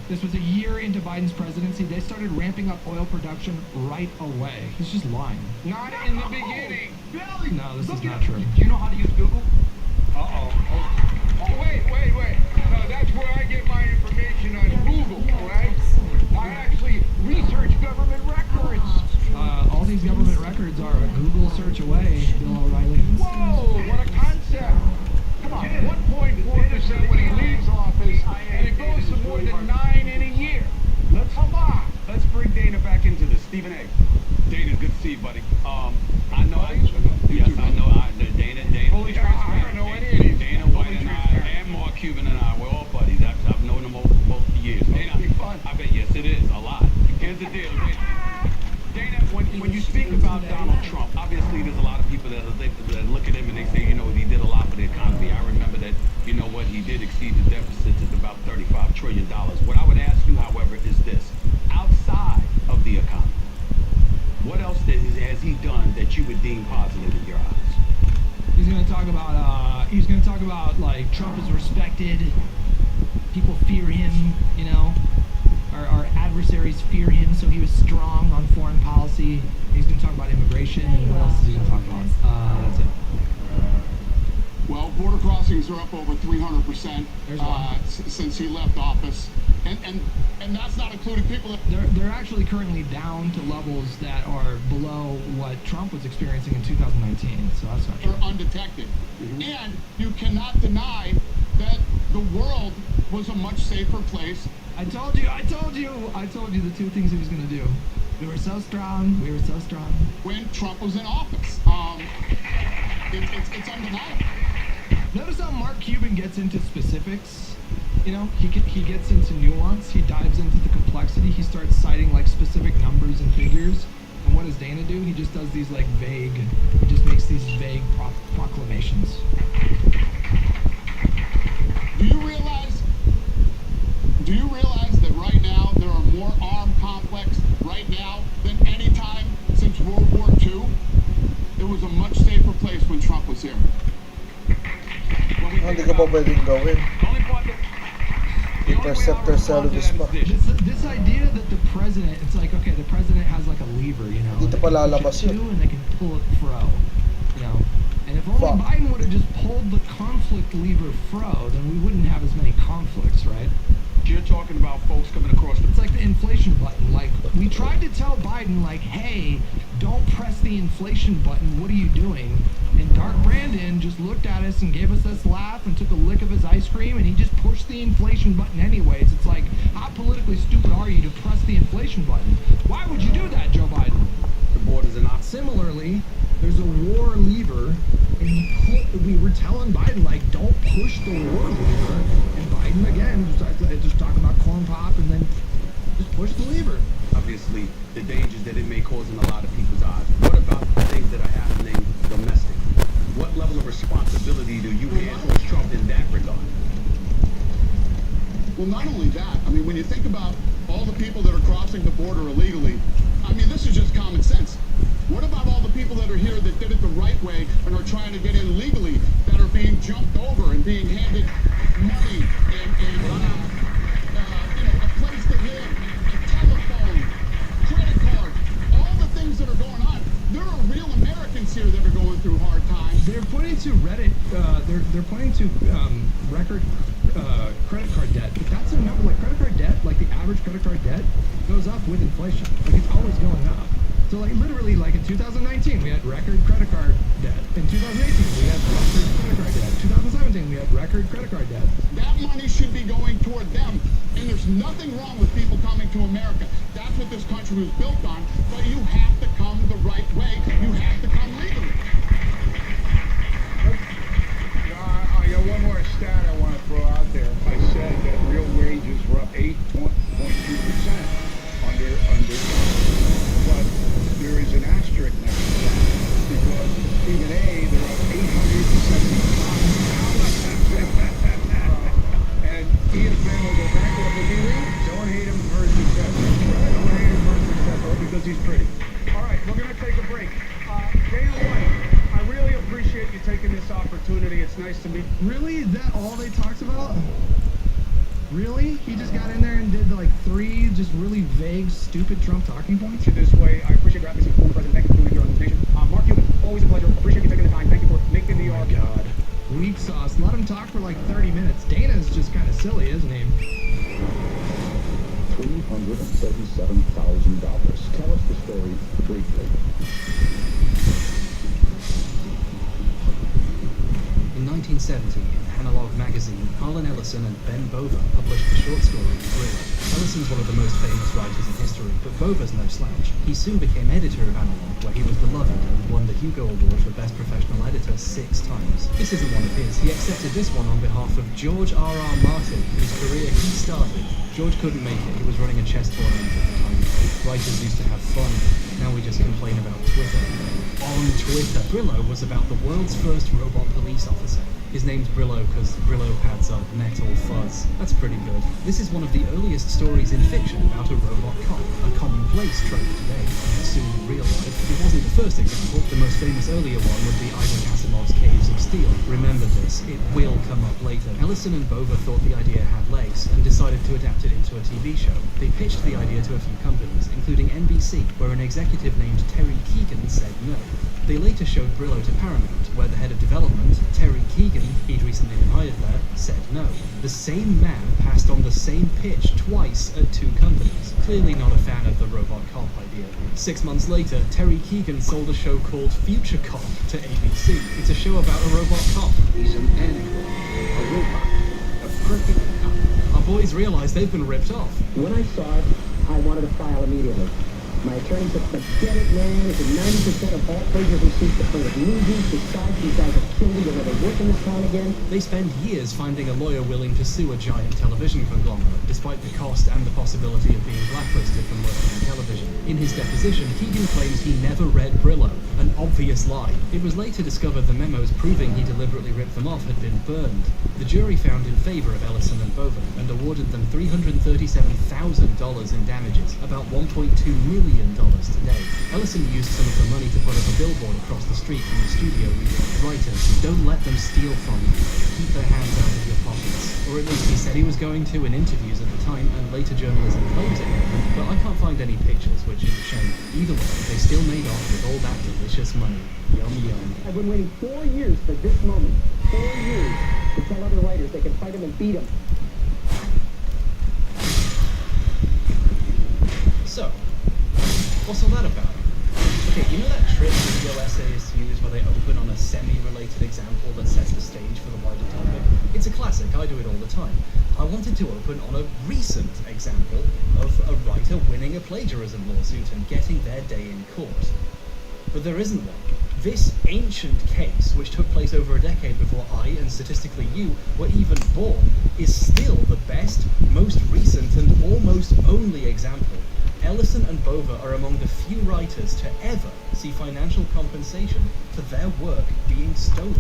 This was a year into Biden's presidency. They started ramping up oil production right away. He's just lying. Not in the beginning. Billy, No, this is not true. Do you know how to use Google? Oh, wait. No, that's where I get my information on Google, right? I actually research government records. All these government records are a Google search away, Bill O'Reilly. Whoa, what a concept. Come on, 1.4% when he leaves office, and it goes to more than 9 in a year. Come on. Let's bring Dana back into this. Stephen A. Dana, good to see you, buddy. I know. You too, I know. Dana. Fully transparent. I don't know any of these. Dana White and I, and Mark Cuban and I, we're all buddies. I've known them both for years. Dana, It'll be fun. I bet yes, it is a lot. Here's the deal, Dana. When you speak about Donald Trump, obviously there's a lot of people that look at him and they say, he did a lot for the economy. I remember that, he did exceed the deficits at about $35 trillion. What I would ask you, however, is this: outside of the economy, what else has he done that you would deem positive in your eyes? He's going to talk about like Trump is respected. People fear him, Our adversaries fear him, so he was strong on foreign policy. He's going to talk about immigration. And what else is he going to talk about? That's it. Well, border crossings are up over 300% There's one. since he left office, and that's not including people that They're actually currently down to levels that are below what Trump was experiencing in 2019. So that's not true. are undetected. And you cannot deny that the world was a much safer place. I told you the two things he was gonna do. We were so strong. When Trump was in office. It's undeniable. Notice how Mark Cuban gets into specifics. You know, he gets into nuance. He dives into the complexity. He starts citing like specific numbers and figures. And what does Dana do? He just does these like vague. He just makes these vague proclamations. Do you realize that right now there are more armed conflicts right now than any time since World War II? It was a much safer place when Trump was here. Hindi ka pa pwedeng gawin. Interceptor salvage pa. This idea that the president, it's like, okay, the president has like a lever, you know. Dito they pa can lalabas push it yun. to and they can pull it fro, you know. And if only Fuck. Biden would have just pulled the conflict lever fro, then we wouldn't have as many conflicts, right? You're talking about folks coming across the... It's like the inflation button. Like, we tried to tell Biden, like, hey, don't press the inflation button. What are you doing? And Dark Brandon just looked at us and gave us this laugh and took a lick of his ice cream, and he just pushed the inflation button anyways. It's like, how politically stupid are you to press the inflation button? Why would you do that, Joe Biden? The borders are not... Similarly, there's a war lever, and we were telling Biden, like, don't push the war lever. And Biden, again, just talking about corn pop and then just push the lever. Obviously, the dangers that it may cause in a lot of people's eyes. What about the things that are happening domestically? What level of responsibility do you have towards Trump in that regard? Well, not only that, I mean, when you think about all the people that are crossing the border illegally, I mean, this is just common sense. What about all the people that are here that did it the right way and are trying to get in legally, that are being jumped over and being handed money and you know, a place to live, a telephone, credit card, all the things that are going on? There are real Americans here that are going through hard times. They're pointing to Reddit. They're pointing to record credit card debt, but that's a number. Like credit card debt, like the average credit card debt goes up with inflation. Like it's always going up. So like literally, like in 2019 we had record credit card debt. In 2018 we had record credit card debt. 2017 we had record credit card debt. That money should be going toward them, and there's nothing wrong with people coming to America. That's what this country was built on, but you have to come the right way. You have to come legally. I got one more stat I want to throw out there. I said that real wages were up 8.2% under, but there is an asterisk next to that, because even they're up 875. And Ian Finn will go back to the meeting. Don't hate him for his success. Don't hate him for his success, or because he's pretty. All right, we're going to take a break. Dana White, I really appreciate you taking this opportunity. It's nice to meet. Really? Is that all they talked about? Really? He just got in there and did like 3 just really vague, stupid Trump talking points? This way, I appreciate your advocacy, former president. Thank you for doing here on this nation. Mark Cuban, always a pleasure. Appreciate you taking the time. Thank you for making the Oh my God. Weak sauce. Let him talk for like 30 minutes. Dana's just kind of silly, isn't he? $337,000. Tell us the story briefly. In 1970, in Analog magazine, Harlan Ellison and Ben Bova published the short story Thriller. Ellison's one of the most famous writers in history, but Bova's no slouch. He soon became editor of Analog, where he was beloved and won the Hugo Award for Best Professional Editor 6 times. This isn't one of his. He accepted this one on behalf of George R.R. Martin, whose career he started. George couldn't make it. He was running a chess tournament at the time. Writers used to have fun. Now we just complain about Twitter. On Twitter, Brillo was about the world's first robot police officer. His name's Brillo because Brillo pads are metal fuzz. That's pretty good. This is one of the earliest stories in fiction about a robot cop, a commonplace trope today, and soon real life. It wasn't the first example. The most famous earlier one would be Isaac Asimov's Caves of Steel. Remember this, it will come up later. Ellison and Bova thought the idea had legs and decided to adapt it into a TV show. They pitched the idea to a few companies. companies, including NBC, where an executive named Terry Keegan said no. They later showed Brillo to Paramount, where the head of development, Terry Keegan, he'd recently been hired there, said no. The same man passed on the same pitch twice at 2 companies. Clearly not a fan of the robot cop idea. 6 months later, Terry Keegan sold a show called Future Cop to ABC. It's a show about a robot cop. He's an animal, a robot, a perfect cop. Our boys realize they've been ripped off. When I saw it, I wanted to file immediately. My attorney said, forget it, man. It's 90% of all plagiarism receipts that play with movies. Besides, these guys have killed me. They'll never work in this town again. They spend years finding a lawyer willing to sue a giant television conglomerate, despite the cost and the possibility of being blacklisted from working on television. In his deposition, Keegan claims he never read Brillo, an obvious lie. It was later discovered the memos proving he deliberately ripped them off had been burned. The jury found in favor of Ellison and Bova and awarded them $337,000 in damages, about $1.2 million today. Ellison used some of the money to put up a billboard across the street from the studio reading, "Writers, don't let them steal from you. Keep their hands out of your pockets." Or at least he said he was going to in interviews at the time, and later journalism claims it happened, but I can't find any pictures, which is a shame. Either way, they still made off with all that delicious money. Yum yum. I've been waiting 4 years for this moment. 4 years to tell other writers they can fight him and beat him. So, what's all that about? Okay, you know that trick video essayists use where they open on a semi-related example that sets the stage for the wider topic? It's a classic, I do it all the time. I wanted to open on a recent example of a writer winning a plagiarism lawsuit and getting their day in court. But there isn't one. This ancient case, which took place over a decade before I, and statistically you, were even born, is still the best, most recent, and almost only example. Ellison and Bova are among the few writers to ever see financial compensation for their work being stolen.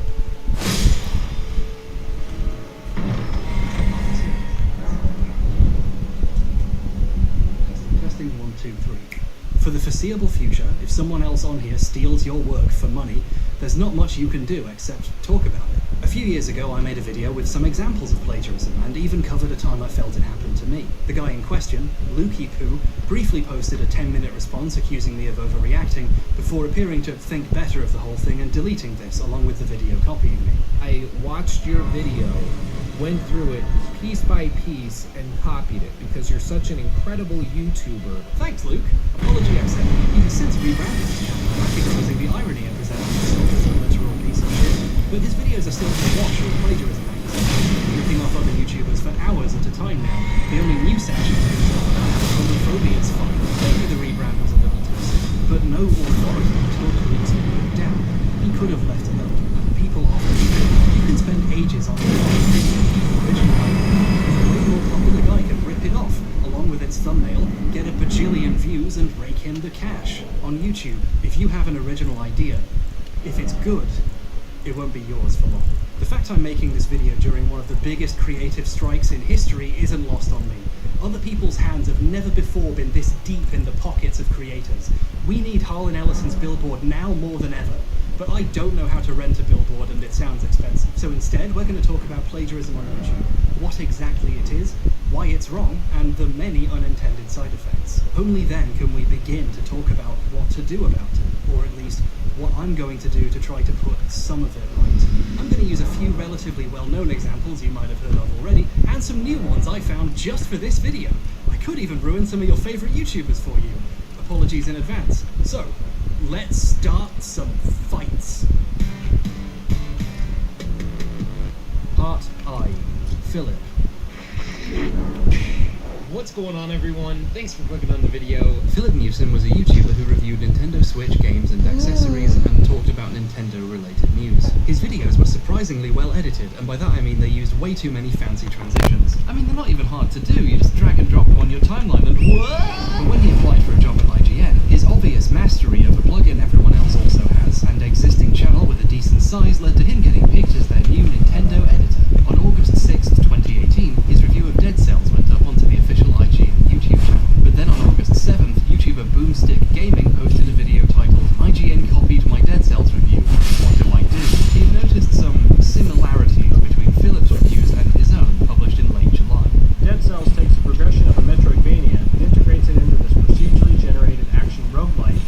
Testing 1, 2, 3. For the foreseeable future, if someone else on here steals your work for money, there's not much you can do except talk about it. A few years ago, I made a video with some examples of plagiarism, and even covered a time I felt it happened to me. The guy in question, Lukey Poo, briefly posted a 10-minute response accusing me of overreacting, before appearing to think better of the whole thing and deleting this, along with the video copying me. I watched your video, went through it piece by piece, and copied it, because you're such an incredible YouTuber. Thanks, Luke. Apology accepted. He has since rebranded his channel, recognizing the irony of presenting himself as a literal piece of shit. But his videos are still to watch with plagiarism magazine, ripping off other YouTubers for hours at a time now. The only new section to himself about homophobia is fine. Maybe the rebrand was a little too soon, but no authority took Luke's video down. He could have left alone, and people often do. You can spend ages on the original idea. A way more popular guy can rip it off, along with its thumbnail, get a bajillion views, and rake in the cash. On YouTube, if you have an original idea, if it's good, it won't be yours for long. The fact I'm making this video during one of the biggest creative strikes in history isn't lost on me. Other people's hands have never before been this deep in the pockets of creators. We need Harlan Ellison's billboard now more than ever. But I don't know how to rent a billboard, and it sounds expensive. So instead, we're going to talk about plagiarism on YouTube, what exactly it is, why it's wrong, and the many unintended side effects. Only then can we begin to talk about what to do about it, or at least what I'm going to do to try to put some of it right. I'm going to use a few relatively well-known examples you might have heard of already, and some new ones I found just for this video. I could even ruin some of your favorite YouTubers for you. Apologies in advance. So, let's start some fights. Part I. Philip. What's going on, everyone? Thanks for clicking on the video. Philip Newson was a YouTuber who reviewed Nintendo Switch games and accessories and talked about Nintendo-related news. His videos were surprisingly well edited, and by that I mean they used way too many fancy transitions. I mean, they're not even hard to do, you just drag and drop on your timeline and whoa! But when he applied for a job at IGN, his obvious mastery of a plugin everyone else also has, and existing channel with a decent size led to him getting picked as their new Nintendo editor. On August 6th, 2018, his review of Dead Cells went up onto the official IGN YouTube channel. But then on August 7th, YouTuber Boomstick Gaming posted a video titled "IGN copied my Dead Cells review. What do I do?" He noticed some similarities between Philip's reviews and his own, published in late July. Dead Cells takes the progression of a Metroidvania and integrates it into this procedural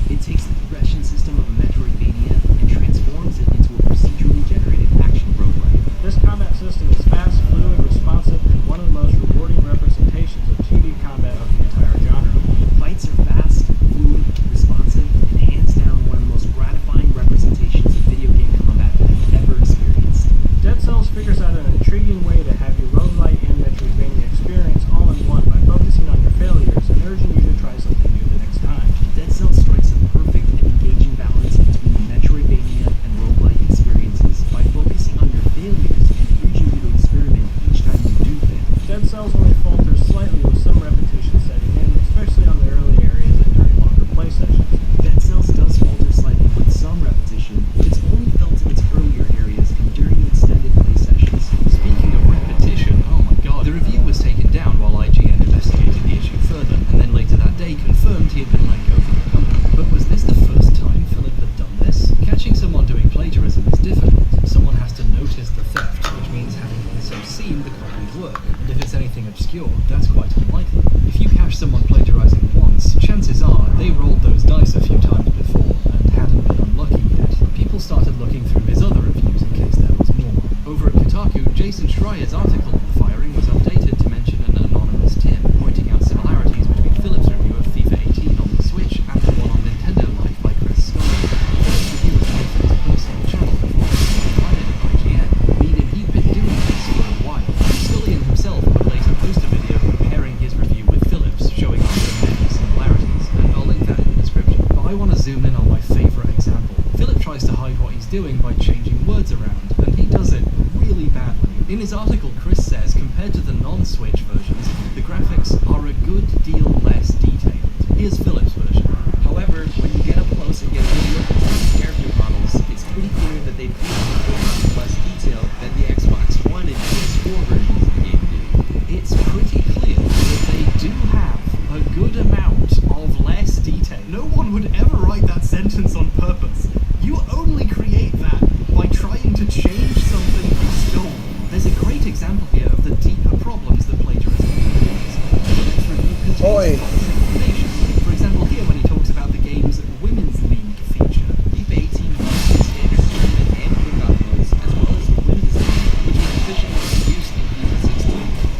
It takes the progression system of a Metroidvania and transforms it into a procedurally generated action roguelike. This combat system is fast, fluid, responsive, and one of the most rewarding representations of 2D combat of the entire genre. Fights are fast, fluid, responsive, and hands down one of the most gratifying representations of video game combat I've ever experienced. Dead Cells figures out an intriguing way to have your roguelite and Metroidvania experience all in one by focusing on your failures and urging you to try something new the next time. Dead Cells strikes a perfect and engaging balance between the Metroidvania and roguelike experiences by focusing on your failures and urging you to experiment each time you do fail. Dead Cells only falters slightly with some repetition setting in, especially on the early areas and during longer play sessions. Dead Cells does falter slightly with some repetition, but it's only felt in its earlier areas and during the extended play sessions. Speaking of repetition, oh my god, the review was taken down while IGN investigated the issue further, and then later that day confirmed he had been let go from the company. But was this the first time Philip had done this? Catching someone doing plagiarism is difficult. Someone has to notice the theft, which means having also seen the copied work. And if it's anything obscure, that's quite unlikely. If you catch someone plagiarizing once, chances are they rolled those dice a few times before and hadn't been unlucky yet. People started looking through his other reviews in case there was more. Over at Kotaku, Jason Schreier's article on the firing was updated to mention an anonymous tip, pointing out similarities between Philip's review of FIFA 18 on the Switch and the one on Nintendo Life by Chris Scully. Philip's review was made for his personal channel before it was provided at IGN, meaning he'd been doing this for a while. Scully himself would later post a video comparing his review with Philip's, showing many similarities, and I'll link that in the description. But I want to zoom in on my favourite example. Philip tries to hide what he's doing by changing words around, and he does it really badly. In his article, Chris says compared to the non-Switch versions, the graphics are a good deal less detailed. Here's Philip's version. However, when you get up close and get a good look at some character models, it's pretty clear that they've used less detail than the Xbox One and PS4 versions of the game do. It's pretty clear that they do have a good amount of less detail. No one would ever write that sentence on purpose. You only create that by trying to change something you stole. There's a great example here of the deeper problems that plagiarism creates. Philip's review contains Oi. false information. For example, here when he talks about the game's Women's League feature. FIFA 18 features entertainment and cookout modes, as well as the Women's League, which was officially introduced in FIFA 16.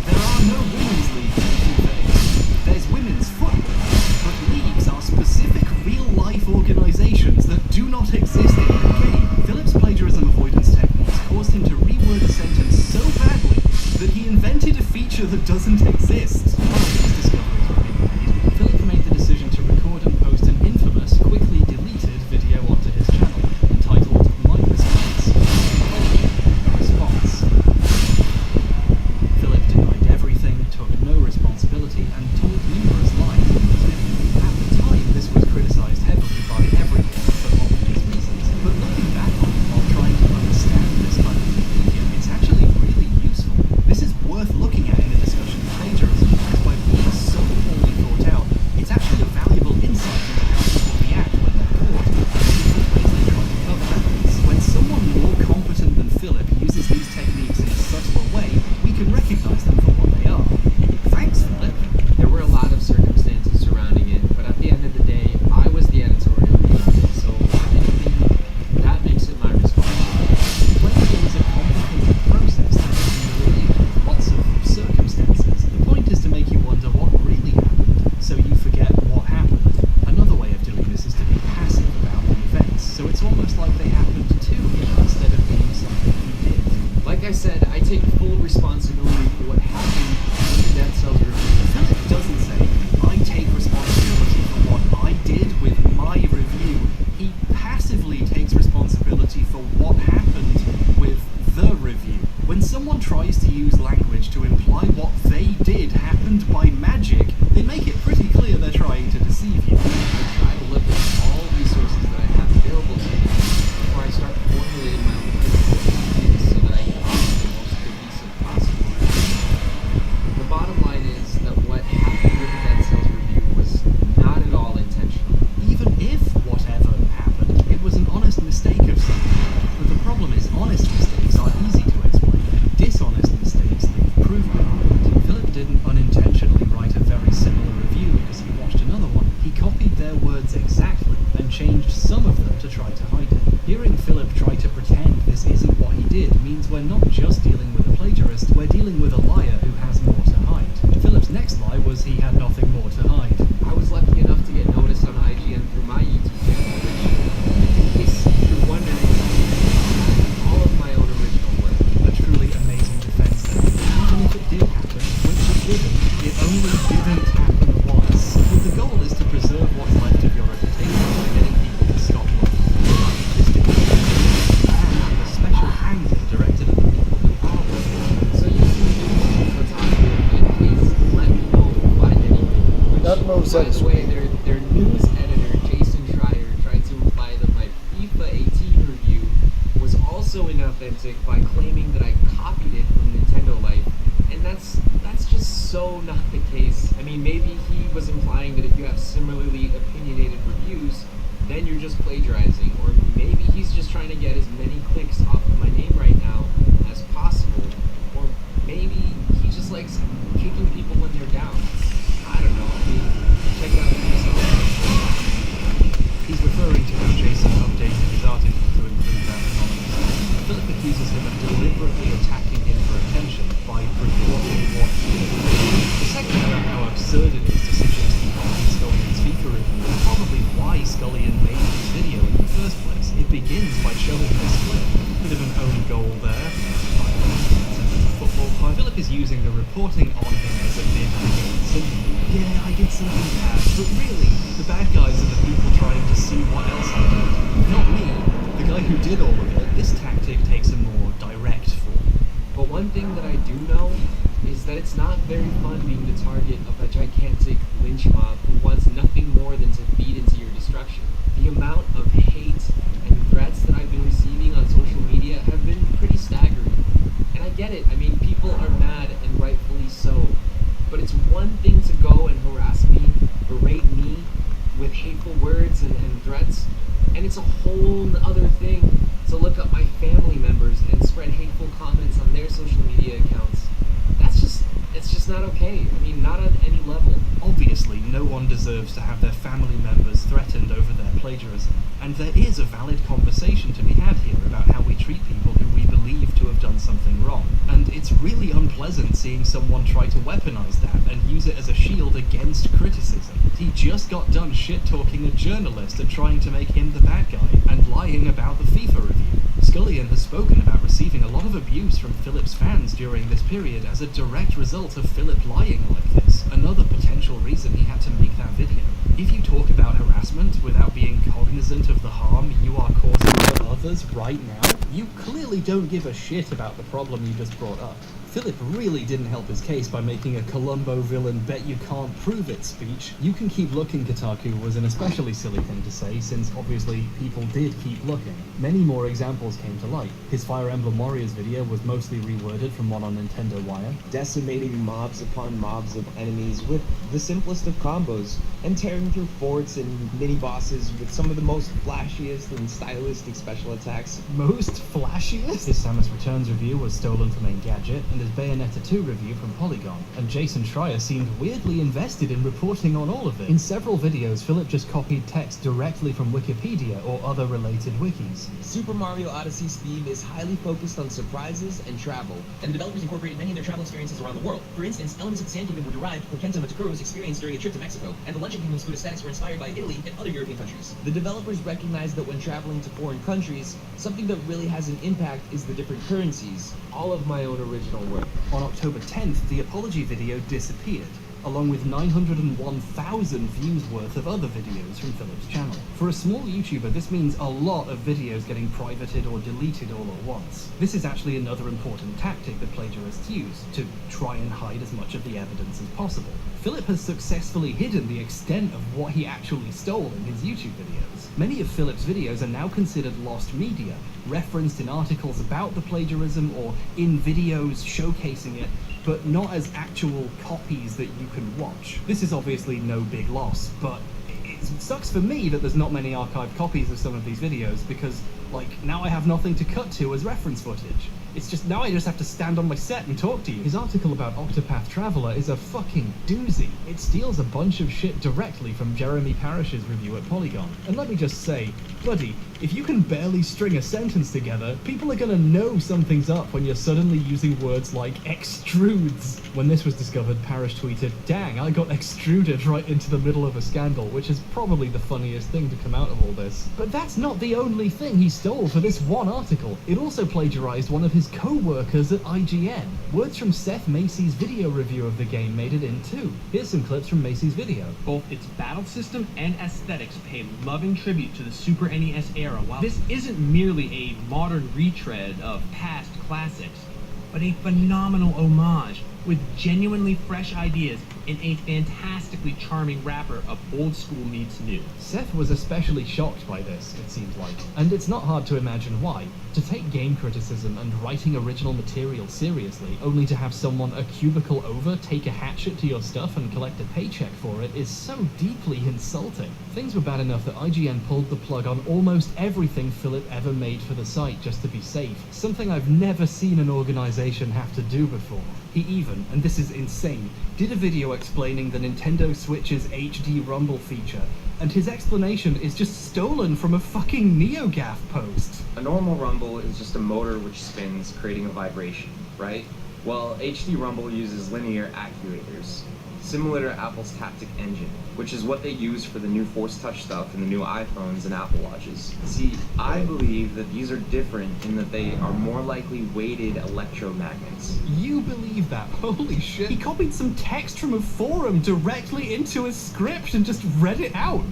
There are no women's leagues in FIFA 18. There's women's football, but leagues are specific real-life organizations that do not exist in the game. Philip's plagiarism avoidance techniques caused him to reword a sentence so badly that he invented a feature that doesn't exist. Following these discoveries were being made, Philip made the decision to record and post an infamous, quickly deleted video onto his channel, entitled My Response. A response. Philip denied everything, took no responsibility, and told numerous lies in his video. At the time, this was criticized heavily by everyone for obvious reasons, but looking back on it while trying to understand this kind of behavior, it's actually really useful. This is worth looking at in a discussion of plagiarism, because by being so poorly thought out, it's actually a valuable insight into how people react when they're caught, and different ways they try to cover evidence. When someone more competent than Philip uses these techniques in a subtler way, we can recognize them for what they are. Thanks, Philip. There were a lot of circumstances surrounding it, but at the end of the day, I was the editorial unit, so anything that makes it my responsibility. Plagiarism is a complicated process that can be related to lots of circumstances. The point is to make you wonder what really happened, so you forget what happened. Another way of doing this is to be passive about the events, so it's almost like they happened to him instead of being something he did. Like I said, I take full responsibility for what happened in the Dead Cells review. Philip doesn't say, I take responsibility for what I did with my review. He passively takes responsibility for what happened with the review. When someone tries to use language to imply what they did happened by magic, they make it pretty clear they're trying to deceive you. I try to look at all resources that I have available to me before I start formulating my own criticism so that I can offer the most cohesive possible. The bottom line is that what happened with the Dead Cells review was not at all intentional. Even if whatever happened, it was an honest mistake of something. But the problem is honest mistakes are easy to explain. Dishonest mistakes leave proof behind. tried to hide it. Hearing Philip try to pretend this isn't what he did means we're not just dealing with a plagiarist, we're dealing with a liar who has more to hide. Philip's next lie was he had nothing more to hide. I was lucky enough to get noticed on IGN through my YouTube channel, which, in case you're wondering, all of my own original work. A truly amazing defense there. Even if it did happen, which it didn't, it only didn't happen once. But the goal is to preserve what's left of your reputation by getting people to stop looking. This didn't happen. And a special anger directed at the people who are looking. So you can do Kotaku, and please let me know if you find anything. Which, That makes by sense. the way, their news editor, Jason Schreier, tried to imply that my FIFA 18 review was also inauthentic by claiming that I copied it from Nintendo Life, and that's just so not the case. I mean, maybe he was implying that if you have similarly opinionated reviews, then you're just plagiarizing, or maybe he's just trying to get as many clicks off of my name right now as possible, or maybe he just likes kicking people when they're down. I don't know. I mean, check it out for yourself. He's referring to how Jason updated his article to include that anonymous. Philip accuses him of deliberately attacking him for attention by reporting what he did. The second about how absurd it is to suggest he copied Scullion's FIFA review is probably why Scullion made this video in the first place. It begins by showing this clip. Bit of an own goal there. Football club. Philip is using the reporting on him as a bid to gain sympathy. Yeah, I did something bad, but really, the bad guys are the people trying to see what else I did. Not me, the guy who did all of it. This tactic takes a more direct form. But one thing that I do know is that it's not very fun being the target of a gigantic lynch mob who wants nothing more than to feed into your destruction. The amount of hate and threats that I've been receiving on social media have been pretty staggering. And I get it, I mean, people are mad, and rightfully so. But it's one thing to go and harass me, berate me with hateful words and threats, and it's a whole other thing to look up my family members and spread hateful comments on their social media accounts. It's just not okay. I mean, not on any level. Obviously, no one deserves to have their family members threatened over their plagiarism. And there is a valid conversation to be had here about how we treat people who we believe to have done something wrong. And it's really unpleasant seeing someone try to weaponize that and use it as a shield against criticism. He just got done shit-talking a journalist and trying to make him the bad guy, and lying about the FIFA review. Scullion has spoken about receiving a lot of abuse from Philip's fans during this period as a direct result of Philip lying like this. Another potential reason he had to make that video. If you talk about harassment without being cognizant of the harm you are causing to others right now, you clearly don't give a shit about the problem you just brought up. Philip really didn't help his case by making a Columbo villain bet you can't prove it speech. You can keep looking Kotaku was an especially silly thing to say, since obviously people did keep looking. Many more examples came to light. His Fire Emblem Warriors video was mostly reworded from one on Nintendo Wire. Decimating mobs upon mobs of enemies with the simplest of combos, and tearing through forts and mini-bosses with some of the most flashiest and stylistic special attacks. Most flashiest? His Samus Returns review was stolen from Engadget, and his Bayonetta 2 review from Polygon, and Jason Schreier seemed weirdly invested in reporting on all of it. In several videos, Philip just copied text directly from Wikipedia or other related wikis. Super Mario Odyssey's theme is highly focused on surprises and travel, and the developers incorporated many of their travel experiences around the world. For instance, elements of the Sand Kingdom were derived from Kenta Matakuro's experience during a trip to Mexico, and the Luncheon Kingdom's food aesthetics were inspired by Italy and other European countries. The developers recognized that when traveling to foreign countries, something that really has an impact is the different currencies. All of my own original work. On October 10th, the apology video disappeared, along with 901,000 views worth of other videos from Philip's channel. For a small YouTuber, this means a lot of videos getting privated or deleted all at once. This is actually another important tactic that plagiarists use, to try and hide as much of the evidence as possible. Philip has successfully hidden the extent of what he actually stole in his YouTube videos. Many of Philip's videos are now considered lost media, referenced in articles about the plagiarism or in videos showcasing it, but not as actual copies that you can watch. This is obviously no big loss, but sucks for me that there's not many archived copies of some of these videos, because, like, now I have nothing to cut to as reference footage. It's just, now I just have to stand on my set and talk to you. His article about Octopath Traveler is a fucking doozy. It steals a bunch of shit directly from Jeremy Parish's review at Polygon. And let me just say, buddy, if you can barely string a sentence together, people are gonna know something's up when you're suddenly using words like extrudes. When this was discovered, Parish tweeted, "Dang, I got extruded right into the middle of a scandal," which is probably the funniest thing to come out of all this. But that's not the only thing he stole for this one article. It also plagiarized one of his co-workers at IGN. Words from Seth Macy's video review of the game made it in too. Here's some clips from Macy's video. Both its battle system and aesthetics pay loving tribute to the Super NES era. While this isn't merely a modern retread of past classics, but a phenomenal homage with genuinely fresh ideas in a fantastically charming wrapper of old school meets new. Seth was especially shocked by this, it seems like. And it's not hard to imagine why. To take game criticism and writing original material seriously, only to have someone a cubicle over take a hatchet to your stuff and collect a paycheck for it, is so deeply insulting. Things were bad enough that IGN pulled the plug on almost everything Philip ever made for the site just to be safe. Something I've never seen an organization have to do before. He even, and this is insane, did a video explaining the Nintendo Switch's HD Rumble feature, and his explanation is just stolen from a fucking NeoGAF post. A normal rumble is just a motor which spins, creating a vibration, right? Well, HD Rumble uses linear actuators, similar to Apple's Taptic Engine, which is what they use for the new Force Touch stuff in the new iPhones and Apple Watches. See, I believe that these are different in that they are more likely weighted electromagnets. You believe that? Holy shit. He copied some text from a forum directly into a script and just read it out.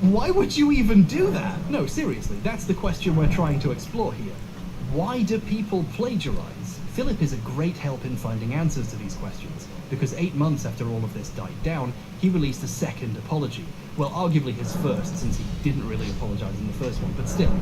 Why would you even do that? No, seriously, that's the question we're trying to explore here. Why do people plagiarize? Philip is a great help in finding answers to these questions, because 8 months after all of this died down, he released a second apology. Well, arguably his first, since he didn't really apologize in the first one, but still.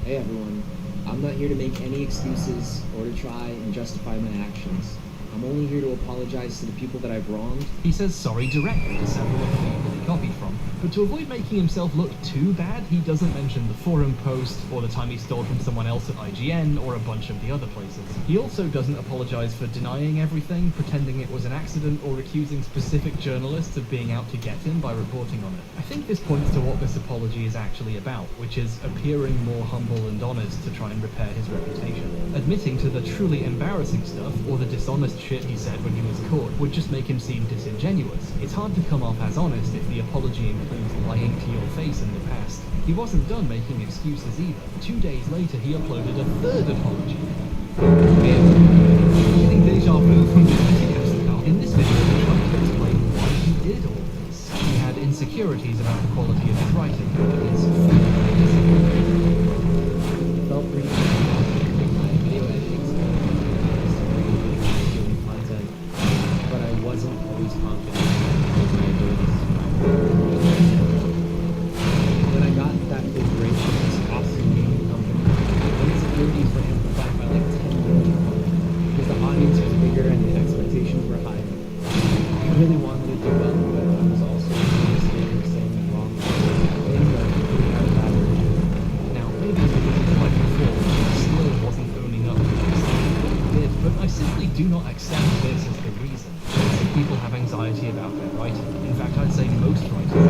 Hey everyone, I'm not here to make any excuses or to try and justify my actions. I'm only here to apologize to the people that I've wronged. He says sorry directly to several of the people he copied from, but to avoid making himself look too bad, he doesn't mention the forum post, or the time he stole from someone else at IGN, or a bunch of the other places. He also doesn't apologize for denying everything, pretending it was an accident, or accusing specific journalists of being out to get him by reporting on it. I think this points to what this apology is actually about, which is appearing more humble and honest to try and repair his reputation. Admitting to the truly embarrassing stuff, or the dishonest shit he said when he was caught, would just make him seem disingenuous. It's hard to come off as honest if the apology includes lying to your face in the past. He wasn't done making excuses either. 2 days later, he uploaded a third apology. Getting deja vu from the videos now. In this video, he tried to explain why he did all this. He had insecurities about the quality of his writing, but his Felt pretty good my video editing doing content, but I wasn't always confident in my abilities. When I got that big break from this awesome gaming company, the insecurities were amplified by like 10 million, because the audience was bigger and the expectations were higher. I really wanted to do well, but I was also scared of saying the wrong thing or putting out a bad review. Now, maybe it's because it's like before, he still wasn't owning up to what he did, but I simply do not accept this as the reason. People have anxiety about their writing. In fact, I'd say most writers do.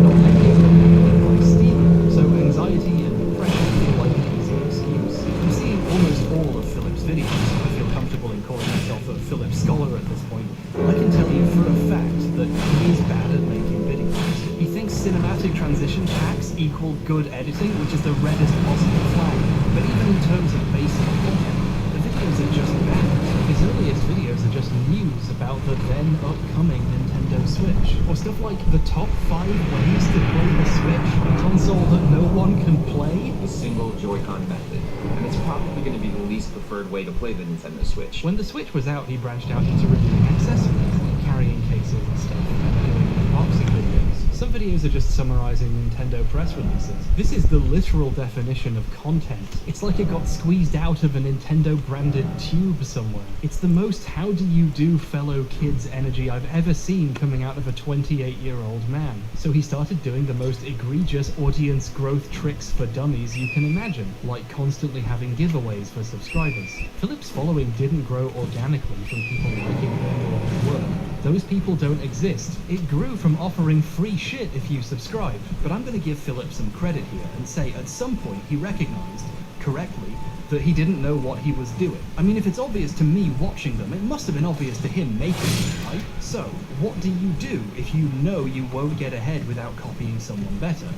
Not many of them like Steven. So anxiety and depression feel like an easy excuse. I'm seeing almost all of Philip's videos. I feel comfortable in calling myself a Philip scholar at this point. I can tell you for a fact that he is bad at making videos. He thinks cinematic transition packs equal good editing, which is the reddest possible flag. But even in terms of basic content, the videos are just bad. His earliest videos are just news about the then upcoming Nintendo Switch, or stuff like the top 5 ways to play the Switch, a console that no one can play. The single Joy-Con method, and it's probably going to be the least preferred way to play the Nintendo Switch. When the Switch was out, he branched out into reviewing accessories, like carrying cases and stuff, and doing unboxing videos. Some videos are just summarizing Nintendo press releases. This is the literal definition of content. It's like it got squeezed out of a Nintendo-branded tube somewhere. It's the most how do you do fellow kids energy I've ever seen coming out of a 28-year-old man. So he started doing the most egregious audience growth tricks for dummies you can imagine, like constantly having giveaways for subscribers. Philip's following didn't grow organically from people liking him or his work. Those people don't exist. It grew from offering free shit if you subscribe. But I'm going to give Philip some credit here and say at some point he recognized, correctly, that he didn't know what he was doing. I mean, if it's obvious to me watching them, it must have been obvious to him making them, right? So, what do you do if you know you won't get ahead without copying someone better?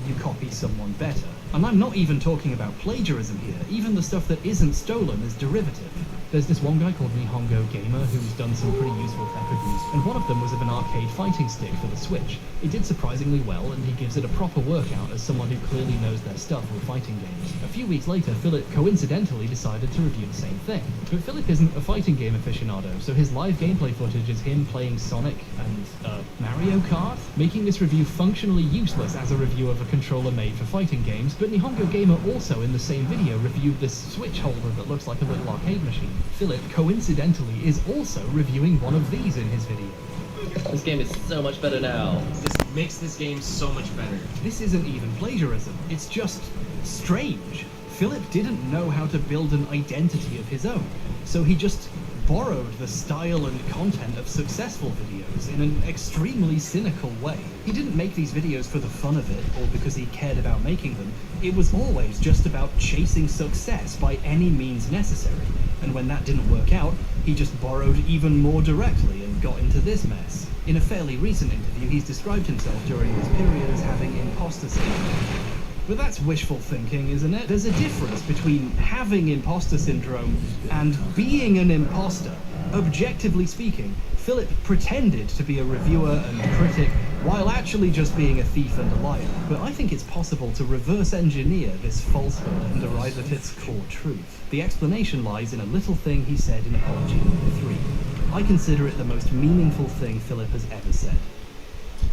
You copy someone better. And I'm not even talking about plagiarism here. Even the stuff that isn't stolen is derivative. There's this one guy called Nihongo Gamer who's done some pretty useful tech reviews, and one of them was of an arcade fighting stick for the Switch. It did surprisingly well, and he gives it a proper workout as someone who clearly knows their stuff with fighting games. A few weeks later, Philip coincidentally decided to review the same thing. But Philip isn't a fighting game aficionado, so his live gameplay footage is him playing Sonic and Mario Kart, making this review functionally useless as a review of a controller made for fighting games. But Nihongo Gamer also in the same video reviewed this Switch holder that looks like a little arcade machine. Philip, coincidentally, is also reviewing one of these in his video. This game is so much better now. This makes this game so much better. This isn't even plagiarism, it's just strange. Philip didn't know how to build an identity of his own, so he just borrowed the style and content of successful videos in an extremely cynical way. He didn't make these videos for the fun of it or because he cared about making them. It was always just about chasing success by any means necessary. And when that didn't work out, he just borrowed even more directly and got into this mess. In a fairly recent interview, he's described himself during this period as having imposter syndrome. But that's wishful thinking, isn't it? There's a difference between having imposter syndrome and being an imposter. Objectively speaking, Philip pretended to be a reviewer and critic while actually just being a thief and a liar. But I think it's possible to reverse engineer this falsehood and arrive at its core truth. The explanation lies in a little thing he said in Apology number 3. I consider it the most meaningful thing Philip has ever said.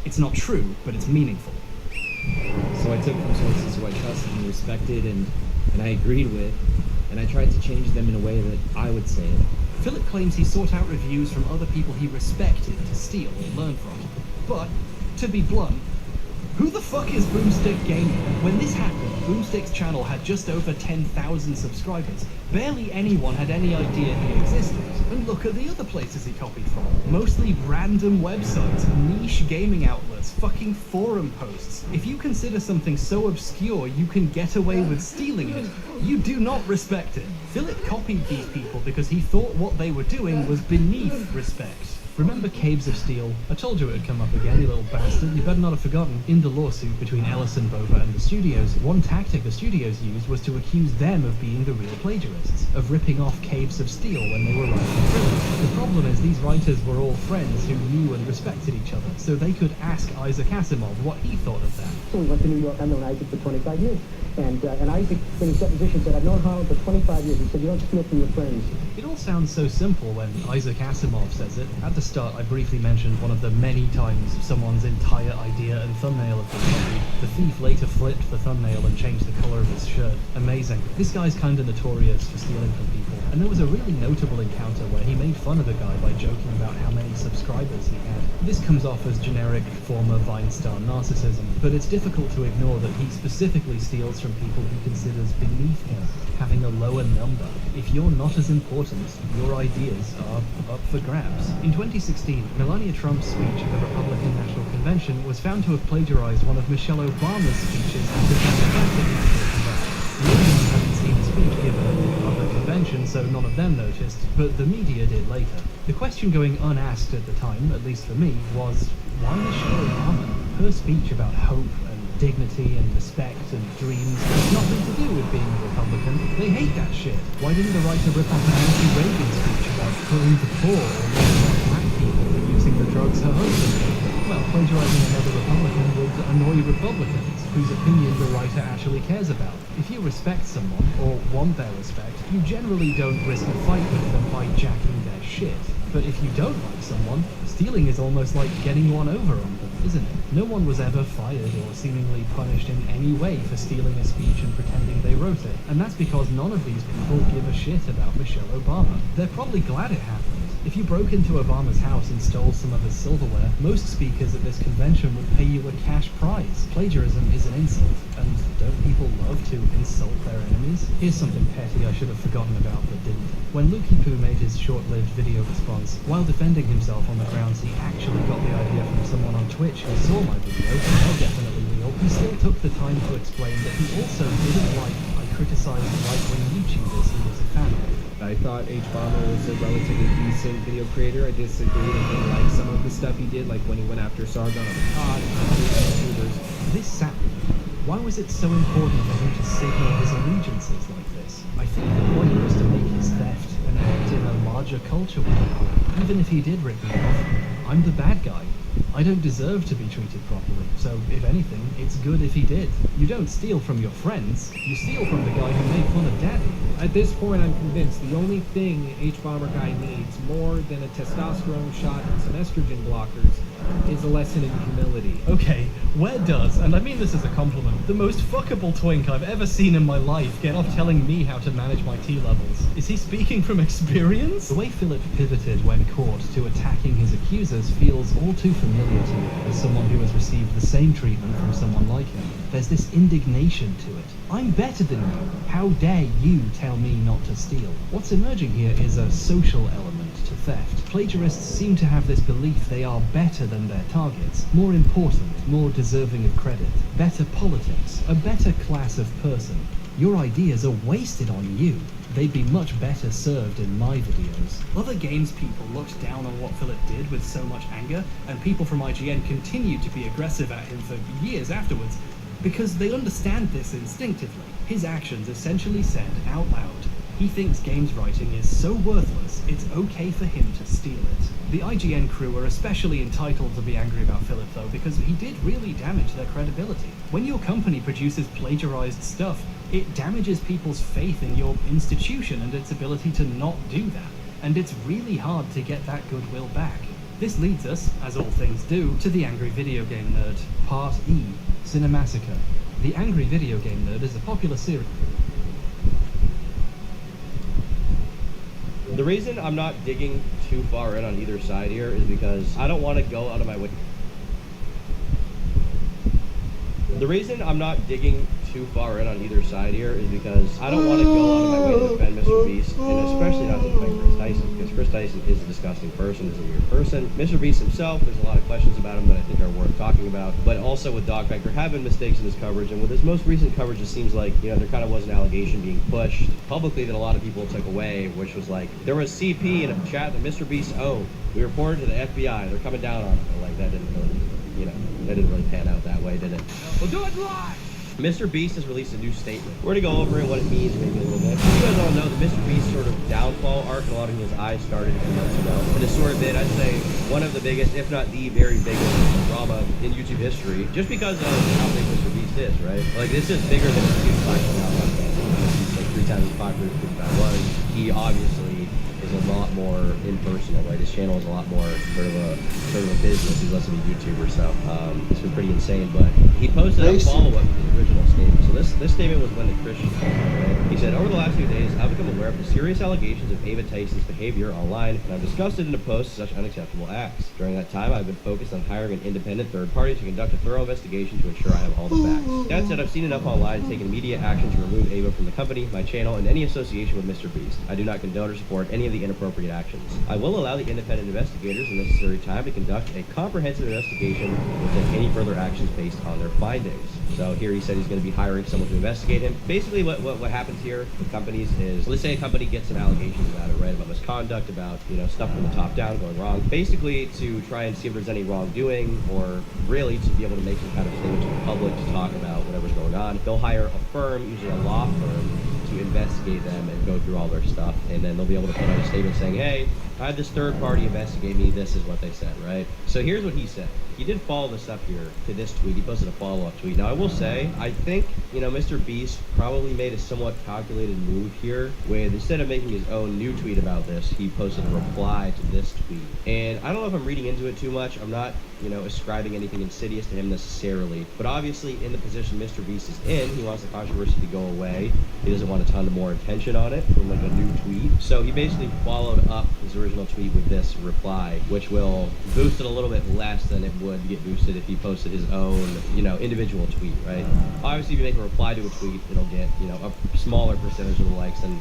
It's not true, but it's meaningful. So I took from sources who I trusted and respected and I agreed with, and I tried to change them in a way that I would say it. Philip claims he sought out reviews from other people he respected to steal or learn from. But, to be blunt, who the fuck is Boomstick Gaming? When this happened, Boomstick's channel had just over 10,000 subscribers. Barely anyone had any idea he existed. And look at the other places he copied from. Mostly random websites, niche gaming outlets, fucking forum posts. If you consider something so obscure you can get away with stealing it, you do not respect it. Philip copied these people because he thought what they were doing was beneath respect. Remember Caves of Steel? I told you it would come up again, you little bastard. You better not have forgotten. In the lawsuit between Ellison, Bova, and the studios, one tactic the studios used was to accuse them of being the real plagiarists, of ripping off Caves of Steel when they were writing thrillers. The problem is these writers were all friends who knew and respected each other, so they could ask Isaac Asimov what he thought of that. So we went to New York. I've known Isaac for 25 years. And Isaac, in his deposition, said, I've known Holland for 25 years. He said, you don't steal from your friends. It all sounds so simple when Isaac Asimov says it. At the start, I briefly mentioned one of the many times someone's entire idea and thumbnail have been copied. The thief later flipped the thumbnail and changed the color of his shirt. Amazing. This guy's kind of notorious for stealing from people. And there was a really notable encounter where he made fun of the guy by joking about how many subscribers he had. This comes off as generic former Vine star narcissism, but it's difficult to ignore that he specifically steals from people he considers beneath him, having a lower number. If you're not as important, your ideas are up for grabs. In 2016, Melania Trump's speech at the Republican National Convention was found to have plagiarized one of Michelle Obama's speeches at the Democratic National Convention. Millions hadn't seen the speech given at the public convention, so none of them noticed, but the media did later. The question going unasked at the time, at least for me, was, why Michelle Obama? Her speech about hope and dignity and respect and dreams has nothing to do with being a Republican. They hate that shit. Why didn't the writer rip off an anti-Reagan speech about killing the poor or making black people for using the drugs her husband gave them? Well, plagiarizing another Republican would annoy Republicans, whose opinion the writer actually cares about. If you respect someone, or want their respect, you generally don't risk a fight with them by jacking their shit. But if you don't like someone, stealing is almost like getting one over on them. isn't it? No one was ever fired or seemingly punished in any way for stealing a speech and pretending they wrote it. And that's because none of these people give a shit about Michelle Obama. They're probably glad it happened. If you broke into Obama's house and stole some of his silverware, most speakers at this convention would pay you a cash prize. Plagiarism is an insult, and don't people love to insult their enemies? Here's something petty I should have forgotten about but didn't. When Lukey Poo made his short-lived video response, while defending himself on the grounds he actually got the idea from someone on Twitch who saw my video, they're definitely real, he still took the time to explain that he also didn't like I criticized right-wing YouTubers he was a fan of. I thought H-Bomber was a relatively decent video creator. I disagreed. I didn't like some of the stuff he did, like when he went after Sargon on the pod and other YouTubers. This sat with me. Why was it so important for him to signal his allegiances like this? I think the point was to make his theft an act in a larger culture war. Even if he did rip me off, I'm the bad guy. I don't deserve to be treated properly, so if anything, it's good if he did. You don't steal from your friends, you steal from the guy who made fun of Daddy. At this point, I'm convinced the only thing H-Bomber guy needs more than a testosterone shot and some estrogen blockers is a lesson in humility. Okay, where does, and I mean this as a compliment, the most fuckable twink I've ever seen in my life get off telling me how to manage my T levels? Is he speaking from experience? The way Philip pivoted when caught to attacking his accusers feels all too familiar to me as someone who has received the same treatment from someone like him. There's this indignation to it. I'm better than you. How dare you tell me not to steal? What's emerging here is a social element to theft. Plagiarists seem to have this belief they are better than their targets, more important, more deserving of credit, better politics, a better class of person. Your ideas are wasted on you. They'd be much better served in my videos. Other games people looked down on what Philip did with so much anger, and people from IGN continued to be aggressive at him for years afterwards, because they understand this instinctively. His actions essentially said out loud, he thinks games writing is so worthless, it's okay for him to steal it. The IGN crew are especially entitled to be angry about Philip though, because he did really damage their credibility. When your company produces plagiarized stuff, it damages people's faith in your institution and its ability to not do that. And it's really hard to get that goodwill back. This leads us, as all things do, to the Angry Video Game Nerd, Part E, Cinemassacre. The Angry Video Game Nerd is a popular series. The reason I'm not digging too far in on either side here is because I don't want to go out of my way. The reason I'm not digging too far in on either side here is because I don't want to go out of my way to defend Mr. Beast, and especially not to defend Chris Tyson, because Chris Tyson is a disgusting person, is a weird person. Mr. Beast himself, there's a lot of questions about him that I think are worth talking about, but also with Dogpack, there have been mistakes in his coverage, and with his most recent coverage, it seems like, you know, there kind of was an allegation being pushed publicly that a lot of people took away, which was like, there was CP in a chat that Mr. Beast owned. We reported to the FBI, they're coming down on him. Like, that didn't really, you know, that didn't really pan out that way, did it? We'll do it live! Mr. Beast has released a new statement. We're gonna go over it, what it means maybe a little bit. You guys all know the Mr. Beast sort of downfall arc, a lot of his eyes started a few months ago. And it's sort of been, I'd say, one of the biggest, if not the very biggest drama in YouTube history, just because of how big Mr. Beast is, right? Like, this is bigger than PewDiePie now. He's like 3 times as popular as PewDiePie was. He obviously is a lot more impersonal, right? His channel is a lot more sort of a business. He's less of a YouTuber, so it's been pretty insane. But he posted a follow-up to his original statement. So this statement was when the Christian right? He said, over the last few days, I've become aware of the serious allegations of Ava Tyson's behavior online, and I'm disgusted in a post such unacceptable acts. During that time, I've been focused on hiring an independent third party to conduct a thorough investigation to ensure I have all the facts. That said, I've seen enough online to take immediate action to remove Ava from the company, my channel, and any association with Mr. Beast. I do not condone or support any of the inappropriate actions. I will allow the independent investigators the necessary time to conduct a comprehensive investigation and take any further actions based on their findings. So here he said he's going to be hiring someone to investigate him. Basically what happens here with companies is, let's say a company gets some allegations about it, right, about misconduct, about, you know, stuff from the top down going wrong, basically to try and see if there's any wrongdoing, or really to be able to make some kind of statement to the public to talk about whatever's going on. They'll hire a firm, usually a law firm, to investigate them and go through all their stuff, and then they'll be able to put out a statement saying, hey, I had this third party investigate me. This is what they said, right? So here's what he said. He did follow this up here to this tweet. He posted a follow-up tweet. Now, I will say, I think, Mr. Beast probably made a somewhat calculated move here, where instead of making his own new tweet about this, he posted a reply to this tweet. And I don't know if I'm reading into it too much. I'm not, ascribing anything insidious to him necessarily. But obviously, in the position Mr. Beast is in, he wants the controversy to go away. He doesn't want a ton of more attention on it from, a new tweet. So he basically followed up his original tweet with this reply, which will boost it a little bit less than it would get boosted if he posted his own, individual tweet, right? Obviously, if you make a reply to a tweet, it'll get, a smaller percentage of the likes than,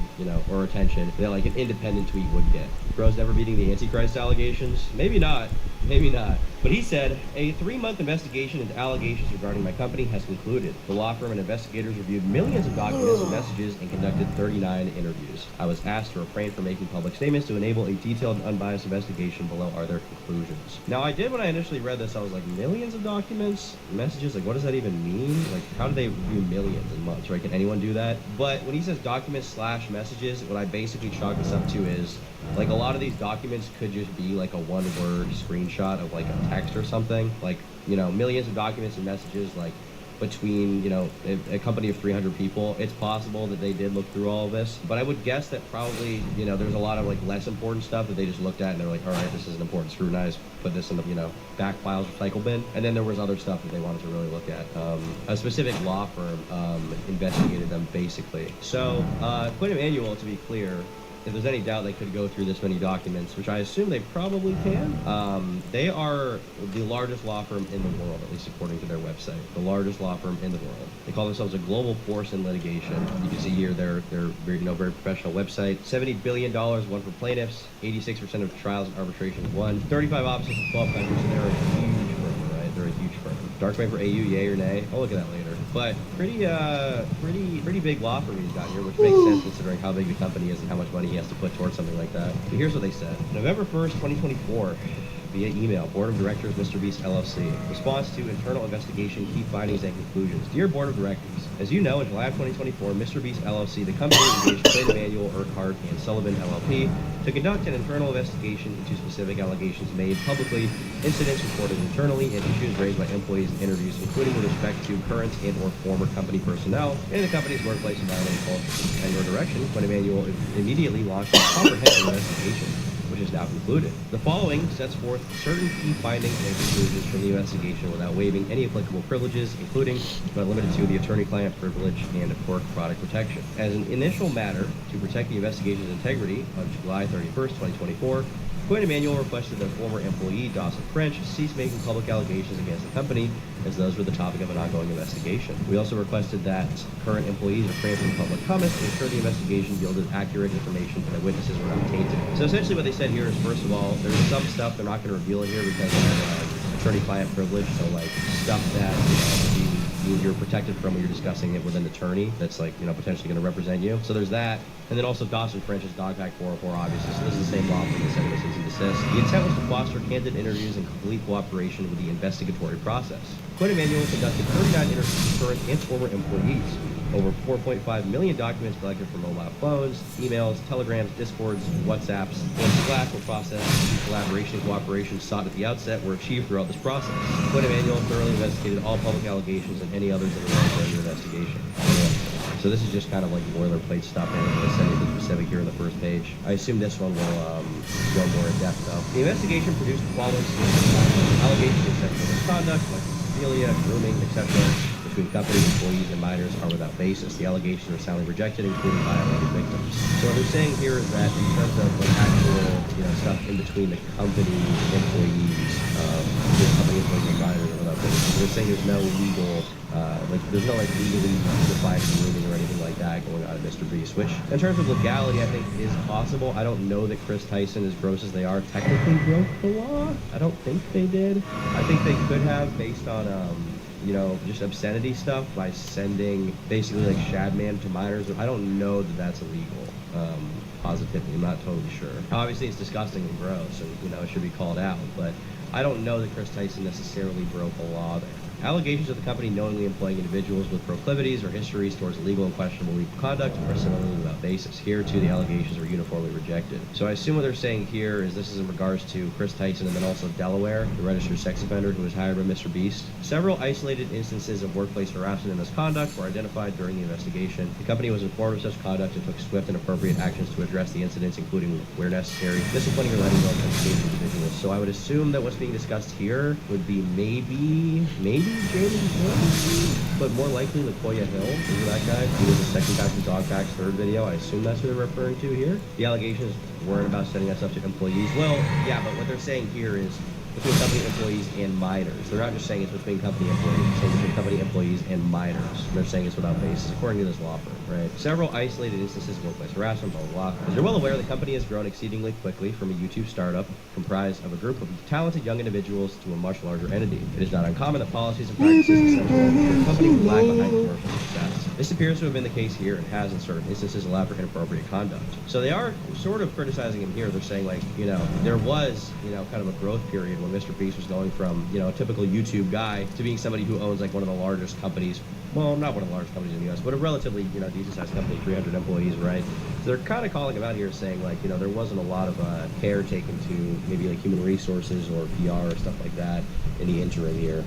or attention than like an independent tweet would get. Bro's never beating the Antichrist allegations? Maybe not. Maybe not. But he said, a 3-month investigation into allegations regarding my company has concluded. The law firm and investigators reviewed millions of documents and messages and conducted 39 interviews. I was asked to refrain from making public statements to enable a detailed and unbiased investigation. Below are their conclusions. Now, I did when I initially read this, I was like, millions of documents, messages, like, what does that even mean? Like, how do they review millions in months, right? Can anyone do that? But when he says documents/messages, what I basically chalk this up to is, like, a lot of these documents could just be like a one-word screenshot of like a text or something. Like, millions of documents and messages, like, between, a company of 300 people. It's possible that they did look through all of this, but I would guess that probably, there's a lot of like less important stuff that they just looked at and they're like, all right, this isn't important, scrutinize, put this in the, back files recycle bin. And then there was other stuff that they wanted to really look at. A specific law firm investigated them basically. So, Quinn Emanuel, to be clear, if there's any doubt they could go through this many documents, which I assume they probably can, they are the largest law firm in the world, at least according to their website. The largest law firm in the world. They call themselves a global force in litigation. You can see here their very, very professional website. $70 billion won for plaintiffs. 86% of trials and arbitrations won. 35 offices in 12 countries, and they're a huge firm, right? They're a huge firm. Dark Wave for AU, yay or nay? I'll look at that later. But pretty big law firm he's got here, which makes sense considering how big the company is and how much money he has to put towards something like that. But here's what they said. November 1st, 2024. Via email, Board of Directors, Mr. Beast LLC. Response to internal investigation, key findings and conclusions. Dear Board of Directors, as you know, in July of 2024, Mr. Beast LLC, the company engaged Quinn Emanuel, Urquhart, and Sullivan LLP to conduct an internal investigation into specific allegations made publicly, incidents reported internally, and issues raised by employees in interviews, including with respect to current and or former company personnel and the company's workplace environment and culture. At your direction, Quinn Emanuel immediately launched a comprehensive investigation, which is now concluded. The following sets forth certain key findings and conclusions from the investigation without waiving any applicable privileges, including, but limited to, the attorney-client privilege and work product protection. As an initial matter, to protect the investigation's integrity, on July 31st, 2024, Quinn Emanuel requested that former employee Dawson French cease making public allegations against the company, as those were the topic of an ongoing investigation. We also requested that current employees refrain from public comments to ensure the investigation yielded accurate information and that witnesses were not tainted. So essentially what they said here is, first of all, there's some stuff they're not going to reveal it here because of attorney-client privilege, so like stuff that you're protected from when you're discussing it with an attorney that's like, potentially going to represent you. So there's that. And then also Dawson French's Dog Pack 404, obviously. So this is the same law firm that said it was cease and desist. The intent was to foster candid interviews and complete cooperation with the investigatory process. Quinn Emanuel conducted 39 interviews with current and former employees. Over 4.5 million documents collected from mobile phones, emails, telegrams, discords, WhatsApps, and Slack were processed. Collaboration and cooperation sought at the outset were achieved throughout this process. Quinn Emanuel thoroughly investigated all public allegations and any others that arose during the investigation. So this is just kind of like boilerplate stuff, and I'm going to send anything specific here in the first page. I assume this one will go more in depth though. The investigation produced the following allegations of sexual misconduct, like pedophilia, grooming, etc. between company employees and minors are without basis. The allegations are soundly rejected, including violated victims. So what they're saying here is that in terms of like actual, stuff in between the company employees, the company employees and minors are without basis. They're saying there's no legal, there's no legally defined grooming or anything like that going on at Mr. Beast, which in terms of legality, I think is possible. I don't know that Chris Tyson, as gross as they are, technically broke the law. I don't think they did. I think they could have, based on, just obscenity stuff by sending basically like Shadman to minors. I don't know that that's illegal, positively. I'm not totally sure. Obviously it's disgusting and gross and, it should be called out, but I don't know that Chris Tyson necessarily broke the law there. Allegations of the company knowingly employing individuals with proclivities or histories towards illegal and questionable legal conduct are similarly without basis. Here, too, the allegations are uniformly rejected. So I assume what they're saying here is this is in regards to Chris Tyson and then also Delaware, the registered sex offender who was hired by Mr. Beast. Several isolated instances of workplace harassment and misconduct were identified during the investigation. The company was informed of such conduct and took swift and appropriate actions to address the incidents, including, where necessary, disciplining or letting go of unscathed individuals. So I would assume that what's being discussed here would be maybe Jamie Hill, but more likely Latoya Hill. Remember that guy? He was the second guy from Dogpack's third video. I assume that's who they're referring to here. The allegations weren't about setting us up to employees. Well, yeah, but what they're saying here is between company employees and minors. They're not just saying it's between company employees, they're saying between company employees and minors. And they're saying it's without basis, according to this law firm, right? Several isolated instances of workplace harassment, blah, blah, blah. As you're well aware, the company has grown exceedingly quickly from a YouTube startup comprised of a group of talented young individuals to a much larger entity. It is not uncommon that policies and practices essential to a company would lag behind commercial success. This appears to have been the case here and has in certain instances allowed for inappropriate conduct. So they are sort of criticizing him here. They're saying, like, you know, there was, you know, kind of a growth period when Mr. Beast was going from, you know, a typical YouTube guy to being somebody who owns like one of the largest companies, well, not one of the largest companies in the US, but a relatively, you know, decent sized company, 300 employees, right? So they're kind of calling him out here saying, like, you know, there wasn't a lot of care taken to maybe like human resources or PR or stuff like that in the interim here.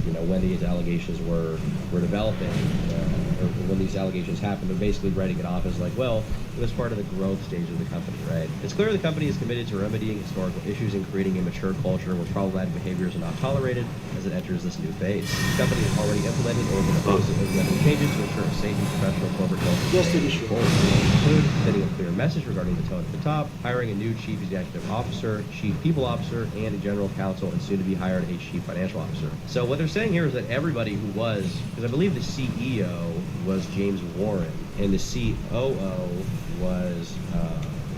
You know, when these allegations were developing, or when these allegations happened, they're basically writing it off as like, well, it was part of the growth stage of the company, right? It's clear the company is committed to remedying historical issues and creating a mature culture where problematic behaviors are not tolerated as it enters this new phase. The company has already implemented or been opposed to implementing changes to ensure a safe and professional corporate culture. Just an issue. Include sending a clear message regarding the tone at the top, hiring a new chief executive officer, chief people officer, and a general counsel, and soon to be hired a chief financial officer. So what they're saying here is that everybody who was, because I believe the CEO was James Warren, and the COO was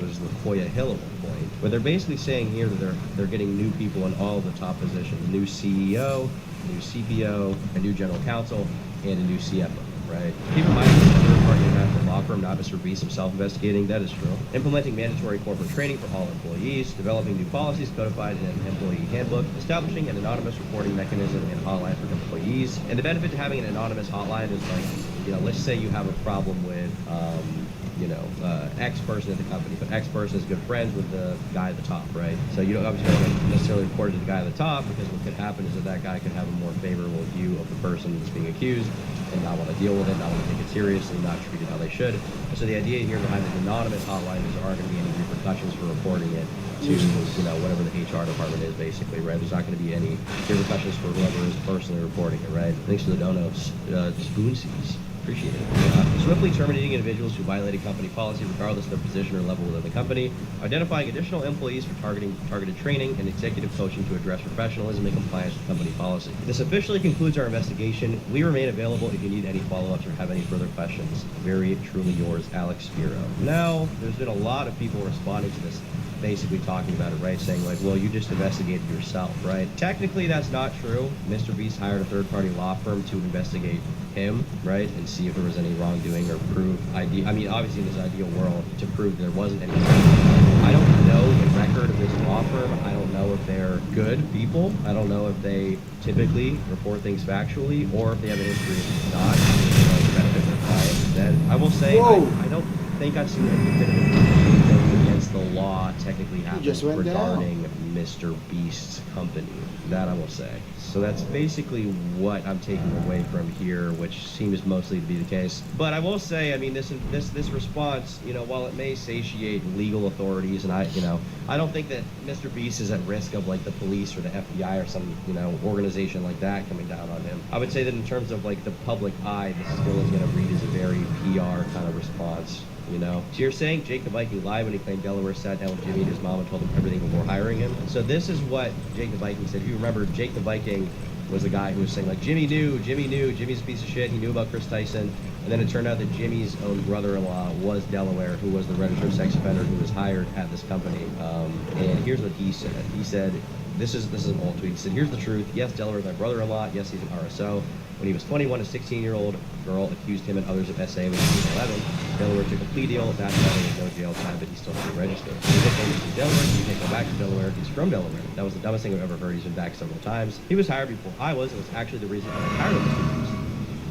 Latoya Hill at one point. But they're basically saying here that they're getting new people in all the top positions: new CEO, new CPO, a new general counsel, and a new CFO. Right? Keep in mind, this is a third-party international law firm, not Mr. Beast himself investigating. That is true. Implementing mandatory corporate training for all employees, developing new policies codified in an employee handbook, establishing an anonymous reporting mechanism and hotline for employees. And the benefit to having an anonymous hotline is, like, you know, let's say you have a problem with, X person at the company, but X person is good friends with the guy at the top, right? So you don't obviously don't necessarily report it to the guy at the top, because what could happen is that guy could have a more favorable view of the person that's being accused and not want to deal with it, not want to take it seriously, not treat it how they should. So the idea here behind an anonymous hotline is there aren't going to be any repercussions for reporting it to, you know, whatever the HR department is, basically, right? There's not going to be any repercussions for whoever is personally reporting it, right? Thanks to the donuts, Spoonsies. Appreciate it. Swiftly terminating individuals who violated company policy regardless of their position or level within the company. Identifying additional employees for targeted training and executive coaching to address professionalism and compliance with company policy. This officially concludes our investigation. We remain available if you need any follow-ups or have any further questions. Very truly yours, Alex Spiro. Now, there's been a lot of people responding to this, basically talking about it, right? Saying like, well, you just investigated yourself, right? Technically, that's not true. Mr. Beast hired a third-party law firm to investigate him, right? And see if there was any wrongdoing or prove obviously in this ideal world, to prove there wasn't any. I don't know the record of this law firm. I don't know if they're good people. I don't know if they typically report things factually, or if they have a history of not, you know, to benefit their client. Then I will say, I don't think I've seen any definitive against the law technically happening regarding Mr. Beast's company. That I will say. So that's basically what I'm taking away from here, which seems mostly to be the case. But I will say, I mean, this response, you know, while it may satiate legal authorities, and I don't think that Mr. Beast is at risk of like the police or the FBI or some, you know, organization like that coming down on him. I would say that in terms of like the public eye, this still is going to read as a very PR kind of response. You know, so you're saying Jake the Viking lied when he claimed Delaware sat down with Jimmy and his mom and told him everything before hiring him. So this is what Jake the Viking said. If you remember, Jake the Viking was the guy who was saying like, Jimmy's a piece of shit, he knew about Chris Tyson. And then it turned out that Jimmy's own brother-in-law was Delaware, who was the registered sex offender who was hired at this company. And here's what he said. He said, this is an old tweet. He said, here's the truth. Yes, Delaware is my brother-in-law. Yes, he's an RSO. When he was 21, a 16-year-old girl accused him and others of SA when he was 11. Delaware took a plea deal. That's why there was no jail time, but he still had to register. He came to Delaware. He can't go back to Delaware. He's from Delaware. That was the dumbest thing I've ever heard. He's been back several times. He was hired before I was. It was actually the reason I was hired on Mr. Beast.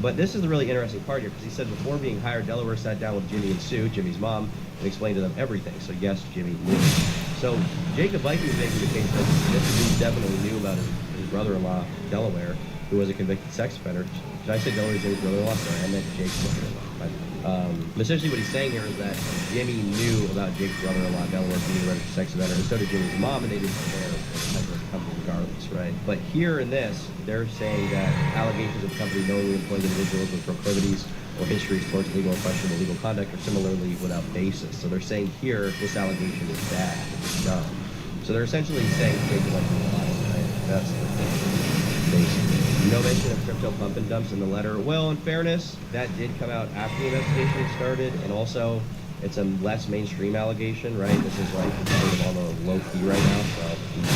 But this is the really interesting part here, because he said before being hired, Delaware sat down with Jimmy and Sue, Jimmy's mom, and explained to them everything. So yes, Jimmy knew. So Jake the Viking was making the case that Mr. Beast definitely knew about his brother-in-law, Delaware, who was a convicted sex offender. Should I say Delaware's Jimmy's brother-in-law? Sorry, I meant Jake's brother-in-law. Essentially what he's saying here is that Jimmy knew about Jake's brother-in-law, Delaware, being a registered sex offender, and so did Jimmy's mom, and they didn't care if the company regardless, right? But here in this, they're saying that allegations of the company knowingly employing individuals with proclivities or histories towards illegal or questionable legal conduct are similarly without basis. So they're saying here, this allegation is bad, it's dumb. So they're essentially saying Jake the Viking lied, right? That's the thing, basically. No mention of crypto pump and dumps in the letter. Well, in fairness, that did come out after the investigation started, and also it's a less mainstream allegation, right? This is like sort of on the low key right now, so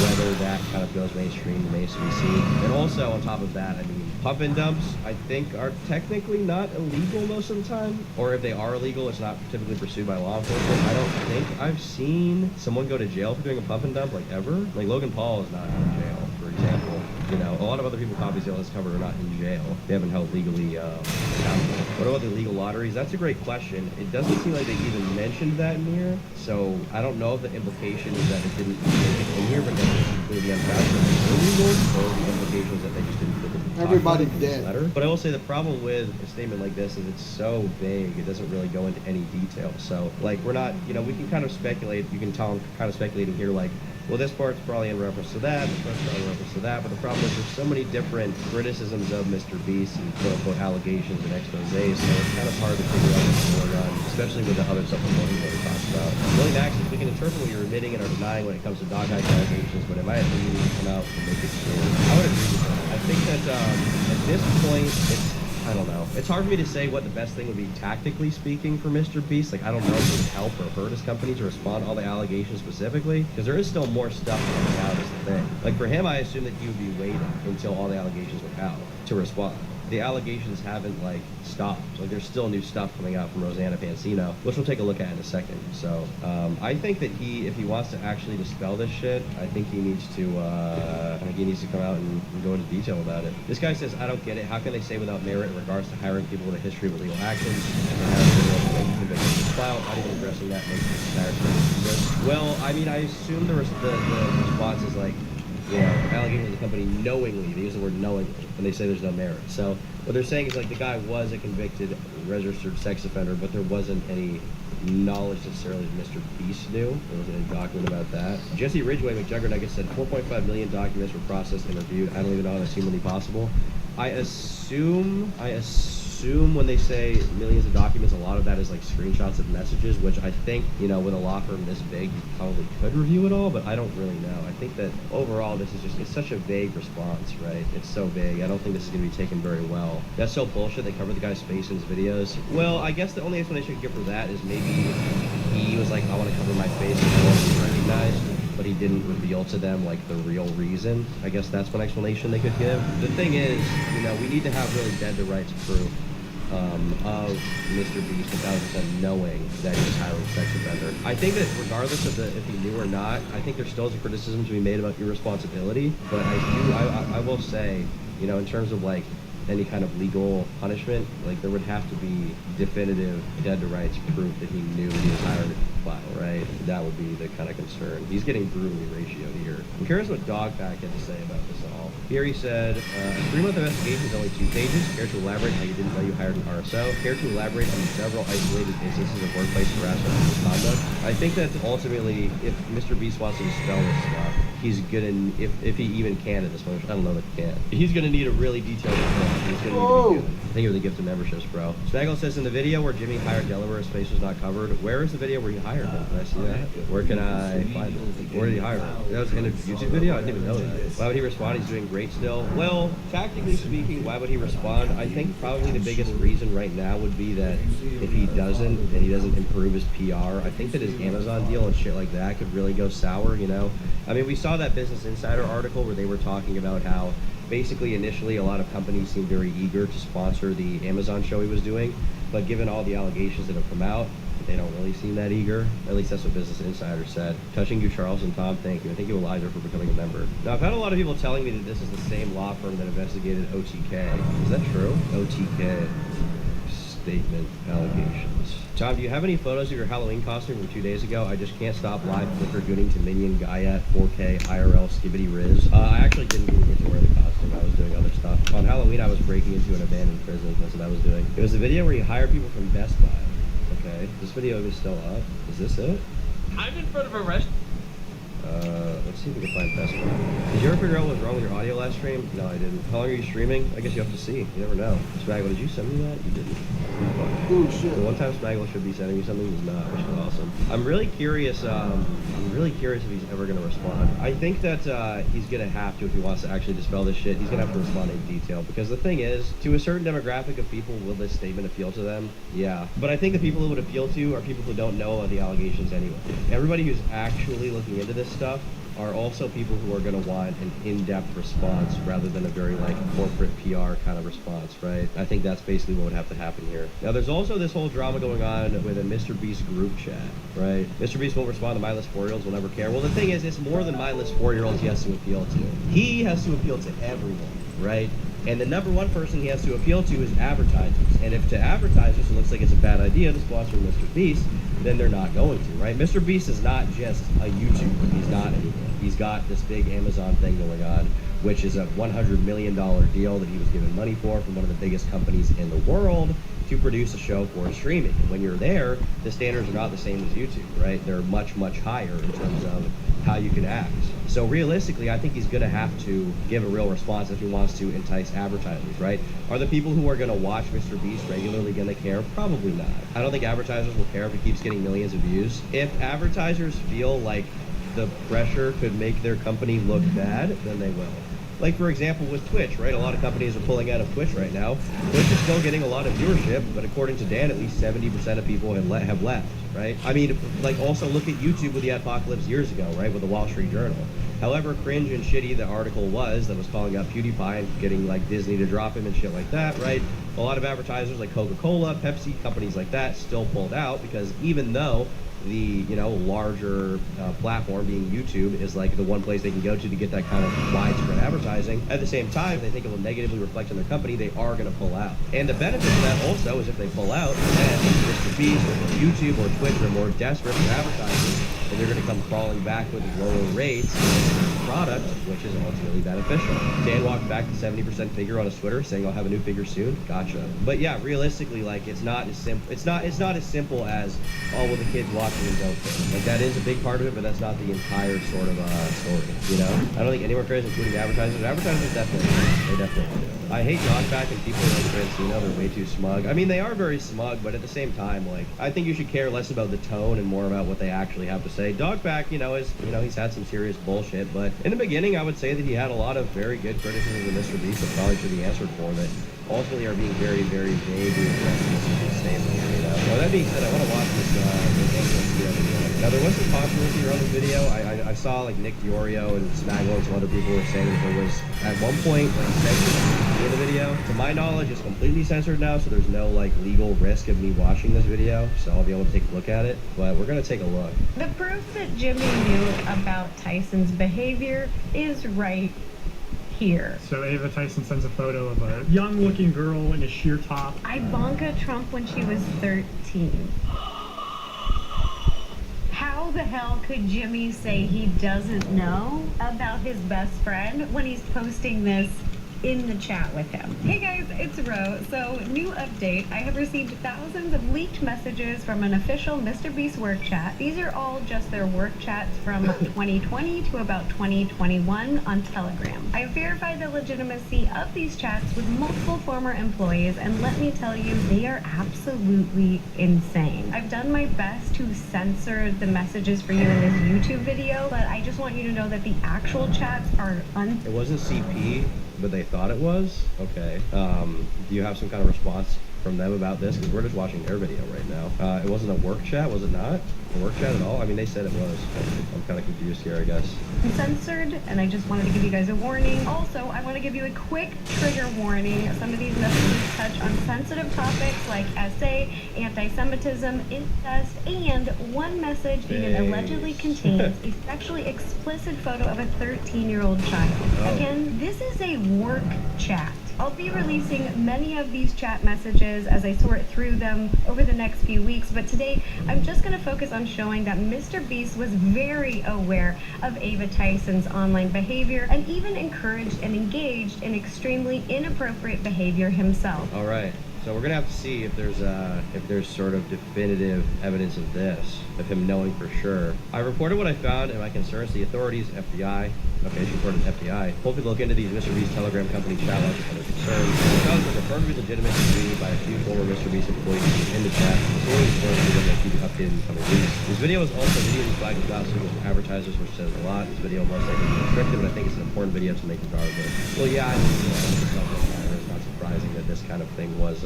whether that kind of goes mainstream remains to be seen. And also on top of that, I mean, pump and dumps, I think, are technically not illegal most of the time, or if they are illegal, it's not typically pursued by law enforcement. I don't think I've seen someone go to jail for doing a pump and dump, like, ever. Like, Logan Paul is not in jail, for example. You know, a lot of other people Copies on this cover are not in jail. They haven't held legally accountable. What about the illegal lotteries? That's a great question. It doesn't seem like they even mentioned that in here. So I don't know if the implication is that it didn't make it in here, but that it's completely unfounded illegal, or the implication is that they just didn't put it. Everybody dead. Letter. But I will say the problem with a statement like this is it's so vague. It doesn't really go into any detail. So like we're not, you know, we can kind of speculate. You can tell kind of speculating here, like, well, this part's probably in reference to that, this part's probably in reference to that, but the problem is there's so many different criticisms of Mr. Beast and quote-unquote allegations and exposés, so it's kind of hard to figure out what's going on, especially with the other stuff that we talked about. Willie Max, we can interpret what you're admitting and are denying when it comes to dog hide allegations, but in my opinion, you need to come out and make it clear. I would agree with that. I think that at this point, I don't know. It's hard for me to say what the best thing would be tactically speaking for Mr. Beast. Like, I don't know if it would help or hurt his company to respond to all the allegations specifically, because there is still more stuff coming out is the thing. Like, for him, I assume that he would be waiting until all the allegations were out to respond. The allegations haven't, like, stopped. Like, there's still new stuff coming out from Rosanna Pansino, which we'll take a look at in a second. So, I think that if he wants to actually dispel this shit, I think he needs to come out and go into detail about it. This guy says, I don't get it. How can they say without merit in regards to hiring people with a history of illegal actions? Not even addressing that makes this embarrassing. Well, I mean, I assume the response is like, you know, alleging the company knowingly. They use the word knowingly, and they say there's no merit. So what they're saying is like the guy was a convicted registered sex offender, but there wasn't any knowledge necessarily that Mr. Beast knew. There wasn't any document about that. Jesse Ridgway McJuggernuggets said 4.5 million documents were processed and reviewed. I don't even know how that's humanly possible. I assume when they say millions of documents, a lot of that is like screenshots of messages, which I think, you know, with a law firm this big, you probably could review it all, but I don't really know. I think that overall this is just, it's such a vague response, right? It's so vague. I don't think this is going to be taken very well. That's so bullshit. They covered the guy's face in his videos. Well, I guess the only explanation I could give for that is maybe he was like, I want to cover my face and I want to be recognized, but he didn't reveal to them like the real reason. I guess that's one explanation they could give. The thing is, you know, we need to have really dead to rights proof of Mr. Beast 1000% knowing that he was hiring a sex offender. I think that regardless of if he knew or not, I think there still is a criticism to be made about irresponsibility, but I will say, you know, in terms of like any kind of legal punishment, like there would have to be definitive dead to rights proof that he knew he was hiring a file, right? That would be the kind of concern. He's getting brutally ratioed here. I'm curious what Dogpack had to say about this all. Here he said, a 3-month investigation is only 2 pages. Care to elaborate how you didn't know you hired an RSO? Care to elaborate on several isolated instances of workplace harassment and misconduct? I think that ultimately, if Mr. Beast wants to dispel this stuff, he's gonna, if he even can at this point, I don't know that he can. He's gonna need a really detailed report. He's gonna need to be good. Thank you for the gift of memberships, bro. Snaggle says in the video where Jimmy hired Delaware, his face was not covered. Where is the video where he hired him? Can I see that? Where can I find it? Where did he hire him? That was in a YouTube video? I didn't even know that. Why would he respond? He's doing great still. Well, tactically speaking, why would he respond? I think probably the biggest reason right now would be that if he doesn't, and he doesn't improve his PR, I think that his Amazon deal and shit like that could really go sour, you know? I mean, we saw that Business Insider article where they were talking about how Basically, initially, a lot of companies seemed very eager to sponsor the Amazon show he was doing, but given all the allegations that have come out, they don't really seem that eager. At least that's what Business Insider said. Touching you, Charles and Tom, thank you. I thank you, Elijah, for becoming a member. Now, I've had a lot of people telling me that this is the same law firm that investigated OTK. Is that true? OTK. Statement allegations. Tom, do you have any photos of your Halloween costume from 2 days ago? I just can't stop live flicker gooning to Minion, Gaiat, 4K, IRL, Skibbity Riz. I actually didn't even get to wear the costume. I was doing other stuff. On Halloween, I was breaking into an abandoned prison. That's what I was doing. It was a video where you hire people from Best Buy. Okay, this video is still up. Is this it? I'm in front of a restaurant. Let's see if we can find Best Buy. Did you ever figure out what was wrong with your audio last stream? No, I didn't. How long are you streaming? I guess you have to see. You never know. Smaggle, did you send me that? You didn't. Oh shit. The one time Smaggle should be sending me something, he's not, which is awesome. I'm really curious if he's ever going to respond. I think that he's going to have to if he wants to actually dispel this shit. He's going to have to respond in detail, because the thing is, to a certain demographic of people, will this statement appeal to them? Yeah. But I think the people it would appeal to are people who don't know of the allegations anyway. Everybody who's actually looking into this stuff are also people who are going to want an in-depth response rather than a very like corporate PR kind of response, right? I think that's basically what would have to happen here. Now there's also this whole drama going on with a Mr. Beast group chat, right? Mr. Beast won't respond to My List 4-year-olds, will never care. Well, the thing is, it's more than My List 4-year-olds he has to appeal to. He has to appeal to everyone, right? And the number one person he has to appeal to is advertisers. And if to advertisers it looks like it's a bad idea to sponsor Mr. Beast, then they're not going to, right? Mr. Beast is not just a YouTuber. He's not anymore. He's got this big Amazon thing going on, which is a $100 million deal that he was given money for from one of the biggest companies in the world to produce a show for streaming. And when you're there, the standards are not the same as YouTube, right? They're much, much higher in terms of how you can act. So realistically, I think he's going to have to give a real response if he wants to entice advertisers, right? Are the people who are going to watch Mr. Beast regularly going to care? Probably not. I don't think advertisers will care if he keeps getting millions of views. If advertisers feel like the pressure could make their company look bad, then they will. Like, for example, with Twitch, right? A lot of companies are pulling out of Twitch right now. Twitch is still getting a lot of viewership, but according to Dan, at least 70% of people have left, right? I mean, like, also look at YouTube with the apocalypse years ago, right? With the Wall Street Journal. However cringe and shitty the article was that was calling out PewDiePie and getting, like, Disney to drop him and shit like that, right? A lot of advertisers like Coca-Cola, Pepsi, companies like that still pulled out because even though the larger platform being YouTube is like the one place they can go to get that kind of widespread advertising. At the same time, they think it will negatively reflect on their company, they are going to pull out. And the benefit of that also is if they pull out, then Mr. Beast or YouTube or Twitch are more desperate for advertising, and they're going to come crawling back with lower rates product, which is ultimately beneficial. Dan walked back the 70% figure on his Twitter, saying I'll have a new figure soon. Gotcha. But yeah, realistically, like it's not as simple. It's not as simple as well the kids watching and don't care. Like that is a big part of it, but that's not the entire sort of story. You know, I don't think anyone cares, including advertisers. Advertisers definitely do. I hate Dogback and people like Francino. They're way too smug. I mean, they are very smug, but at the same time, like I think you should care less about the tone and more about what they actually have to say. Dogback, he's had some serious bullshit, but in the beginning, I would say that he had a lot of very good criticisms of Mr. Beast that probably should be answered for that ultimately are being very, very vaguely addressed in this statement. Now that being said, I want to watch this video. Now there was some controversy around this video. I saw like Nick Diorio and Smaggle and some other people were saying that there was at one point like censored in the video. To my knowledge, it's completely censored now, so there's no like legal risk of me watching this video, so I'll be able to take a look at it. But we're gonna take a look. The proof that Jimmy knew about Tyson's behavior is right here. So Ava Tyson sends a photo of a young-looking girl in a sheer top. Ivanka Trump when she was 13. How the hell could Jimmy say he doesn't know about his best friend when he's posting this in the chat with him? Hey guys, it's Ro. So, new update. I have received thousands of leaked messages from an official Mr. Beast work chat. These are all just their work chats from 2020 to about 2021 on Telegram. I verified the legitimacy of these chats with multiple former employees, and let me tell you, they are absolutely insane. I've done my best to censor the messages for you in this YouTube video, but I just want you to know that the actual chats are It wasn't CP, but they thought it was? Okay. Do you have some kind of response from them about this? Because we're just watching their video right now. It wasn't a work chat, was it not? A work chat at all? I mean, they said it was. I'm kind of confused here, I guess. Censored, and I just wanted to give you guys a warning. Also, I want to give you a quick trigger warning. Some of these messages touch on sensitive topics like SA, anti-Semitism, incest, and one message even allegedly contains a sexually explicit photo of a 13-year-old child. Again, this is a work chat. I'll be releasing many of these chat messages as I sort through them over the next few weeks, but today I'm just going to focus on showing that Mr. Beast was very aware of Ava Tyson's online behavior and even encouraged and engaged in extremely inappropriate behavior himself. All right. So we're gonna have to see if there's sort of definitive evidence of this, of him knowing for sure. I reported what I found and my concerns to the authorities, FBI. Okay, she reported to FBI. Hopefully they'll look into these Mr. Beast Telegram company chat logs and their concerns. The files are confirmed to be legitimate and agreed by a few former Mr. Beast employees in the chat. The story is going to be keep you updated in the coming weeks. This video is also immediately flagged as not suitable for advertisers, which says a lot. This video most likely be restricted, but I think it's an important video to make regardless. Well, yeah, I mean, it's not surprising that this kind of thing was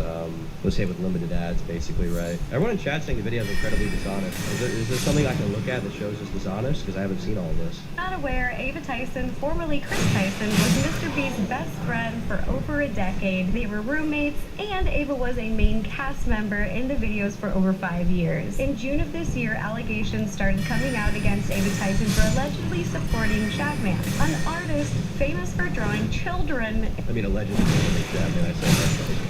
hit with limited ads, basically, right? Everyone in chat saying the video is incredibly dishonest. Is there something I can look at that shows it's dishonest? Because I haven't seen all this. Not aware, Ava Tyson, formerly Chris Tyson, was Mr. Beast's best friend for over a decade. They were roommates, and Ava was a main cast member in the videos for over 5 years. In June of this year, allegations started coming out against Ava Tyson for allegedly supporting Chapman, an artist famous for drawing children. I mean, allegedly supporting Chapman, I said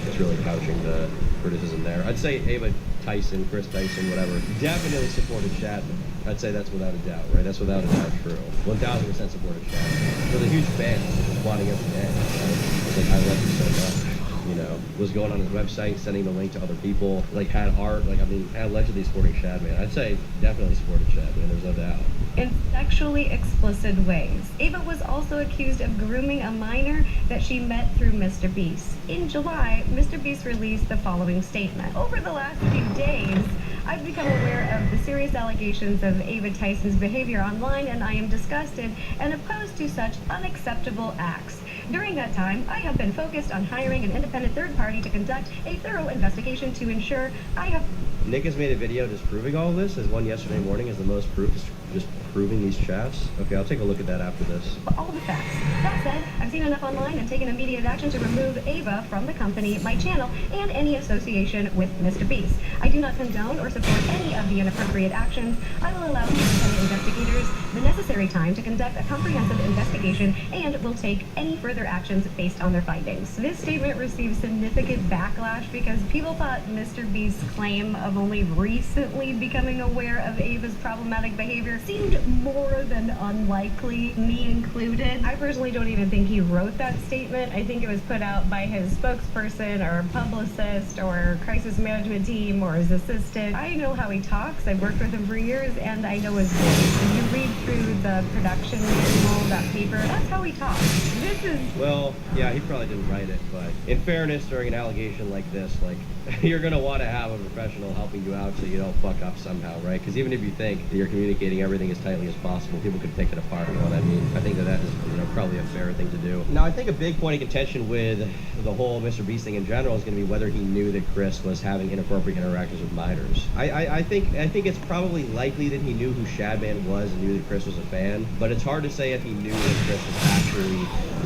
that's really couching the criticism there. I'd say Ava Tyson, Chris Tyson, whatever, definitely supported Chapman. I'd say that's without a doubt, right? That's without a doubt true. 1000% supported Chapman. Was a huge fan, responding every day. Right? It's like, I love you so much. You know, was going on his website, sending the link to other people, like had art, like, I mean, allegedly supporting Chapman. I'd say definitely supported Chapman, there's no doubt. In sexually explicit ways. Ava was also accused of grooming a minor that she met through Mr. Beast. In July, Mr. Beast released the following statement. Over the last few days, I've become aware of the serious allegations of Ava Tyson's behavior online, and I am disgusted and opposed to such unacceptable acts. During that time, I have been focused on hiring an independent third party to conduct a thorough investigation to ensure I have... Nick has made a video disproving all of this, as one yesterday morning as the most proof, just proving these chats. Okay, I'll take a look at that after this. All the facts. That said, I've seen enough online and taken immediate action to remove Ava from the company, my channel, and any association with Mr. Beast. I do not condone or support any of the inappropriate actions. I will allow independent investigators the necessary time to conduct a comprehensive investigation and will take any further actions based on their findings. This statement received significant backlash because people thought Mr. Beast's claim of only recently becoming aware of Ava's problematic behavior seemed more than unlikely, me included. I personally don't even think he wrote that statement. I think it was put out by his spokesperson or publicist or crisis management team or his assistant. I know how he talks. I've worked with him for years and I know his voice. If you read through the production manual, that paper, that's how he talks. This is... Well, yeah, he probably didn't write it, but in fairness, during an allegation like this, like, you're gonna want to have a professional helping you out so you don't fuck up somehow, right? Because even if you think that you're communicating everything as tightly as possible, people could pick it apart, you know what I mean? I think that is, probably a fair thing to do. Now, I think a big point of contention with the whole Mr. Beast thing in general is going to be whether he knew that Chris was having inappropriate interactions with minors. I think it's probably likely that he knew who Shadman was and knew that Chris was a fan, but it's hard to say if he knew that Chris was actually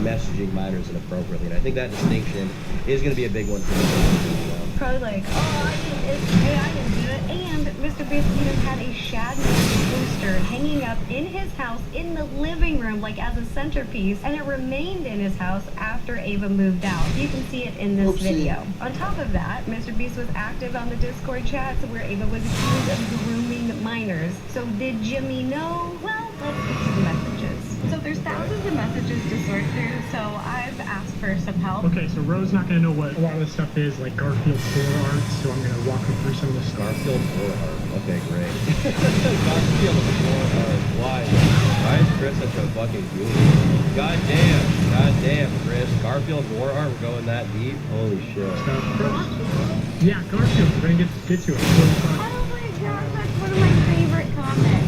messaging minors inappropriately, and I think that distinction is going to be a big one for him. Probably like, oh, I didn't do it. And Mr. Beast even had a Shadman poster hanging up in his house in the living room, like as a centerpiece, and it remained in his house after Ava moved out. You can see it in this video. On top of that, Mr. Beast was active on the Discord chats where Ava was accused of grooming minors. So did Jimmy know? Well, let's get to the messages. So there's thousands of messages to sort through, so I've asked for some help. Okay, so Ro's not going to know what a lot of this stuff is, like Garfield 4 art, so I'm going to walk him through some of this stuff. Garfield 4 art. Okay, great. Garfield 4 art. Why is Chris such a fucking goof? God damn, Chris. Garfield 4 art, we're going that deep? Holy shit. Yeah, Garfield, we're going to get to it. Oh my god, that's one of my favorite comics.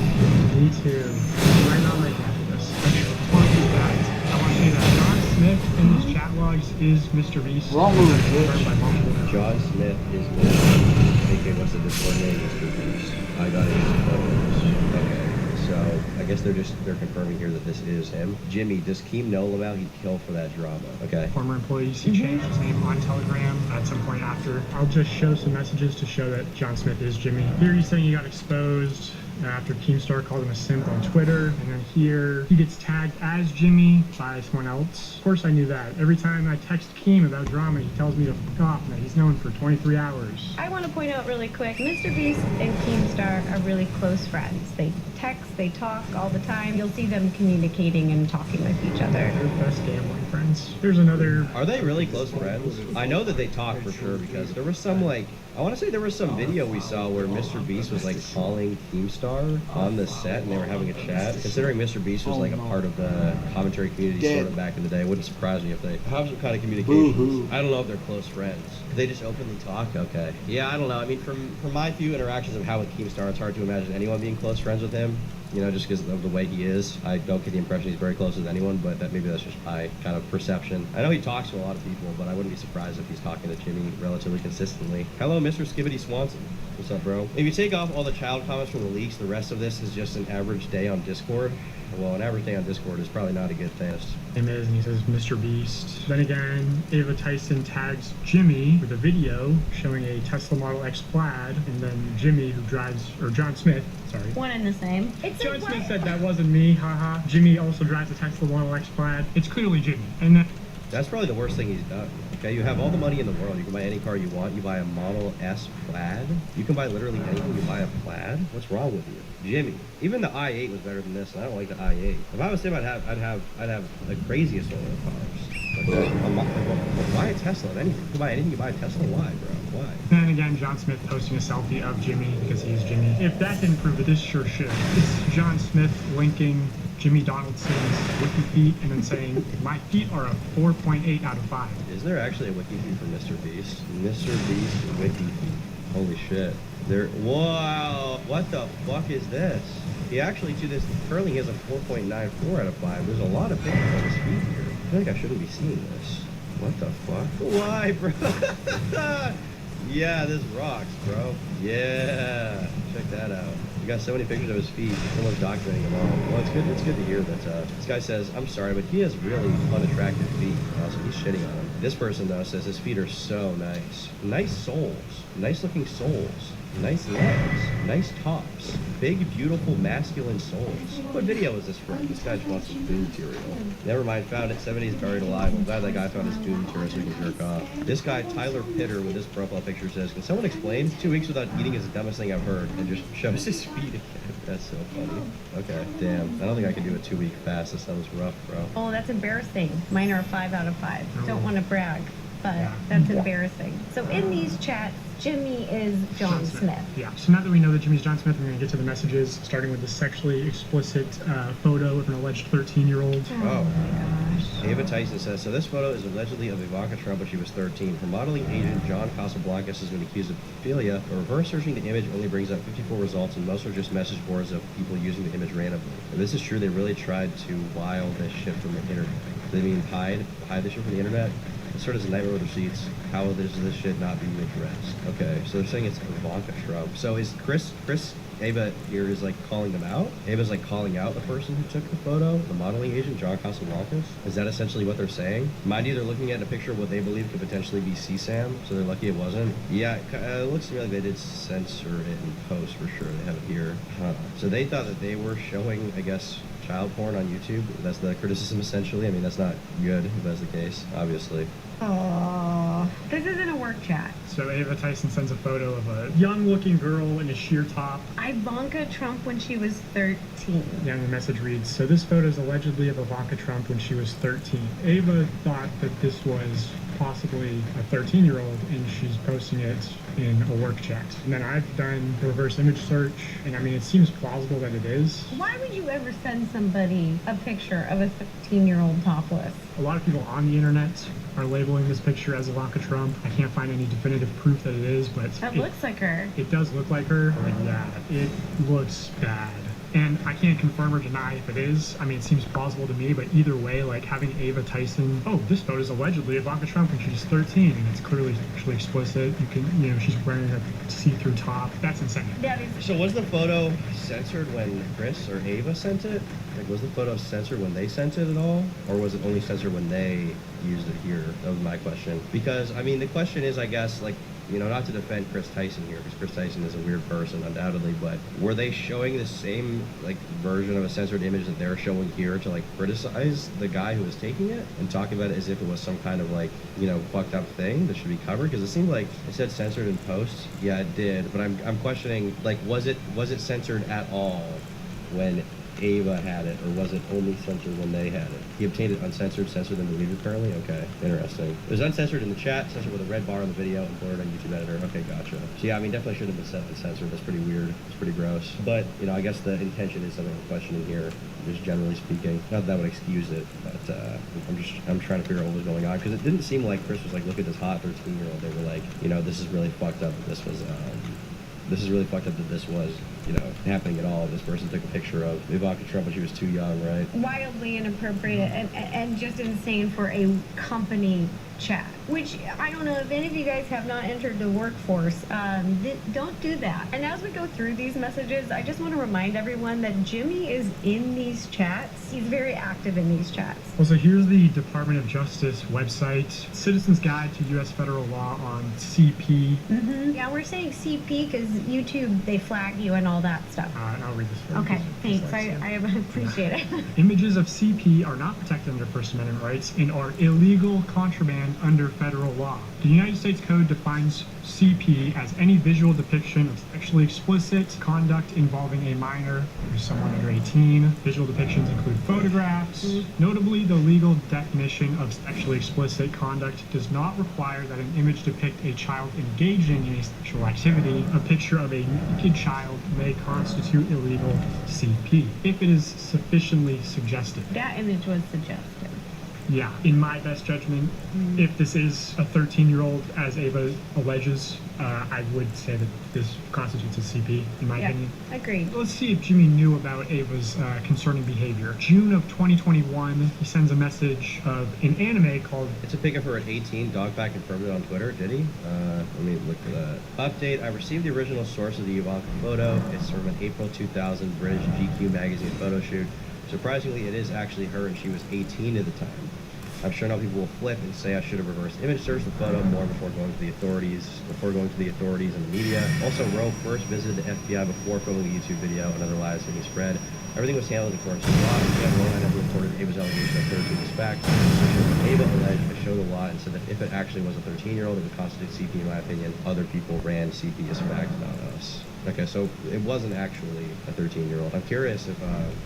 Me too. Right now, like this. I want to say that John Smith in his chat logs is Mr. Beast. Wrong move, bitch. By multiple John Smith is Mr. Okay, what's the Discord name? Mr. Beast. I got his photos. Okay. So I guess they're confirming here that this is him. Jimmy, does Keem know about he'd kill for that drama? Okay. Former employees, he changed his name on Telegram at some point after. I'll just show some messages to show that John Smith is Jimmy. Here he's saying he got exposed after Keemstar called him a simp on Twitter, and then here he gets tagged as Jimmy by someone else. Of course I knew that. Every time I text Keem about drama, he tells me to fuck off and that he's known for 23 hours. I want to point out really quick, Mr. Beast and Keemstar are really close friends. They text, they talk all the time. You'll see them communicating and talking with each other. They're best gambling friends. Here's another... Are they really close friends? I know that they talk for sure because there was some like... I want to say there was some video we saw where Mr. Beast was like calling Keemstar on the set and they were having a chat. Considering Mr. Beast was like a part of the commentary community sort of back in the day, it wouldn't surprise me if they have some kind of communications. I don't know if they're close friends. They just openly talk? Okay. Yeah, I don't know. I mean, from my few interactions I've had with Keemstar, it's hard to imagine anyone being close friends with him. You know, just because of the way he is. I don't get the impression he's very close with anyone, but maybe that's just my kind of perception. I know he talks to a lot of people, but I wouldn't be surprised if he's talking to Jimmy relatively consistently. Hello, Mr. Skibbity Swanson. What's up, bro? If you take off all the child comments from the leaks, the rest of this is just an average day on Discord. Well, an average day on Discord is probably not a good thing. Name is, and he says Mr. Beast. Then again, Ava Tyson tags Jimmy with a video showing a Tesla Model X Plaid, and then Jimmy, who drives, or John Smith, sorry. One and the same. It's John Smith said that wasn't me, haha. Jimmy also drives a Tesla Model X Plaid. It's clearly Jimmy. And that's probably the worst thing he's done. Okay, you have all the money in the world. You can buy any car you want. You buy a Model S Plaid. You can buy literally anything. You buy a Plaid. What's wrong with you, Jimmy? Even the i8 was better than this, and I don't like the i8. If I was him, I'd have the craziest solar cars. Okay. Why a Tesla? Anything. You can buy anything. You buy a Tesla. Why, bro? Why? then again, John Smith posting a selfie of Jimmy because he's Jimmy. If that didn't prove it, this sure should. It's John Smith linking Jimmy Donaldson's wiki feet and then saying, my feet are a 4.8 out of 5. Is there actually a wiki feet for Mr. Beast? Mr. Beast wiki feet. Holy shit. Wow, what the fuck is this? He actually, to this curling, he has a 4.94 out of 5. There's a lot of pictures on his feet here. I feel like I shouldn't be seeing this. What the fuck? Why, bro? Yeah, this rocks, bro. Yeah, check that out. We got so many pictures of his feet. Someone's documenting them all. Well, it's good to hear that. This guy says, I'm sorry, but he has really unattractive feet. So he's shitting on him. This person, though, says his feet are so nice. Nice soles. Nice looking soles. Nice legs. Nice tops. Big, beautiful, masculine soles. What video is this from? This guy just wants some food material. Never mind, found it. 70s buried alive. I'm glad that guy found his food material so he can jerk off. This guy, Tyler Pitter, with his profile picture says, can someone explain? 2 weeks without eating is the dumbest thing I've heard, and just shows his feet again. That's so funny. Okay, damn. I don't think I can do a 2-week fast. This sounds rough, bro. Oh, that's embarrassing. Mine are a 5 out of 5. Don't want to brag, but that's embarrassing. So in these chats, Jimmy is John Smith. Yeah, so now that we know that Jimmy's John Smith, we're going to get to the messages, starting with the sexually explicit photo of an alleged 13-year-old. Oh my gosh. Ava Tyson says, so this photo is allegedly of Ivanka Trump when she was 13. Her modeling agent, John Casablancas, has been accused of pedophilia. But reverse searching the image only brings up 54 results, and most are just message boards of people using the image randomly. If this is true, they really tried to wile this shit from the internet. Do they mean hide this shit from the internet? It sort of is a nightmare with receipts. How does this shit not be addressed? Okay, so they're saying it's Ivanka Trump. So is Chris Ava here is like calling them out? Ava's like calling out the person who took the photo, the modeling agent, John Casablancas? Is that essentially what they're saying? Mind you, they're looking at a picture of what they believe could potentially be CSAM, so they're lucky it wasn't. Yeah, it looks to me like they did censor it in post for sure. They have it here. So they thought that they were showing, I guess, child porn on YouTube. That's the criticism essentially. I mean, that's not good if that's the case, obviously. Oh, this isn't a work chat. So Ava Tyson sends a photo of a young-looking girl in a sheer top. Ivanka Trump when she was 13. Yeah, and the message reads, so this photo is allegedly of Ivanka Trump when she was 13. Ava thought that this was possibly a 13-year-old, and she's posting it in a work chat. And then I've done the reverse image search, and I mean, it seems plausible that it is. Why would you ever send somebody a picture of a 13-year-old topless? A lot of people on the internet are labeling this picture as Ivanka Trump. I can't find any definitive proof that it is, but That looks like her. It does look like her. Like, yeah, it looks bad. And I can't confirm or deny if it is. I mean, it seems plausible to me, but either way, like having Ava Tyson, oh, this photo is allegedly Ivanka Trump when she's 13, and it's clearly sexually explicit. You can, you know, she's wearing a see-through top. That's insane. So was the photo censored when Chris or Ava sent it? Like, was the photo censored when they sent it at all? Or was it only censored when they used it here? That was my question. Because, I mean, the question is, I guess, like, you know, not to defend Chris Tyson here, because Chris Tyson is a weird person, undoubtedly, but were they showing the same, like, version of a censored image that they're showing here to, like, criticize the guy who was taking it and talking about it as if it was some kind of, like, you know, fucked up thing that should be covered? Because it seemed like it said censored in post. Yeah, it did, but I'm questioning, like, was it censored at all when Ava had it, or was it only censored when they had it? He obtained it uncensored, censored and deleted currently? Okay, interesting. It was uncensored in the chat, censored with a red bar on the video, and blurred on YouTube editor. Okay, gotcha. So yeah, I mean, definitely should have been set uncensored. That's pretty weird. It's pretty gross. But, you know, I guess the intention is something I'm questioning here, just generally speaking. Not that that would excuse it, but I'm trying to figure out what was going on, because it didn't seem like Chris was like, look at this hot 13-year-old. They were like, you know, this is really fucked up that this was, you know, happening at all. This person took a picture of Ivanka Trump when she was too young, right? Wildly inappropriate and just insane for a company chat, which I don't know if any of you guys have not entered the workforce. Don't do that. And as we go through these messages, I just want to remind everyone that Jimmy is in these chats. He's very active in these chats. Well, so here's the Department of Justice website, Citizen's Guide to U.S. Federal Law on CP. Yeah, we're saying CP because YouTube, they flag you and all that stuff. I'll read this for you. Okay, thanks. I appreciate it. Images of CP are not protected under First Amendment rights and are illegal contraband under federal law. The United States Code defines CP as any visual depiction of sexually explicit conduct involving a minor or someone under 18. Visual depictions include photographs. Notably, the legal definition of sexually explicit conduct does not require that an image depict a child engaging in a sexual activity. A picture of a naked child may constitute illegal CP if it is sufficiently suggestive. That image was suggestive. Yeah, in my best judgment, if this is a 13-year-old, as Ava alleges, I would say that this constitutes a CP, in my opinion. Agreed. Let's see if Jimmy knew about Ava's concerning behavior. June of 2021, he sends a message of an anime called... It's a pic of her at 18. Dogback confirmed it on Twitter, did he? Let me look for that. Update, I received the original source of the Ivanka photo. It's from an April 2000 British GQ magazine photo shoot. Surprisingly, it is actually her, and she was 18 at the time. I'm sure now people will flip and say I should have reversed image searched the photo more before going to the authorities and the media. Also, Rowe first visited the FBI before filming the YouTube video, and other lies being spread. Everything was handled according to the law. Yet Rowe never reported Ava's allegation of 13 as fact. Ava alleged I showed the law and said that if it actually was a 13-year-old, it would constitute CP in my opinion. Other people ran CP as fact, not us. Okay, so it wasn't actually a 13-year-old. I'm curious if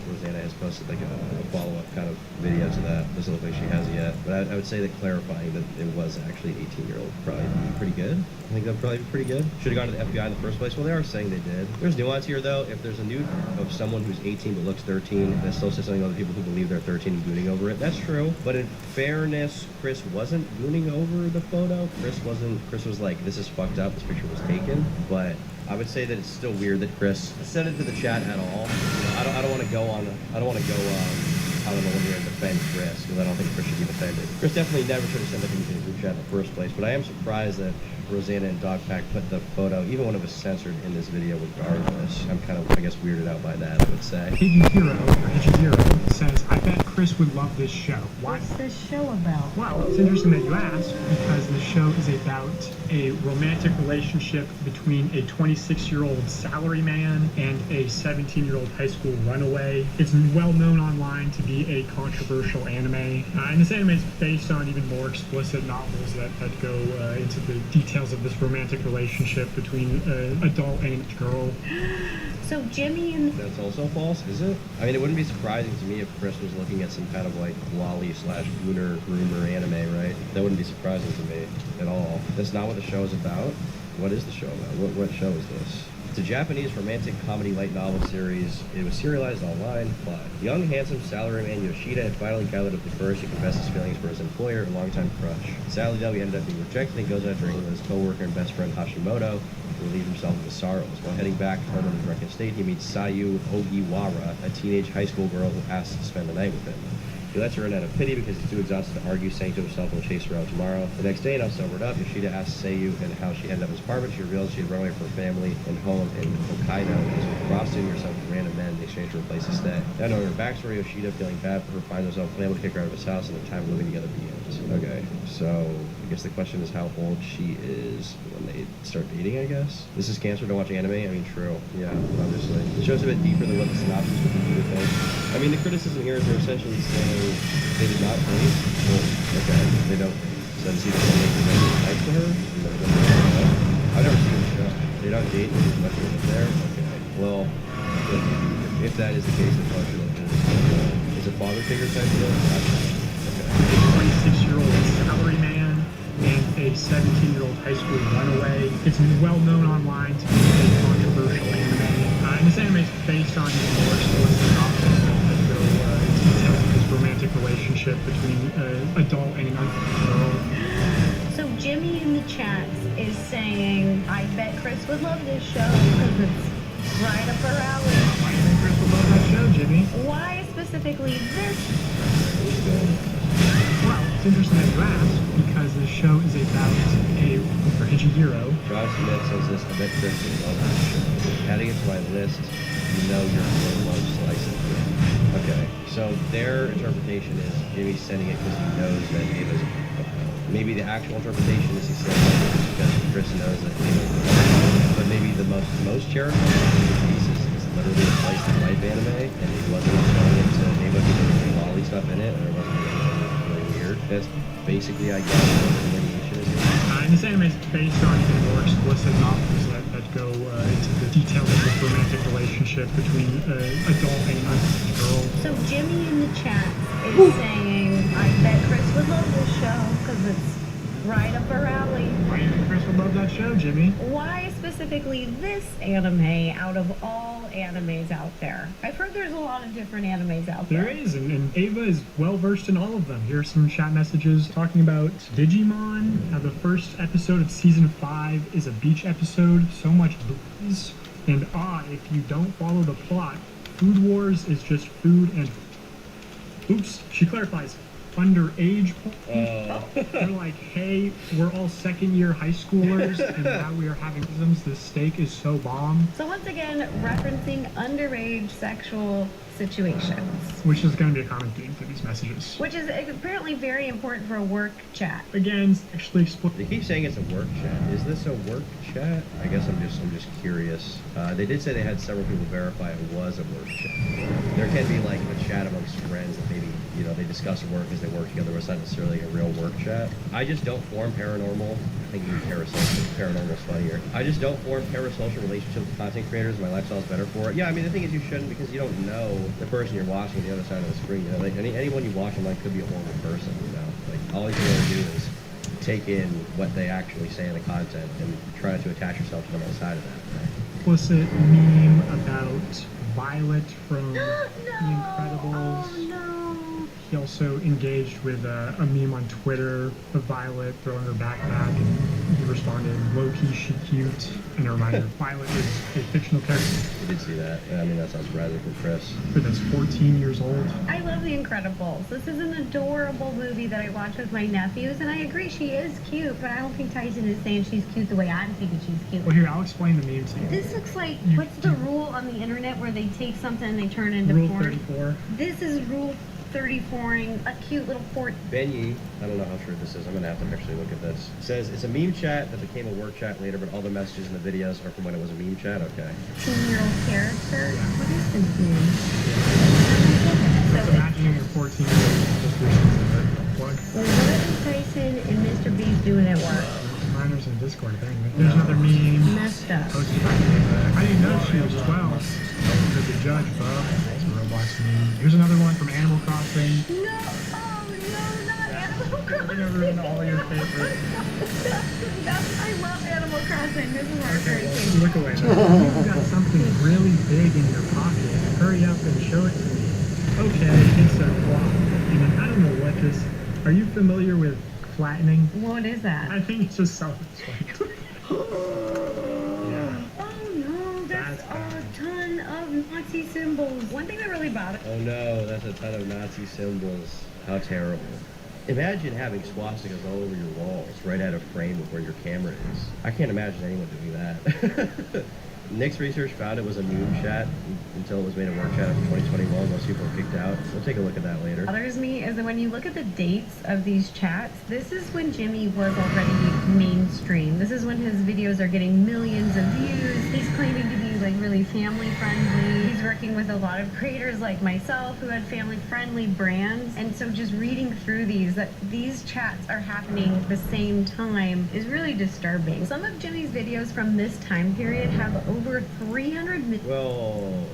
Rosanna has posted like a follow-up kind of video to that. Doesn't look like she has yet. But I would say that clarifying that it was actually an 18-year-old would probably be pretty good. I think that would probably be pretty good. Should have gone to the FBI in the first place. Well, they are saying they did. There's nuance here, though. If there's a nude of someone who's 18 but looks 13, that still says something about the people who believe they're 13 and gooning over it. That's true. But in fairness, Chris wasn't gooning over the photo. Chris was like, this is fucked up. This picture was taken. But I would say that it's still weird that Chris sent it to the chat at all. You know, I don't want to go out on a limb here and defend Chris, because I don't think Chris should be defended. Chris definitely never should have sent it to the group chat in the first place, but I am surprised that Rosanna and Dogpack put the photo, even when it was censored, in this video regardless. I'm kind of, I guess, weirded out by that, I would say. Hidden Hero, or Hidden Hero, says, I bet Chris would love this show. Why? What's this show about? Well, it's interesting that you asked, because the show is about a romantic relationship between a 26-year-old salaryman and a 17-year-old high school runaway. It's well known online to be a controversial anime, and this anime is based on even more explicit novels that go into the details of this romantic relationship between an adult and a girl. So Jimmy and... That's also false, is it? I mean, it wouldn't be surprising to me if Chris was looking at some kind of like lolly/gooner groomer anime, right? That wouldn't be surprising to me at all. That's not what the show is about. What is the show about? What show is this? It's a Japanese romantic comedy light novel series. It was serialized online. Plot. Young, handsome salaryman Yoshida had finally gathered up the courage to confess his feelings for his employer and longtime crush. Sadly, though, he ended up being rejected and goes out drinking with his co-worker and best friend Hashimoto to relieve himself of his sorrows. While heading back home in his drunken state, he meets Sayu Ogiwara, a teenage high school girl who asks to spend the night with him. He lets her in out of pity because he's too exhausted to argue, saying to himself he'll chase her out tomorrow. The next day, now sobered up, Yoshida asks Seiyu and how she ended up in his apartment. She reveals she had run away from her family and home in Hokkaido and was prostituting herself with random men in exchange for a place to stay. Now knowing her backstory, Yoshida, feeling bad for her, finds herself unable to kick her out of his house, and the time living together begins. Okay, so I guess the question is how old she is when they start dating, I guess. This is cancer to watch anime? I mean, true. Yeah, obviously. The show's a bit deeper than what the synopsis would lead you to think. I mean, the criticism here is they're essentially saying they did not date. Well, okay, they don't date. So does he make the nice to her? I've never seen the show. They don't date, there's much of it there? Okay, well, if that is the case, the question is a father figure type deal? A 26-year-old salaryman and a 17-year-old high school runaway. It's well known online to be a controversial anime. And this anime is based on his more explicit novels that go into details of his romantic relationship between an adult and an unfit girl. So Jimmy in the chat is saying, I bet Chris would love this show because it's right up her alley. Why do you think Chris would love that show, Jimmy? Why specifically this? Well, it's interesting that you ask, because this show is about a Hijihiro. John Smith says this, I bet Chris would love this show. Adding it to my list, you know you're going to love Slice of Bread. Okay, so their interpretation is Jimmy's sending it because he knows that Ava's maybe the actual interpretation is he's sending it because Chris knows that Ava's but maybe the most charitable piece is literally a Slice of Life anime, and he wasn't showing it to Ava because there was lolly stuff in it, and there wasn't anything really weird. That's basically, I guess, what the delineation is. And this anime is based on the more explicit novels that go into the details of this romantic relationship between adult and unfit girl. So Jimmy in the chat is saying, I bet Chris would love this show because it's right up her alley. Why do you think Chris would love that show, Jimmy? Why specifically this anime out of all animes out there? I've heard there's a lot of different animes out there. There is, and Ava is well versed in all of them. Here are some chat messages talking about Digimon. The first episode of season 5 is a beach episode. So much booze. And if you don't follow the plot, Food Wars is just food and... Oops, she clarifies. Underage porn. They're like, hey, we're all second-year high schoolers, and now we are having isms. This steak is so bomb. So once again, referencing underage sexual situations. Which is going to be a common theme for these messages. Which is apparently very important for a work chat. Again, actually explain. They keep saying it's a work chat. Is this a work chat? I guess I'm just curious. They did say they had several people verify it was a work chat. There can be like a chat amongst friends that maybe, you know, they discuss work as they work together, but it's not necessarily a real work chat. I just don't form paranormal. I think even paranormal's funnier. I just don't form parasocial relationships with content creators. My lifestyle's better for it. Yeah, I mean, the thing is you shouldn't, because you don't know the person you're watching on the other side of the screen. You know, like anyone you watch online could be a horrible person, you know? Like, all you can really do is take in what they actually say in the content and try to attach yourself to them outside of that, right? Explicit meme about Violet from The Incredibles. Oh, no. He also engaged with a meme on Twitter of Violet throwing her backpack, and he responded, low-key, she cute. And a reminder, Violet is a fictional character. I did see that. I mean, that sounds rather for Chris. That's 14 years old. I love The Incredibles. This is an adorable movie that I watch with my nephews, and I agree she is cute, but I don't think Tyson is saying she's cute the way I'm thinking she's cute. Well, here, I'll explain the meme to you. This looks like, what's the rule on the internet where they take something and they turn into Rule porn? 34. This is Rule 34ing a cute little port. Ben Yee, I don't know how true this is. I'm going to have to actually look at this. It says it's a meme chat that became a work chat later, but all the messages in the videos are from when it was a meme chat. Okay. 10-year-old character? What is this name? So imagining a 14-year-old just recently plug. Well, what is Tyson and Mr. Beast doing at work? Miners in Discord, apparently. There's another meme. Messed up. Posted by Ava. I didn't know she was 12. Because the judge, Bob. It's a Roblox meme. Here's another one from Animal Crossing. No! Oh, no, not Animal We're gonna ruin all your favorites. I love Animal Crossing. This is Okay, heartbreaking. well, look away. You've got something really big in your pocket. Hurry up and show it to me. Okay, it's a clock. I mean, I don't know what this... Are you familiar with flattening? What is that? I think it's just self-inflicted. Yeah. Oh no, that's a ton of Nazi symbols. One thing that really bothered Oh no, that's a ton of Nazi symbols. How terrible. Imagine having swastikas all over your walls, right out of frame of where your camera is. I can't imagine anyone doing that. Nick's research found it was a meme chat until it was made a work chat after 2021. Most people were kicked out. We'll take a look at that later. bothers me is that when you look at the dates of these chats, this is when Jimmy was already mainstream. This is when his videos are getting millions of views. He's claiming to be like really family friendly. He's working with a lot of creators like myself who had family friendly brands. And so just reading through these, that these chats are happening at the same time is really disturbing. Some of Jimmy's videos from this time period have over 300 million. Well,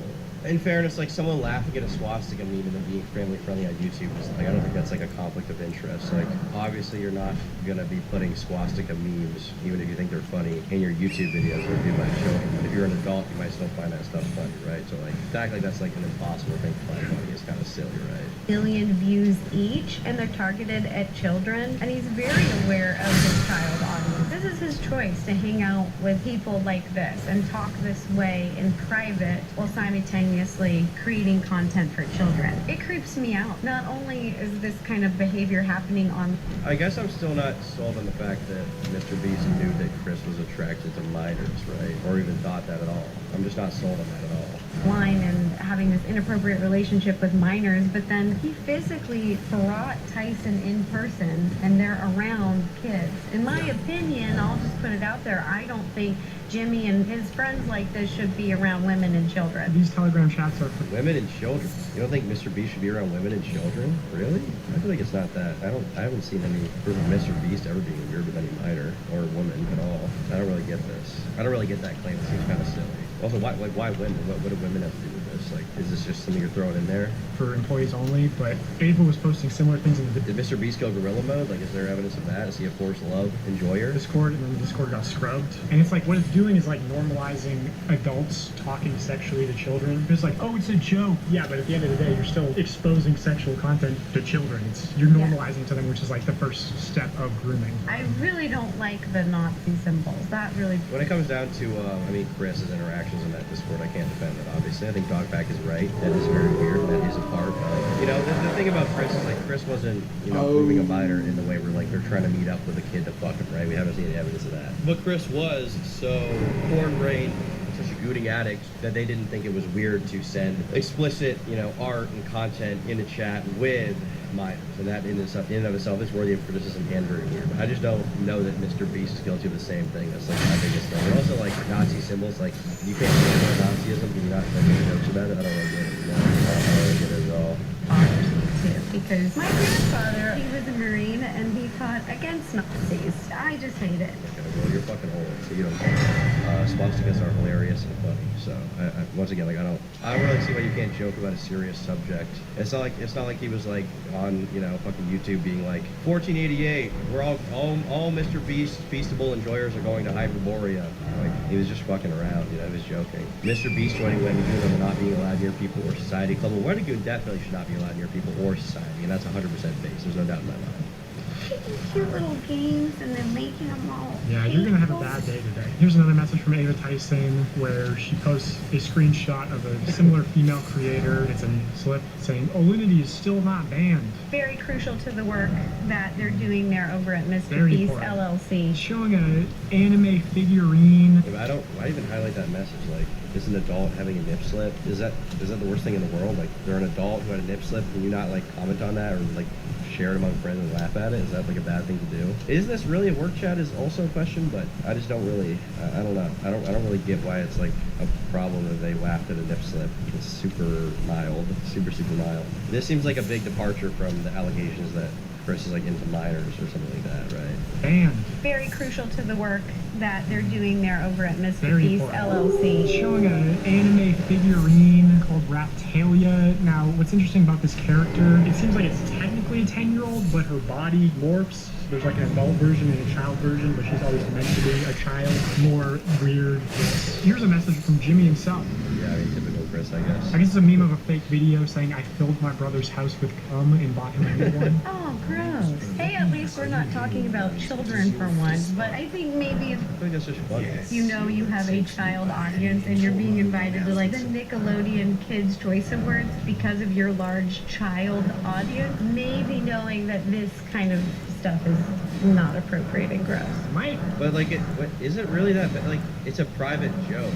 in fairness, like someone laughing at a swastika meme and then being family friendly on YouTube is like, I don't think that's like a conflict of interest. Like, obviously you're not gonna be putting swastika memes, even if you think they're funny, in your YouTube videos or do by showing them. If you're an adult, you might still find that stuff funny, right? So like, to act like that's like an impossible thing to find funny is kind of silly, right? Million views each, and they're targeted at children, and he's very aware of his child audience. This is his choice to hang out with people like this and talk this way in private while simultaneously creating content for children. It creeps me out. Not only is this kind of behavior happening on... I guess I'm still not sold on the fact that Mr. Beast knew that Chris was attracted to minors, right? Or even thought that at all. I'm just not sold on that at all. Line and having this inappropriate relationship with minors, but then he physically brought Tyson in person and they're around kids. In my opinion, I'll just put it out there, I don't think Jimmy and his friends like this should be around women and children. These Telegram chats are for Women and children. You don't think Mr. Beast should be around women and children? Really? I feel like it's not that. I haven't seen any proof of Mr. Beast ever being weird with any minor or woman at all. I don't really get this. I don't really get that claim. It seems kind of silly. Also, why women? What do women have to do with this? Like, is this just something you're throwing in there? for employees only, but Ava was posting similar things in the Did Mr. Beast go gorilla mode? Like, is there evidence of that? Is he a forced love enjoyer? Discord, and then the Discord got scrubbed. And it's like, what it's doing is like normalizing adults talking sexually to children. It's like, oh, it's a joke. Yeah, but at the end of the day, you're still exposing sexual content to children. You're normalizing to them, which is like the first step of grooming. I really don't like the Nazi symbols. That really... When it comes down to, Chris's interactions in that Discord, I can't defend it, obviously. I think Dogpack is right. That is very weird. That is a part. The thing about Chris is, like, Chris wasn't, grooming a minor in the way where, like, they're trying to meet up with a kid to fuck him, right? We haven't seen any evidence of that. But Chris was so porn-brained, such a gooting addict, that they didn't think it was weird to send explicit, art and content in a chat with minors. And that in and of itself is worthy of criticism and very weird. I just don't know that Mr. Beast is guilty of the same thing. That's like my biggest thing. And also like Nazi symbols, like you can't say about Nazism, can you not make jokes about it? I don't really get it. I don't really get it at all. Because my grandfather, he was a Marine and he fought against Nazis. I just hate it. Okay, well, you're fucking old, so you don't get it. Swastikas are hilarious and funny. So once again, like I don't really see why you can't joke about a serious subject. It's not like he was like on fucking YouTube being like 1488. We're all Mr. Beastable enjoyers are going to Hyperborea. Like he was just fucking around. He was joking. Mr. Beast joining Wendy Goon and not being allowed near people or society club. Well, Wendy Goon definitely should not be allowed near people or society, and that's 100% base. There's no doubt in my mind. Making cute little games and then making them all. Yeah, you're gonna have a bad day today. Here's another message from Ava Tyson where she posts a screenshot of a similar female creator. It's a slip saying, Olinity is still not banned. Very crucial to the work that they're doing there over at Mr. Beast LLC. Showing an anime figurine. Why even highlight that message? Like, is an adult having a nip slip? Is that the worst thing in the world? Like, they're an adult who had a nip slip. Can you not like comment on that or like share it among friends and laugh at it? Is that like a bad thing to do? Is this really a work chat is also a question, but I just don't really, I don't know. I don't really get why it's like a problem that they laughed at a nip slip. It's super mild, super mild. This seems like a big departure from the allegations that Chris is like into minors or something like that, right? Banned. Very crucial to the work that they're doing there over at Mr. Very Beast important. LLC. Showing an anime figurine called Raptalia. Now, what's interesting about this character, it seems like it's technically a 10-year-old, but her body morphs. There's like an adult version and a child version, but she's always meant to be a child. More weird. Here's a message from Jimmy himself. Yeah, I mean, typical Chris, I guess. I guess it's a meme of a fake video saying I filled my brother's house with cum and bought him a new one. Oh, gross. Hey, at least we're not talking about children for once, but I think maybe if I think that's just fun. you know you have a child audience and you're being invited to like the Nickelodeon Kids' Choice Awards because of your large child audience, maybe knowing that this kind of stuff is not appropriate and gross. Might. But like, is it really that bad? Like, it's a private joke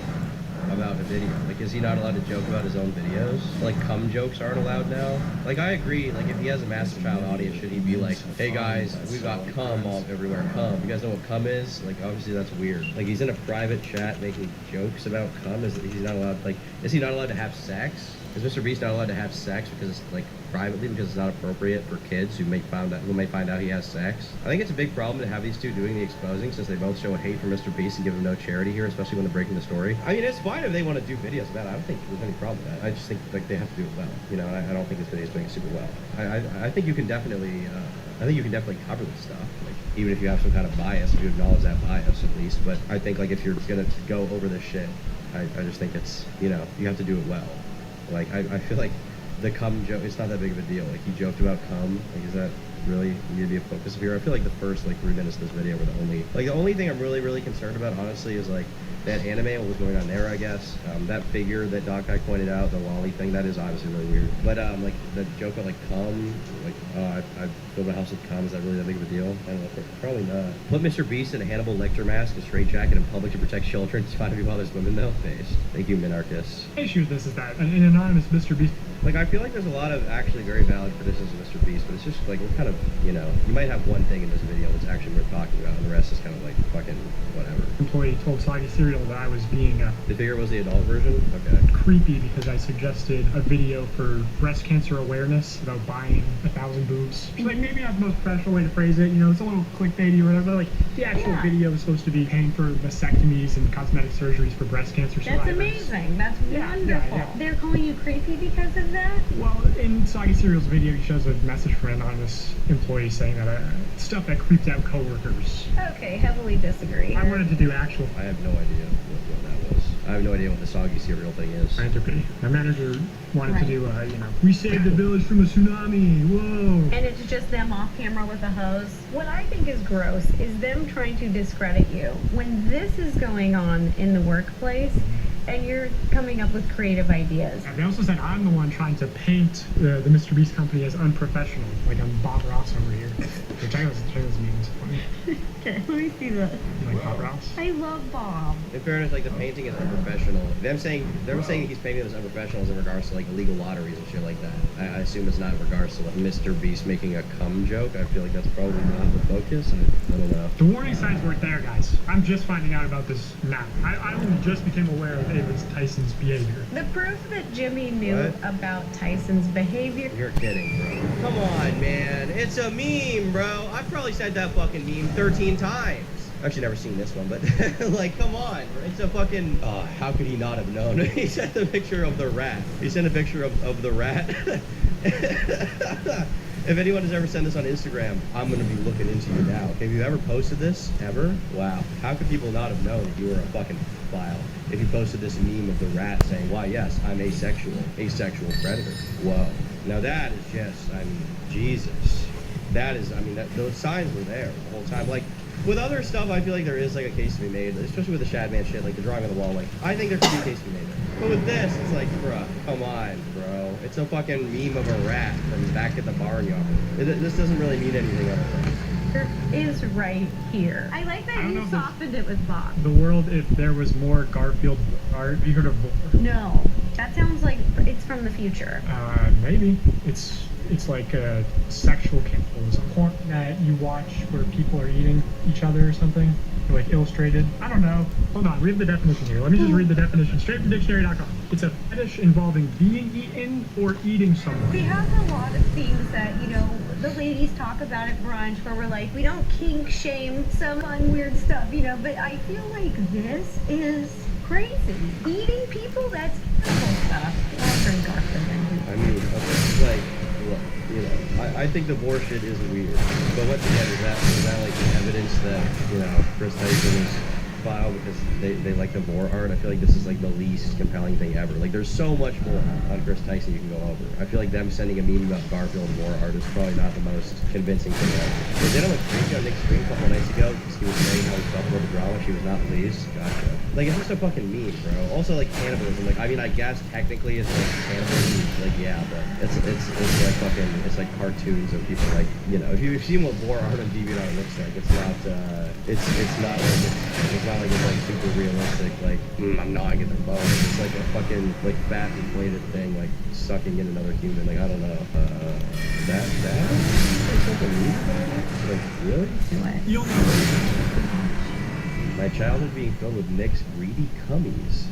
about a video. Like, is he not allowed to joke about his own videos? Like, cum jokes aren't allowed now? Like, I agree, like, if he has a massive child audience, should he be like, hey guys, we've got cum all everywhere, cum. You guys know what cum is? Like, obviously that's weird. Like, he's in a private chat making jokes about cum. Is he not allowed, like, is he not allowed to have sex? Is Mr. Beast not allowed to have sex because it's like privately because it's not appropriate for kids who may find out he has sex? I think it's a big problem to have these two doing the exposing since they both show a hate for Mr. Beast and give him no charity here, especially when they're breaking the story. I mean, it's fine if they want to do videos about it. I don't think there's any problem with that. I just think like they have to do it well. You know, I don't think this video is doing it super well. I think you can definitely cover this stuff. Like, even if you have some kind of bias, if you acknowledge that bias at least. But I think like if you're gonna go over this shit, I just think it's, you know, you have to do it well. Like, I feel like the cum joke, it's not that big of a deal. Like, he joked about cum. Like, is that really need to be a focus of here? I feel like the first, like, 3 minutes of this video were the only thing I'm really, really concerned about, honestly, is, like, that anime, what was going on there, I guess. That figure that Doc Guy pointed out, the lolly thing, that is obviously really weird. But, like, the joke about, like, cum, like, I filled my house with cum, is that really that big of a deal? I don't know, probably not. Put Mr. Beast in a Hannibal Lecter mask, a straitjacket in public to protect children, it's fine to be while there's women, no face. Thank you, Minarchus. The issue with this is that an anonymous Mr. Beast. Like, I feel like there's a lot of actually very valid criticism of Mr. Beast, but it's just, like, we're kind of, you know, you might have one thing in this video that's actually worth talking about, and the rest is kind of, like, fucking whatever. Employee told Soggy Cereal that I was being The figure was the adult version? Okay. creepy because I suggested a video for breast cancer awareness about buying 1,000 boobs. Like, maybe not the most professional way to phrase it, you know, it's a little clickbaity or whatever, like, the actual video is supposed to be paying for mastectomies and cosmetic surgeries for breast cancer survivors. That's amazing. That's wonderful. Yeah. They're calling you creepy because of that? Well, in Soggy Cereal's video, he shows a message from an anonymous employee saying that stuff that creeps out coworkers. Okay, heavily disagree. I wanted to do actual. I have no idea what that was. I have no idea what the Soggy Cereal thing is. Philanthropy. My manager wanted to do, you know, we saved the village from a tsunami. Whoa. And it's just them off camera with a hose. What I think is gross is them trying to discredit you when this is going on in the workplace and you're coming up with creative ideas. They also said I'm the one trying to paint the Mr. Beast company as unprofessional, like I'm Bob Ross over here. Which I was memes funny. Okay, let me see that. You like Bob Ross? I love Bob. In fairness, like the painting is unprofessional. They're saying he's painting this unprofessional in regards to like illegal lotteries and shit like that. I assume it's not in regards to like Mr. Beast making a cum joke. I feel like that's probably not the focus. I don't know. The warning signs weren't there, guys. I'm just finding out about this now. I only just became aware of Ava's Tyson's behavior. The proof that Jimmy knew about Tyson's behavior. You're kidding, bro. Come on, man. It's a meme, bro. I've probably said that fucking meme 13 times. I've actually never seen this one, but like, come on. It's a fucking, how could he not have known? He sent a picture of the rat. He sent a picture of the rat. If anyone has ever sent this on Instagram, I'm going to be looking into you now. Have you ever posted this? Ever? Wow. How could people not have known that you were a fucking file if you posted this meme of the rat saying, why, yes, I'm asexual predator. Whoa. Now that is just, I mean, Jesus. That is, I mean, those signs were there the whole time. Like, with other stuff, I feel like there is, like, a case to be made, especially with the Shadman shit, like the drawing on the wall. Like, I think there could be a case to be made there. But with this, it's like, bruh, come on, bro. It's a fucking meme of a rat from back at the barnyard. This doesn't really mean anything otherwise. Is right here. I like that you softened it with Bob. The world, if there was more Garfield art, you heard of Vor? No, that sounds like it's from the future. Maybe. It's like a sexual cannibalism. Porn that you watch where people are eating each other or something. like illustrated. I don't know. Hold on, read the definition here. Let me just read the definition straight from dictionary.com. It's a fetish involving being eaten or eating someone. We have a lot of things that, you know, the ladies talk about at brunch where we're like, we don't kink shame some fun weird stuff, you know, but I feel like this is crazy. Eating people, that's terrible stuff. I'll drink after then. I mean, okay, like, look, you know, I think the war shit is weird. But what again is that like evidence that, you know, Chris Tyson is file because they like the war art? I feel like this is like the least compelling thing ever. Like there's so much more on Chris Tyson you can go over. I feel like them sending a meme about Garfield war art is probably not the most convincing thing ever. But then on the creepy on Nick's stream a couple nights ago, because he was saying how he felt about the drama, she was not pleased. Gotcha. Like it's just a fucking meme, bro. Also like cannibalism. Like I mean I guess technically it's like cannibalism. Like yeah, but it's like fucking it's like cartoons of people like, you know, if you've seen what war art on DeviantArt looks like, it's not like it's like super realistic, like I'm gnawing at their bones. It's like a fucking like fat inflated thing, like sucking in another human. Like I don't know. That like something weird. Like really? You'll know. My childhood being filled with Nick's greedy cummies.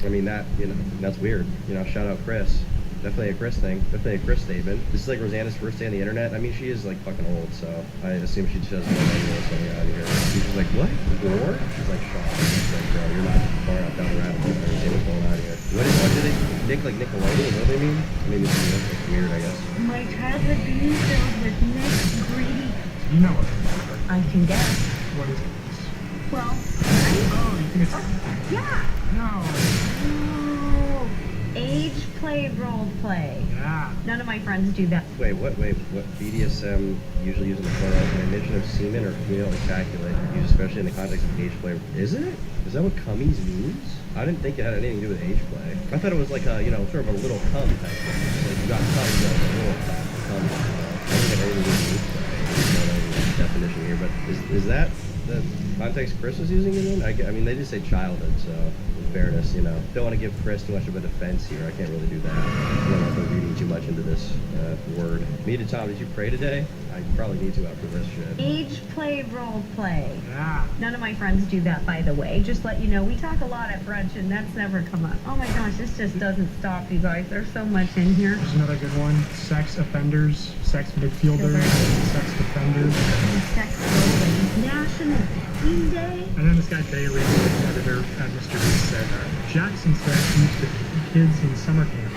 I mean that, you know, that's weird. You know, shout out Chris. Definitely a Chris thing. Definitely a Chris statement. This is like Rosanna's first day on the internet. I mean, she is like fucking old, so I assume she just doesn't know something out of here. She's like, what? War? She's like shocked. She's like, bro, you're not far enough down the rabbit hole. I understand what's going on here. What did they? Nick like Nickelodeon? Is that what they mean? I mean, it's weird, I guess. My childhood being filled with Nick's greedy. You know what? I can guess. What is it? Well, oh, you think it's... yeah. No. Age play, role play. Yeah. None of my friends do that. Wait, what BDSM usually used in the plural as an admission of semen or female ejaculate, used especially in the context of age play. Is it? Is that what cummies means? I didn't think it had anything to do with age play. I thought it was like a, you know, sort of a little cum type thing. Like you got cum, you know, a little cum. I don't think it had anything to do with age play. I don't know the definition here, but is that the context Chris was using it in? I mean, they just say childhood, so in fairness, you know, don't want to give Chris too much of a defense here. I can't really do that. I don't know if I'm reading too much into this word. Me to Tom, did you pray today? I probably need to after this shit. Age play, role play. Yeah. None of my friends do that, by the way. Just let you know, we talk a lot at brunch, and that's never come up. Oh my gosh, this just doesn't stop, you guys. There's so much in here. There's another good one. Sex offenders, sex midfielders, sex defenders. Sex rollers. National Team Day. And then this guy Bailey, the editor at Mr. Beast, said, Jackson said he's the kids in summer camp.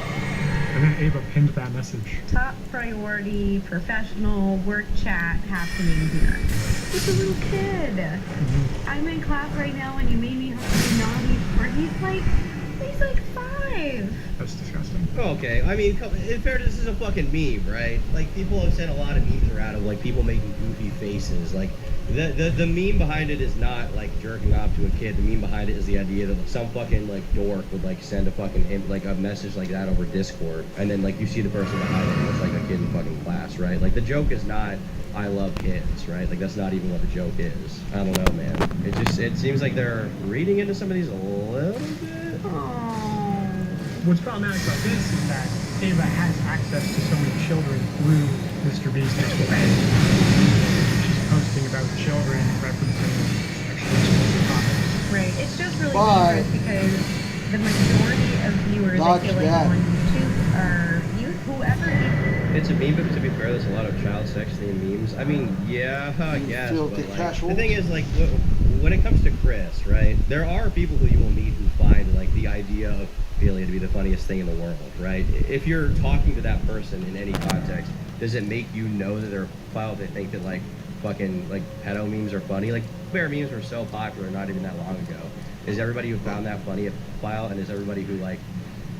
And then Ava pinned that message. Top priority, professional work chat happening here. He's a little kid. Mm-hmm. I'm in class right now and you made me naughty for he's like 5. That's disgusting. Okay, I mean, in fairness, this is a fucking meme, right? Like, people have sent a lot of memes around of, like, people making goofy faces. Like, the meme behind it is not, like, jerking off to a kid. The meme behind it is the idea that some fucking, like, dork would, like, send a fucking, like, a message like that over Discord. And then, like, you see the person behind it and it's, like, a kid in fucking class, right? Like, the joke is not, I love kids, right? Like, that's not even what the joke is. I don't know, man. It seems like they're reading into some of these a little bit. What's problematic about this is that Ava has access to so many children through Mr. Beast's way. She's posting about children referencing sexual topics. Right. It's just really Bye. dangerous because the majority of viewers, I feel like, on YouTube are youth, whoever It's a meme, but to be fair, there's a lot of child sex themed memes. I mean, yeah, I guess. But like, the thing is, like, when it comes to Chris, right, there are people who you will meet who find, like, the idea of Ophelia to be the funniest thing in the world, right? If you're talking to that person in any context, does it make you know that they're foul if they think that, like, fucking, like, pedo memes are funny? Like, bear memes were so popular not even that long ago. Is everybody who found that funny a file, and is everybody who, like,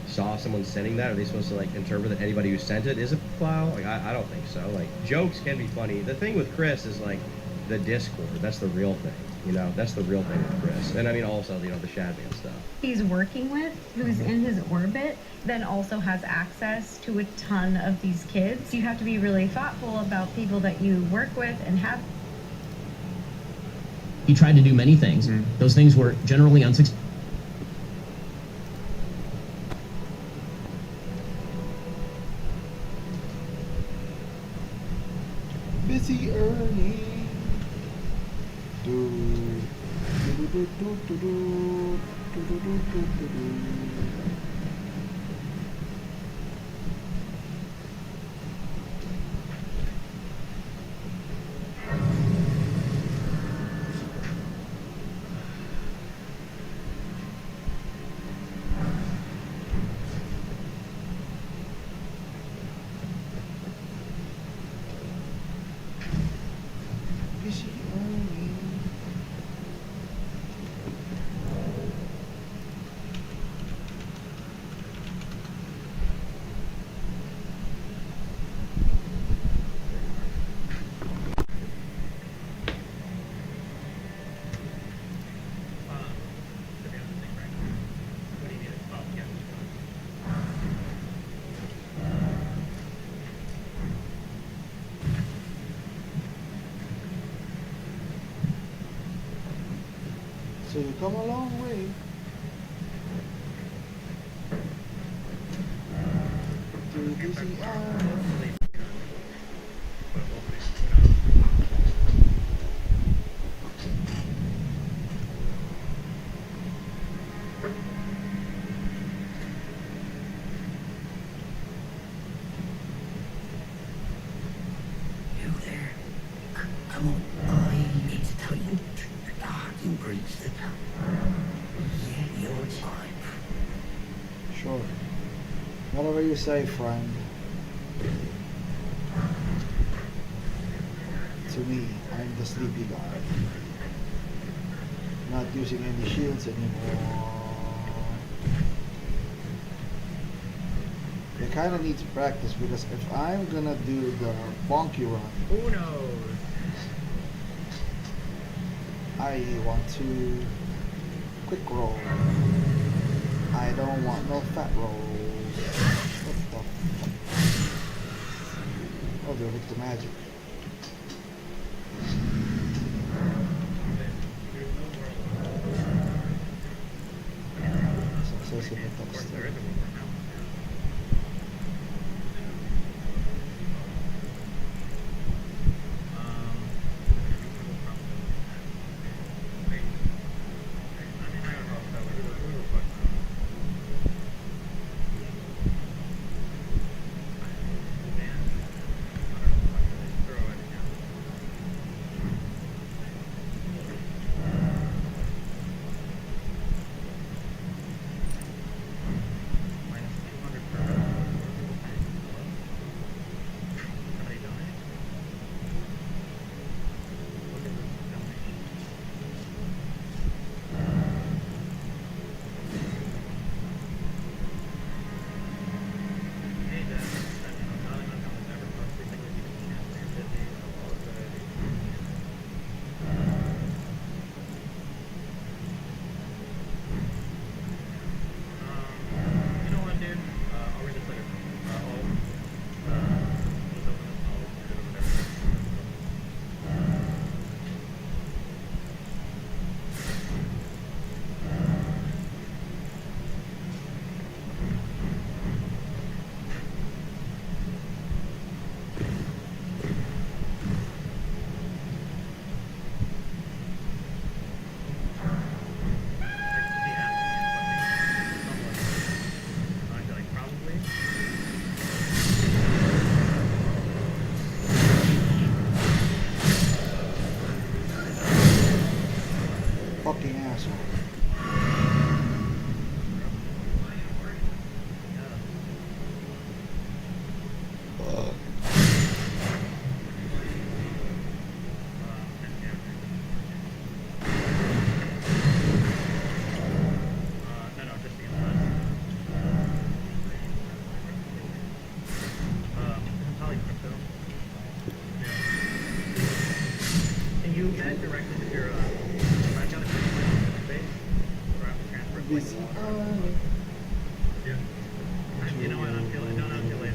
saw someone sending that, are they supposed to, like, interpret that anybody who sent it is a file? Like, I don't think so. Like, jokes can be funny. The thing with Chris is, like, the Discord. That's the real thing, you know? That's the real thing with Chris. And I mean, also, you know, the Shadman stuff. he's working with, who's in his orbit, then also has access to a ton of these kids. You have to be really thoughtful about people that you work with and have. He tried to do many things. Those things were generally unsuccessful. Busy earning. Dude. So you come a long way. To busy island. You there? Come on, I need to tell you. You breached the town. Yeah, you're fine. Sure. Whatever you say, friend. To me, I'm the sleepy guy. Not using any shields anymore. I kinda need to practice because if I'm gonna do the bonky run, Who knows? I want to quick roll. I don't want no fat rolls. What the fuck? Oh, they're with the magic. Success in the top step. Fucking asshole. Can you get directly to your I've got a base or I have to transfer it Busy island. Yeah. You know what, I'm feeling, don't feel lazy.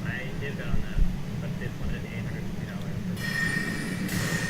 I did bet on that, but it's one of the $850.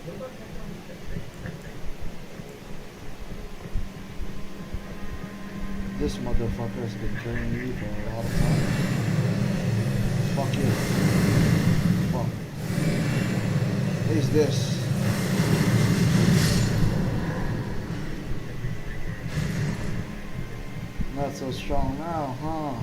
This motherfucker has been training me for a lot of time. Fuck you. Fuck. What is this? Not so strong now, huh?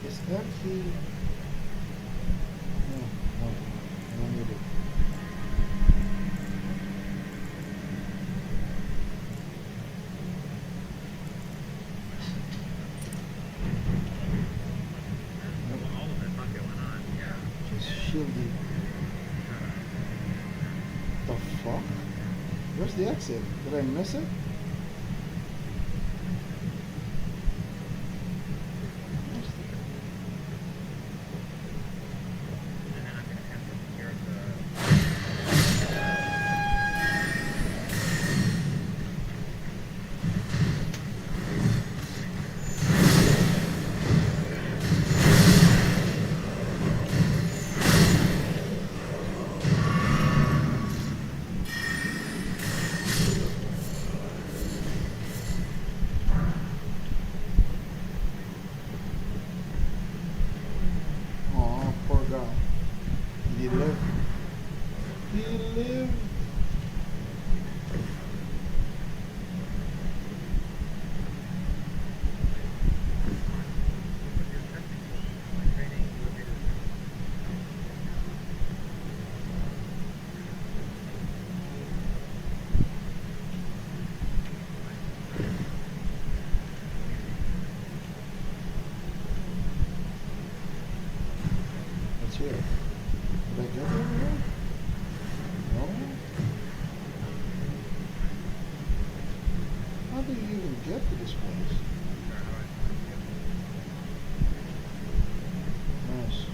Is that the... No, I don't need it. Just shielded. The fuck? Where's the exit? Did I miss it? Here. Did I get there already? No? How did you even get to this place? Nice.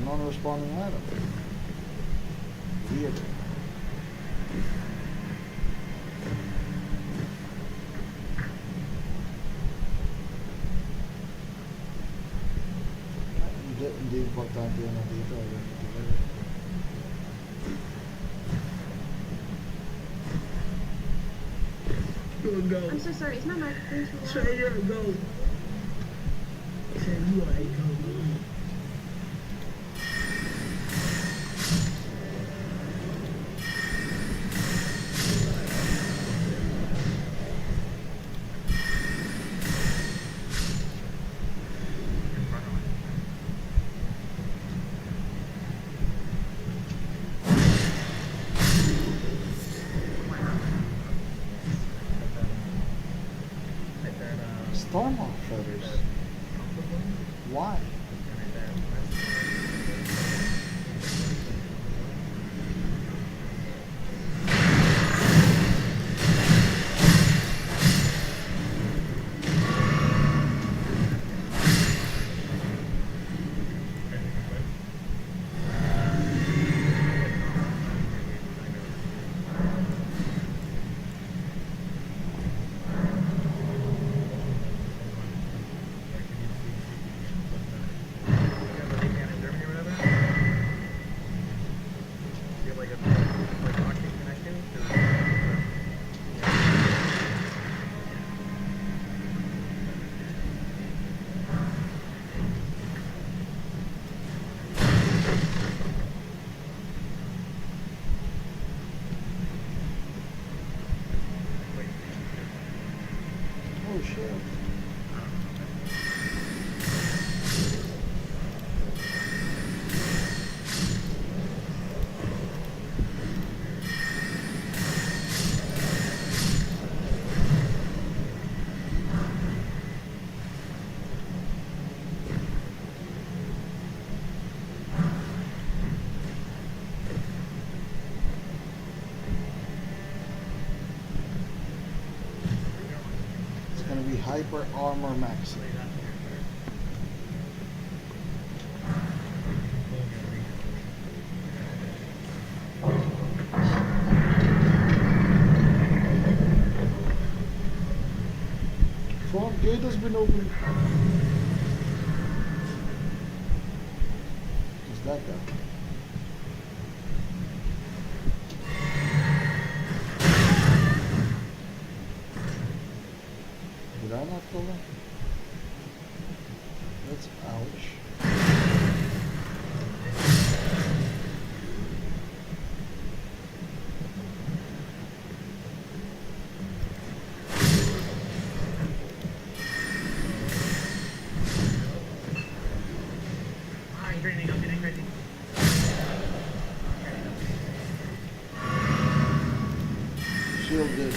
Non-responding item. Weird. Hindi importante yun dito. Go. I'm so sorry. Is my mic please? Say you go. Say you go. Stormhawk feathers. Why? shield? It's gonna be hyper armor max. Front gate has been opened. Who's that guy? Did I not kill him? That's ouch. I'm getting ready. Shield good.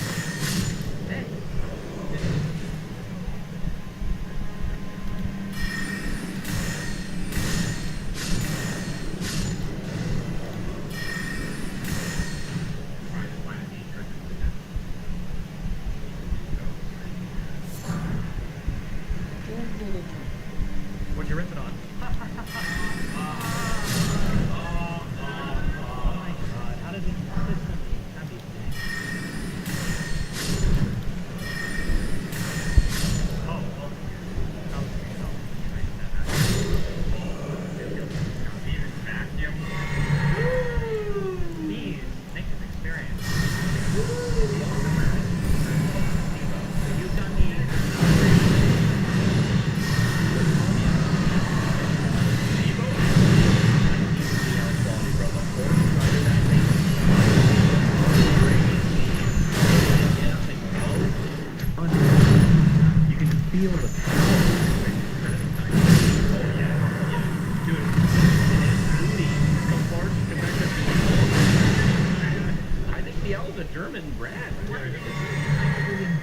What'd you rip it on? Oh my god, how does it consistently have these things? Oh, well, that was me. Even vacuum. These make this experience. You've done the you can feel the power. Dude, I think the L's a German brand. Really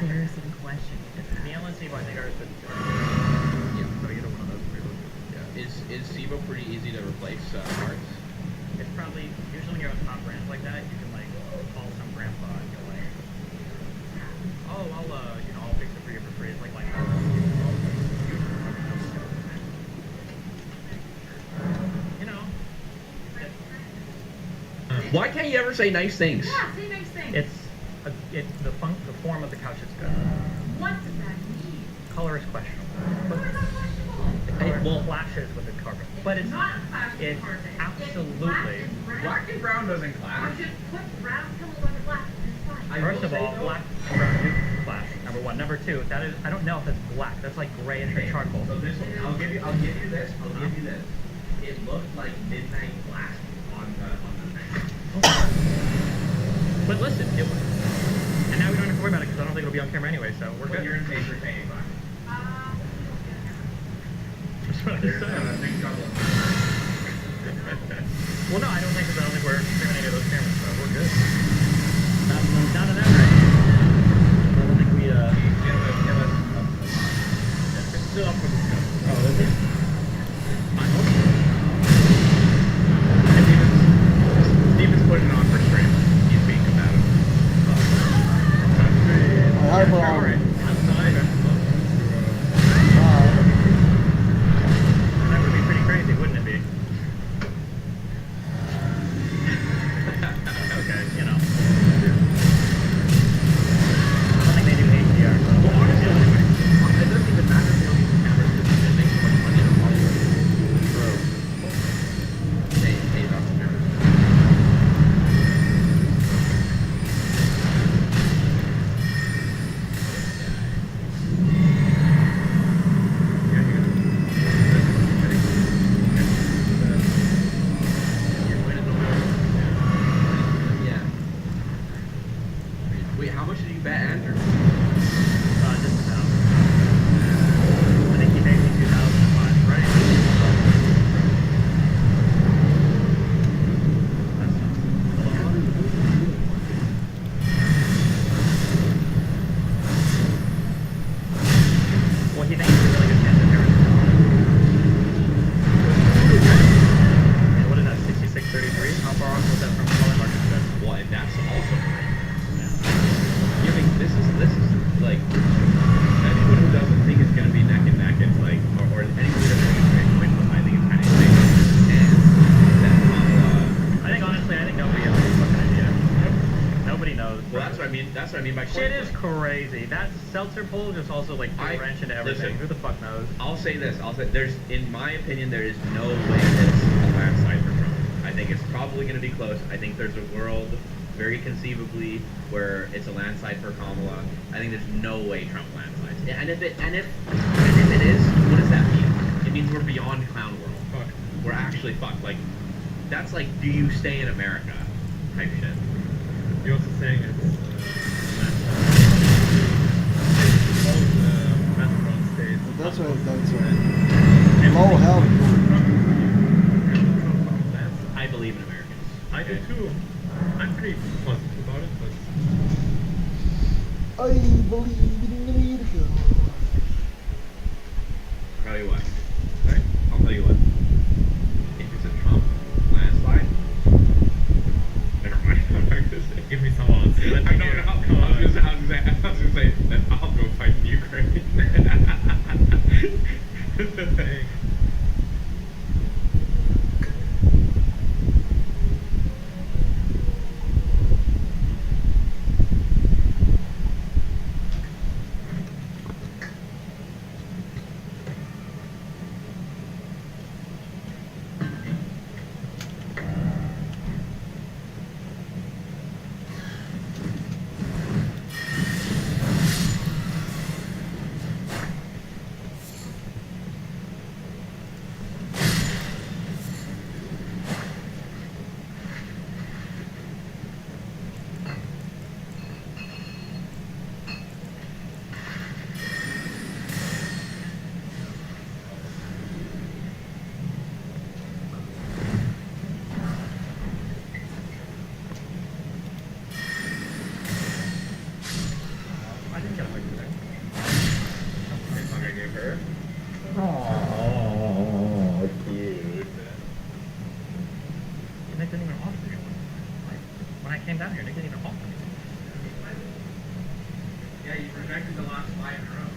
embarrassing question. The LNC by the Garrison. Yeah, so you don't want those really. Yeah. Is SIBO pretty easy to replace parts? It's probably, usually when you're on top brands like that, you can like call some grandpa and you're like, oh, I'll fix it for you for free. It's like you know. Why can't you ever say nice things? Yeah, say nice things. It's the form of the couch is good. What does that mean? Color is questionable. Color is not questionable. Color well, flashes with the carpet, but it's not a clash with it's carpet. absolutely. Black and brown doesn't clash. Or just put brown pillows on the black and it's fine. First of all, black and brown do clash. Number one. Number two, that is I don't know if it's black. That's like grayish or charcoal. So this one, I'll give you this. It looked like midnight black on the thing. But listen, it was, and now we don't have to worry about it because I don't think it'll be on camera anyway, so we're good. You're in paper retaining black. That's what I said. Big trouble. Well, no, I don't think we're streaming any of those cameras, so we're good. Not in that range. I don't think we it's still up for discussion. Oh, is it? I hope so. Steven's putting it on for stream. He's being combative. Hi, Brian. That would be pretty crazy, wouldn't it be? Okay, you know. crazy. That's seltzer pull just also like threw a wrench into everything. Listen, Who the fuck knows? I'll say this. In my opinion, there is no way it's a landslide for Trump. I think it's probably going to be close. I think there's a world, very conceivably, where it's a landslide for Kamala. I think there's no way Trump landslides. And if it is, what does that mean? It means we're beyond clown world. Fuck. We're actually fucked. Like, that's like, do you stay in America type shit. You're also saying it's That's right. Low health. I believe in Americans. I do too. I'm pretty positive about it, but I believe in America. Tell you what. Right? I'll tell you what. If it's a Trump landslide, never mind. I'm not gonna say. give me some odds. I was gonna say that I'll go fight in Ukraine. oh, cute. Nick didn't even offer me one. Like, when I came down here, Nick didn't even offer me. Yeah, you rejected the last 5 in a row.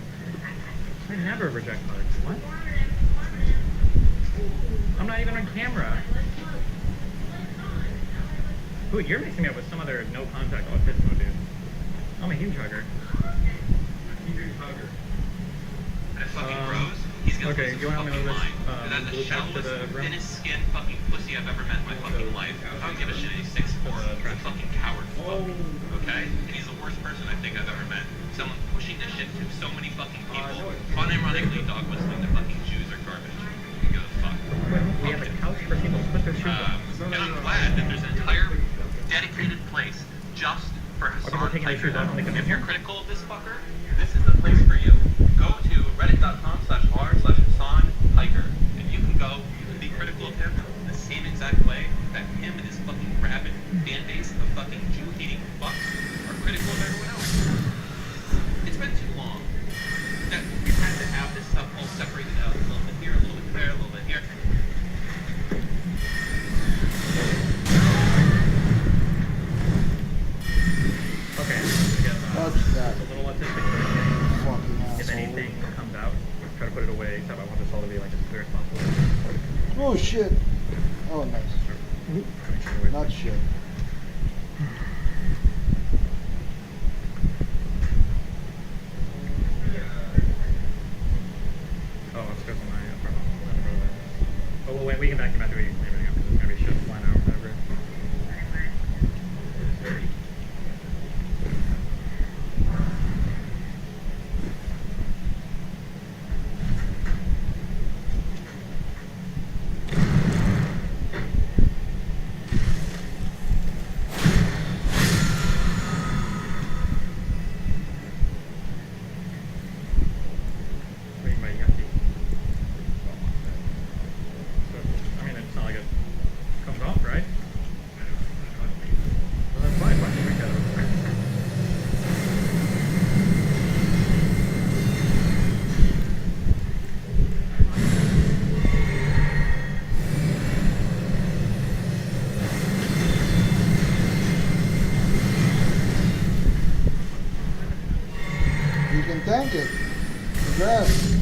I never reject cards. What? I'm not even on camera. Ooh, you're mixing me up with some other no contact autismo dude. I'm a huge hugger. Huge hugger. That fucking bros. He's gonna okay, lose you his want to fucking know this? mind. That's the Blue patch to shellest, the room? thinnest skin fucking pussy I've ever met in my fucking life. I don't give a shit. He's 6'4". He's a fucking coward fuck. Okay? And he's the worst person I think I've ever met. Someone pushing this shit to so many fucking people. Unironically dog whistling that fucking Jews are garbage. Who gives a fuck? We have a couch for people to put their shoes on. And I'm glad that there's an entire dedicated place just for Hassan we're taking our shoes off when they come in If you're here? critical of this fucker, this is the place for you. Go to reddit.com/r/Hassan Hiker, and you can go, you can be critical of him the same exact way that him and his fucking rabid fan base of fucking Jew-hating fucks are critical of everyone else. It's been too long that we've had to have this stuff all separated out, a little bit here, a little bit there, a little bit here. Okay, I guess What's that? a little autistic person. Fucking If asshole. anything comes out, try to put it away, except I want this all to be like as clear as possible. Oh shit. Oh nice. Not shit. Oh, let's go to my apartment. Oh, well, wait, we can vacuum after we clean everything up, because it's gonna be shit flying out or whatever. Wait, my yucky. I mean, it's not like it comes off, right? Well, that's fine. Why don't we get it over there? You can tank it. Congrats.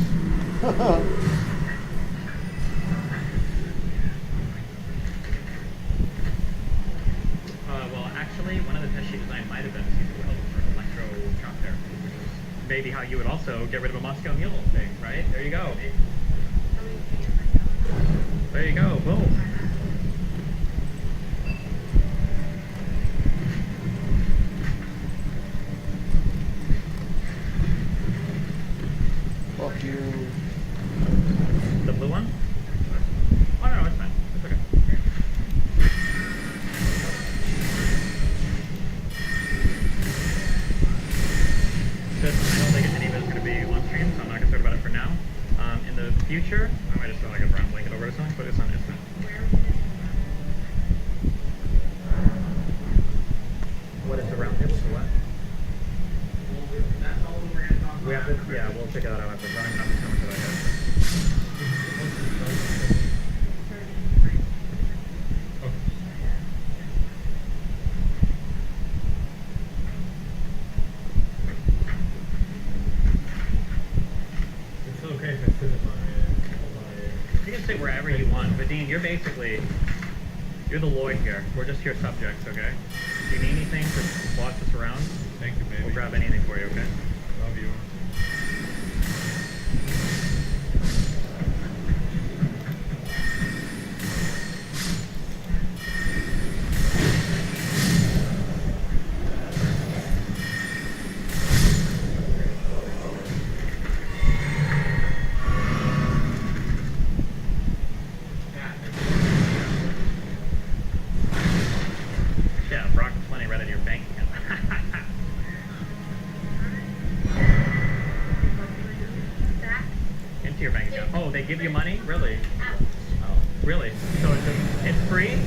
Well, actually, one of the tests she designed might have been a super well for electro shock therapy. maybe how you would also get rid of a Moscow Mule thing, right? There you go. There you go, boom. Fuck you. The blue one? Oh no, it's fine. It's okay. I don't think any of it is going to be on stream, so I'm not concerned about it for now. In the future, I might just throw like a brown blanket over or something, but it's not. What is the round table for what? We have to, yeah, we'll check it out after. I don't even have to come to that yet. It's okay if I sit in my You can sit wherever you want, but Dean, you're the Lloyd here. We're just your subjects, okay? If you need anything to watch us around, thank you, baby. We'll grab anything for you, okay? Love you. Yeah, Brock has plenty right in your bank account. Into your bank account. Oh, they give you money? Really? Oh, really? So it's free?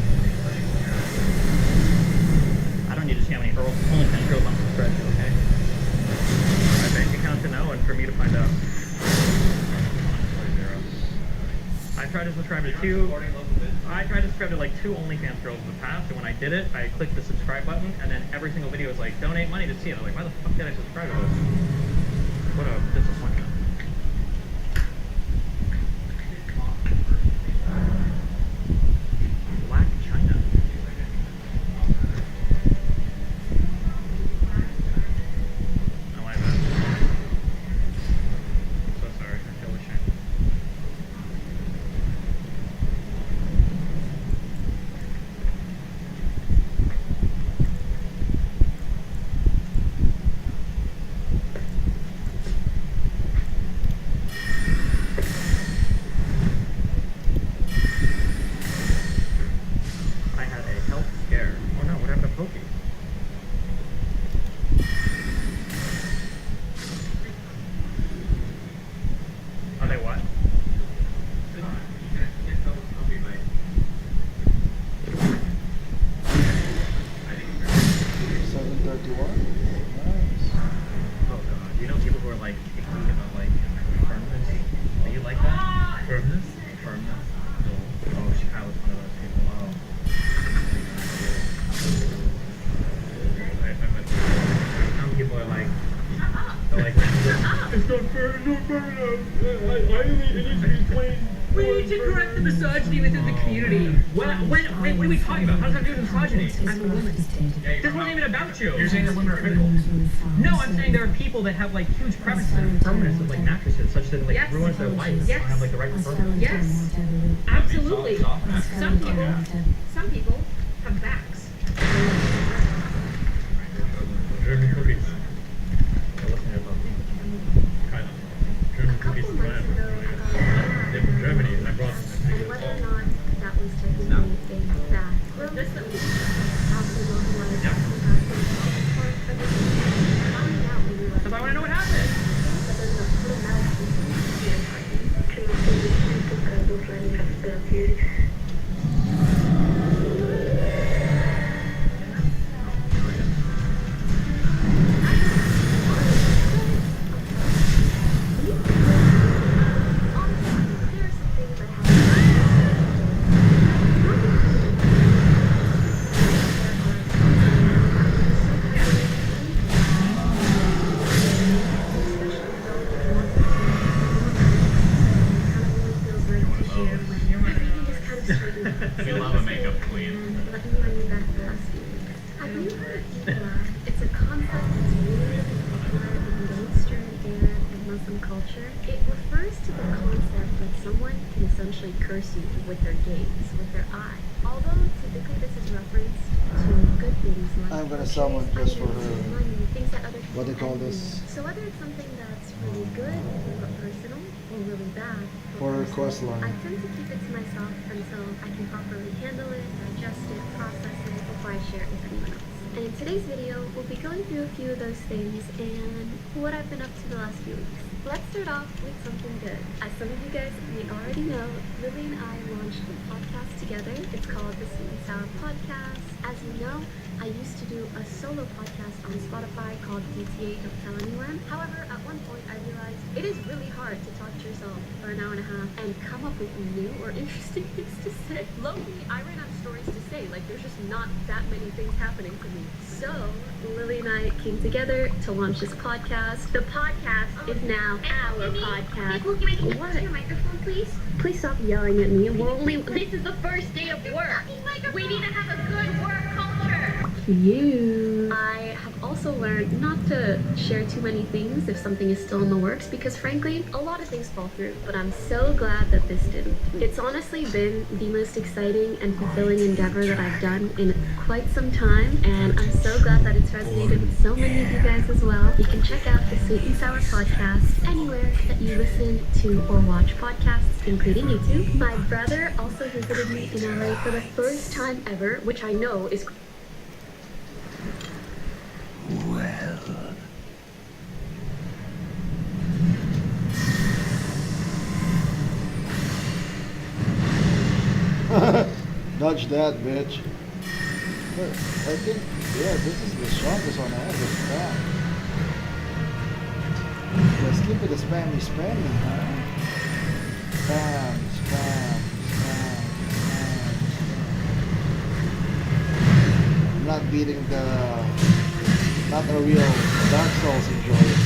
I don't need to see how many only 10 girls on the spreadsheet, okay? My bank account to know and for me to find out. I tried to subscribe to like 2 OnlyFans girls in the past, and when I did it, I clicked the subscribe button, and then every single video was like, donate money to see it. I'm like, why the fuck did I subscribe to this? What a disappointment. Black China. I like that. I'm so sorry. I feel ashamed. I had a health scare. Oh no, what happened to Pokey? Are they what? 7:31. Nice. Oh god, you know people who are like picky about like firmness? Do you like that? Firmness? Firmness? No. Oh, I was one of those people. Oh. Some people are like, they're like, it's not fair, it's not fair enough. It needs to be 20. We need to correct the misogyny within the community. What are we talking about? How does that do with misogyny? I'm a woman. This wasn't even about you. You're saying that women are fickle. No, I'm saying there are people that have like huge preferences and firmness of like mattresses, such that it like Yes. ruins their life. They don't have like the right firmness. Yes, absolutely. Some people have backs. German cookies. Listen to your phone. Kind of. German cookies and bread. They're from Germany, and I brought them. Whether or not that was technically a bathroom. This one? Because I want to know what happened. Muslim culture, it refers to the concept that someone can essentially curse you with their gaze, with their eye. Although typically this is referenced to good things like I'm gonna summon just for her. money, things that other What they people call envy. this? So whether it's something that's really good or personal or really bad For her personal, coastline. I tend to keep it to myself until I can properly handle it, digest it, process it before I share it with anyone else. And in today's video, we'll be going through a few of those things and what I've been up to the last few weeks. Let's start off with something good. As some of you guys may already know, Lily and I launched a podcast together. It's called the Sweet and Sour Podcast. As you know, I used to do a solo podcast on Spotify called DTA Don't Tell Anyone. However, at one point I realized it is really hard to talk to yourself for an hour and a half and come up with new or interesting things to say. Low-key, I ran out of stories to say. Like, there's just not that many things happening to me. So, Lily and I came together to launch this podcast. The podcast is now our podcast. What? Your microphone, please? Please stop yelling at me. This is the first day of work. We need to have a good work culture. Cute. I have also learned not to share too many things if something is still in the works because frankly, a lot of things fall through, but I'm so glad that this didn't. It's honestly been the most exciting and fulfilling endeavor that I've done in quite some time, and I'm so glad that it's resonated with so many of you guys as well. You can check out the Sweet and Sour Podcast anywhere that you listen to or watch podcasts, including YouTube. My brother also visited me in LA for the first time ever, which I know is Dodge that, bitch. But I think, yeah, this is the strongest one I have, the spam. Let's keep it a spammy, huh? Spam, spam, spam, spam. I'm not beating not a real Dark Souls enjoyer.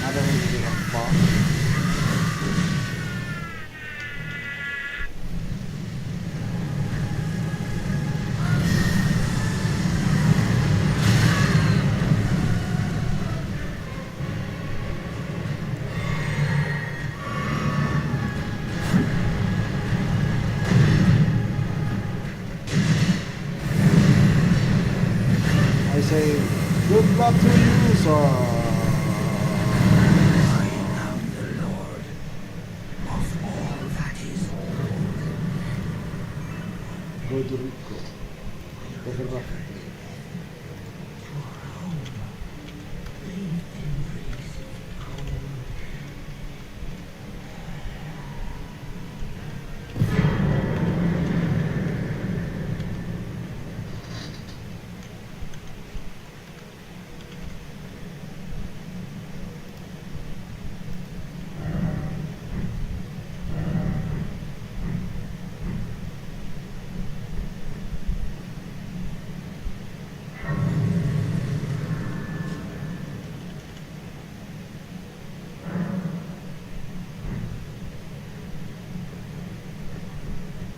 I don't really give a fuck. I say, good luck to you, sir. Godrick the Grafted.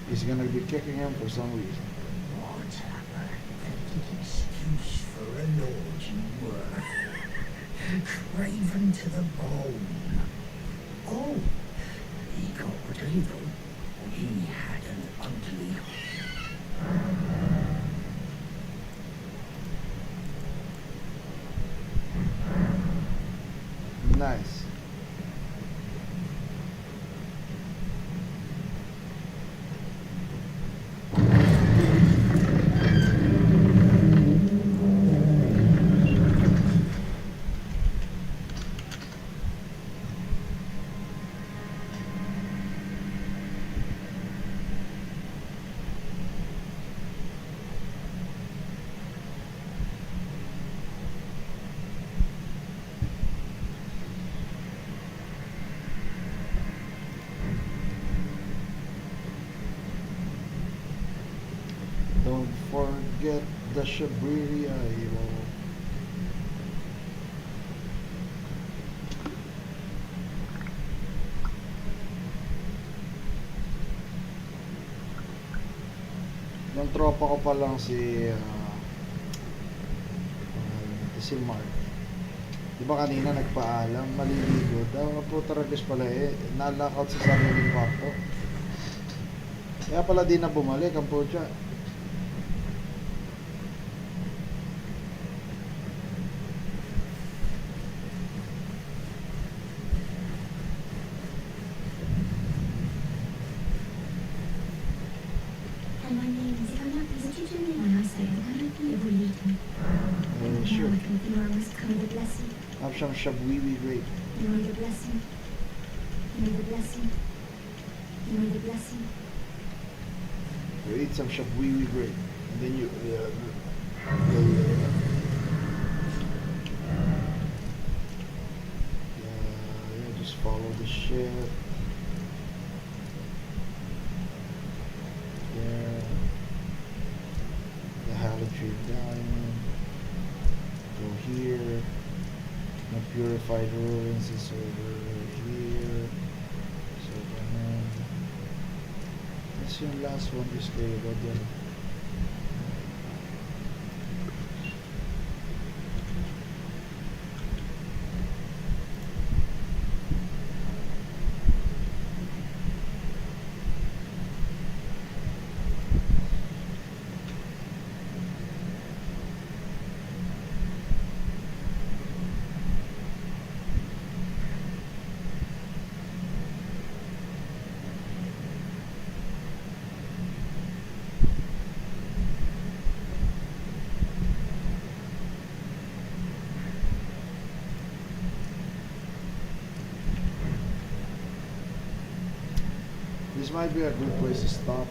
He's gonna be kicking him for some reason. Whatever an excuse for a lord you were. Craven to the bone. Oh, he got evil. He had an ugly Nice. Don't forget the Shabriri Evil. Yung tropa ko pa lang si Margit. Di ba kanina nagpaalam, maliligo daw. Ang puta ragis pala eh, nalakaut sa sariling kwarto. Kaya pala di na bumalik ang pucha. Sure. Have some shabwiwi grape. You want the blessing? You want the blessing? You want the blessing? You eat some shabwiwi grape. And then you... yeah, just follow the shit. Yeah. The halogen diamond. Go here. The purified ruins is over here. So that's your last one. Just go about them. This might be a good place to stop.